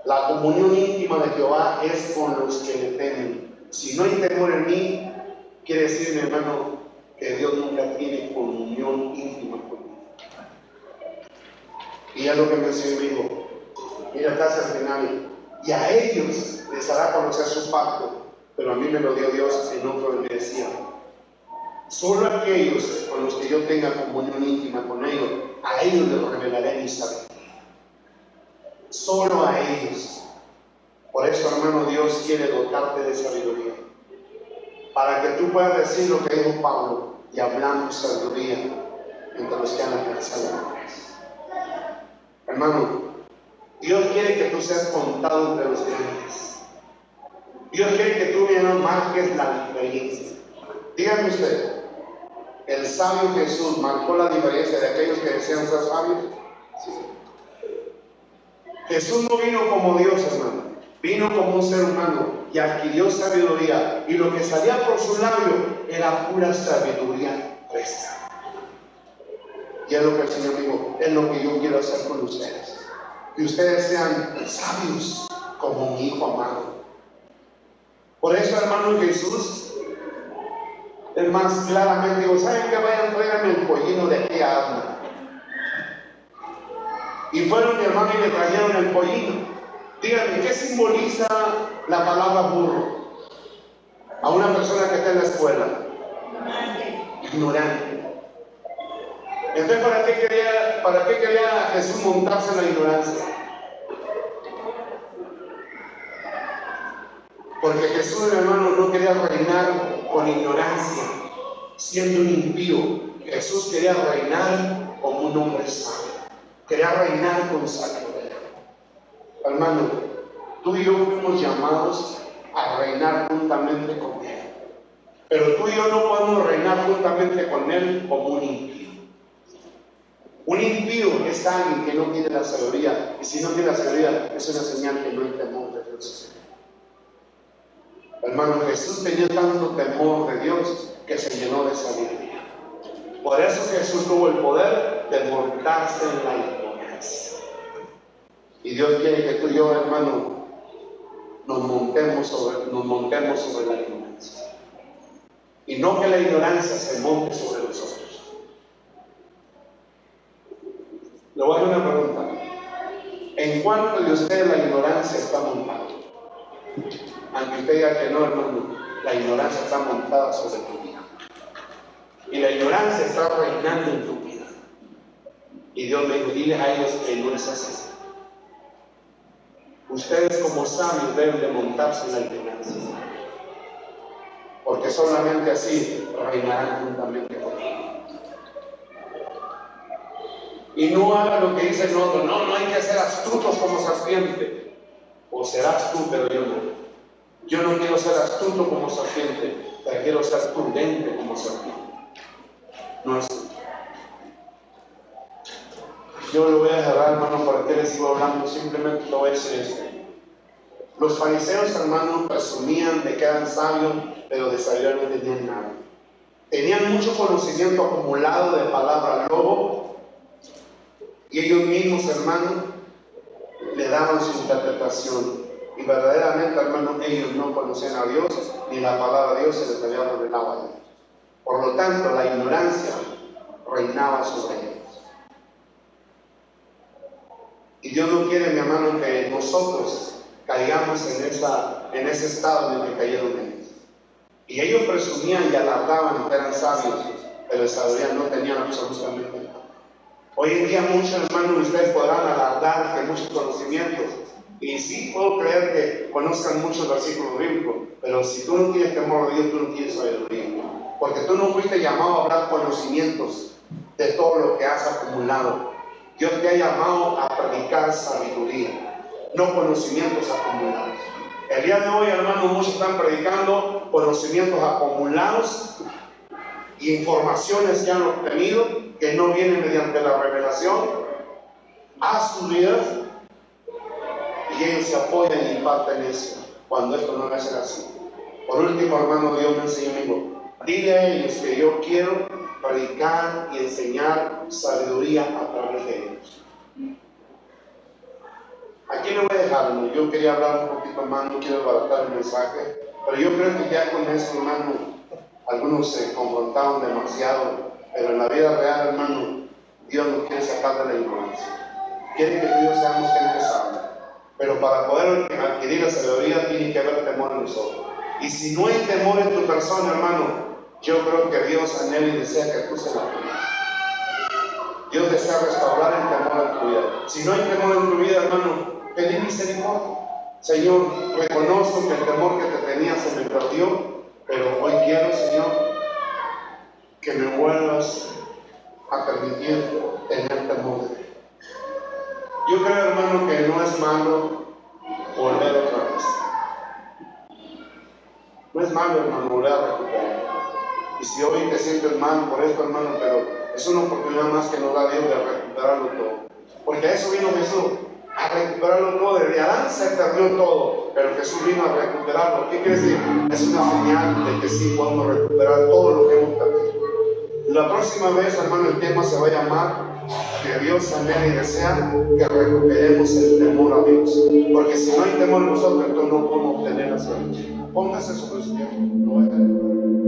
La comunión íntima de Jehová es con los que le temen. Si no hay temor en mí, quiere decir, mi hermano, que Dios nunca tiene comunión íntima conmigo. Y ya lo que me enseñó mi hijo, mira, casi al final, y a ellos les hará conocer su pacto, pero a mí me lo dio Dios en otro. Me decía, solo aquellos con los que yo tenga comunión íntima con ellos, a ellos les revelaré mi sabiduría. Solo a ellos. Por eso, hermano, Dios quiere dotarte de sabiduría. para que tú puedas decir lo que dijo Pablo, y hablamos sabiduría entre los que han alcanzado la gracia. Hermano, Dios quiere que tú seas contado entre los grandes. Dios quiere que tú bien marques la diferencia. Dígame usted, ¿el sabio Jesús marcó la diferencia de aquellos que desean ser sabios? Sí. Jesús no vino como Dios, hermano. Vino como un ser humano y adquirió sabiduría. Y lo que salía por su labio era pura sabiduría fresca. Y es lo que el Señor dijo, es lo que yo quiero hacer con ustedes. Que ustedes sean sabios como mi Hijo amado. Por eso, hermano, Jesús, es más claramente, digo, ¿saben qué? Vayan, tráiganme el pollino de aquella asna. Y fueron mi hermano y le trajeron el pollino. Díganme, ¿qué simboliza la palabra burro? A una persona que está en la escuela. Ignorante. Entonces, ¿para qué quería Jesús montarse en la ignorancia? Porque Jesús, hermano, no quería reinar con ignorancia, siendo un impío. Jesús quería reinar como un hombre sabio. Quería reinar con sabiduría. Hermano, tú y yo fuimos llamados a reinar juntamente con Él. Pero tú y yo no podemos reinar juntamente con Él como un impío. Un impío es alguien que no tiene la sabiduría. Y si no tiene la sabiduría, es una señal que no hay temor de Dios. Hermano, Jesús tenía tanto temor de Dios que se llenó de sabiduría. Por eso Jesús tuvo el poder de montarse en la ignorancia. Y Dios quiere que tú y yo, hermano, nos montemos sobre la ignorancia. Y no que la ignorancia se monte sobre nosotros. Le voy a hacer una pregunta. ¿En cuánto de ustedes la ignorancia está montada? Aunque usted diga que no, hermano, la ignorancia está montada sobre tu vida. Y la ignorancia está reinando en tu vida. Y Dios me dijo, diles a ellos que no es así. Ustedes como sabios deben de montarse en la ignorancia. Porque solamente así reinarán juntamente conmigo. Y no hagan lo que dicen otros, no hay que ser astutos como serpiente. O serás tú, pero yo no. Yo no quiero ser astuto como serpiente, pero quiero ser prudente como serpiente. No es así. Yo lo voy a cerrar, hermano, para que les sigo hablando, simplemente lo voy a decir esto. Los fariseos, hermanos, presumían de que eran sabios, pero de sabiduría no tenían nada. Tenían mucho conocimiento acumulado de palabra lobo, y ellos mismos, hermanos, le daban su interpretación. Y verdaderamente, hermanos, ellos no conocían a Dios, ni la palabra de Dios se les había revelado a ellos. Por lo tanto, la ignorancia reinaba sobre ellos. Y Dios no quiere, mi hermano, que nosotros caigamos en ese estado en el que cayeron ellos. Y ellos presumían y alardaban que eran sabios, pero de sabiduría no tenían absolutamente nada. Hoy en día muchos hermanos, ustedes podrán alardar que muchos conocimientos, y sí puedo creer que conozcan muchos versículos bíblicos, pero si tú no tienes temor de Dios, tú no tienes sabiduría. Porque tú no fuiste llamado a hablar conocimientos de todo lo que has acumulado. Dios te ha llamado a predicar sabiduría, no conocimientos acumulados. El día de hoy, hermanos, muchos están predicando conocimientos acumulados y informaciones que han obtenido que no vienen mediante la revelación a sus vidas, y ellos se apoyan y imparten eso, cuando esto no debe ser así. Por último, hermano, Dios me enseñó, amigo, dile a ellos que yo quiero predicar y enseñar sabiduría a través de ellos. Aquí lo voy a dejar, hermano. Yo quería hablar un poquito más, no quiero abaratar el mensaje, pero yo creo que ya con eso, hermano, algunos se confrontaron demasiado, pero en la vida real, hermano, Dios nos quiere sacar de la ignorancia. Quiere que tú y yo seamos gente sabia. Pero para poder adquirir la sabiduría tiene que haber temor en nosotros. Y si no hay temor en tu persona, hermano, yo creo que Dios anhela y desea que tú se la tengas. Dios desea restaurar el temor en tu vida. Si no hay temor en tu vida, hermano, pedí misericordia. Señor, reconozco que el temor que te tenía se me perdió, Pero hoy quiero, Señor, que me vuelvas a permitir tener temor de ti. Yo creo, hermano, que no es malo volver otra vez. No es malo, hermano, volver a recuperar. Y si hoy te sientes mal por esto, hermano, pero es una oportunidad más que nos da Dios de recuperarlo todo. Porque a eso vino Jesús, a recuperarlo todo. De Adán se perdió todo, pero Jesús vino a recuperarlo. ¿Qué quiere decir? Es una señal de que sí podemos recuperar todo lo que hemos perdido. La próxima vez, hermano, el tema se va a llamar que Dios anhela y desea que recuperemos el temor a Dios. Porque si no hay temor en nosotros, entonces no podemos obtener la salvación. Póngase sobre su tiempo.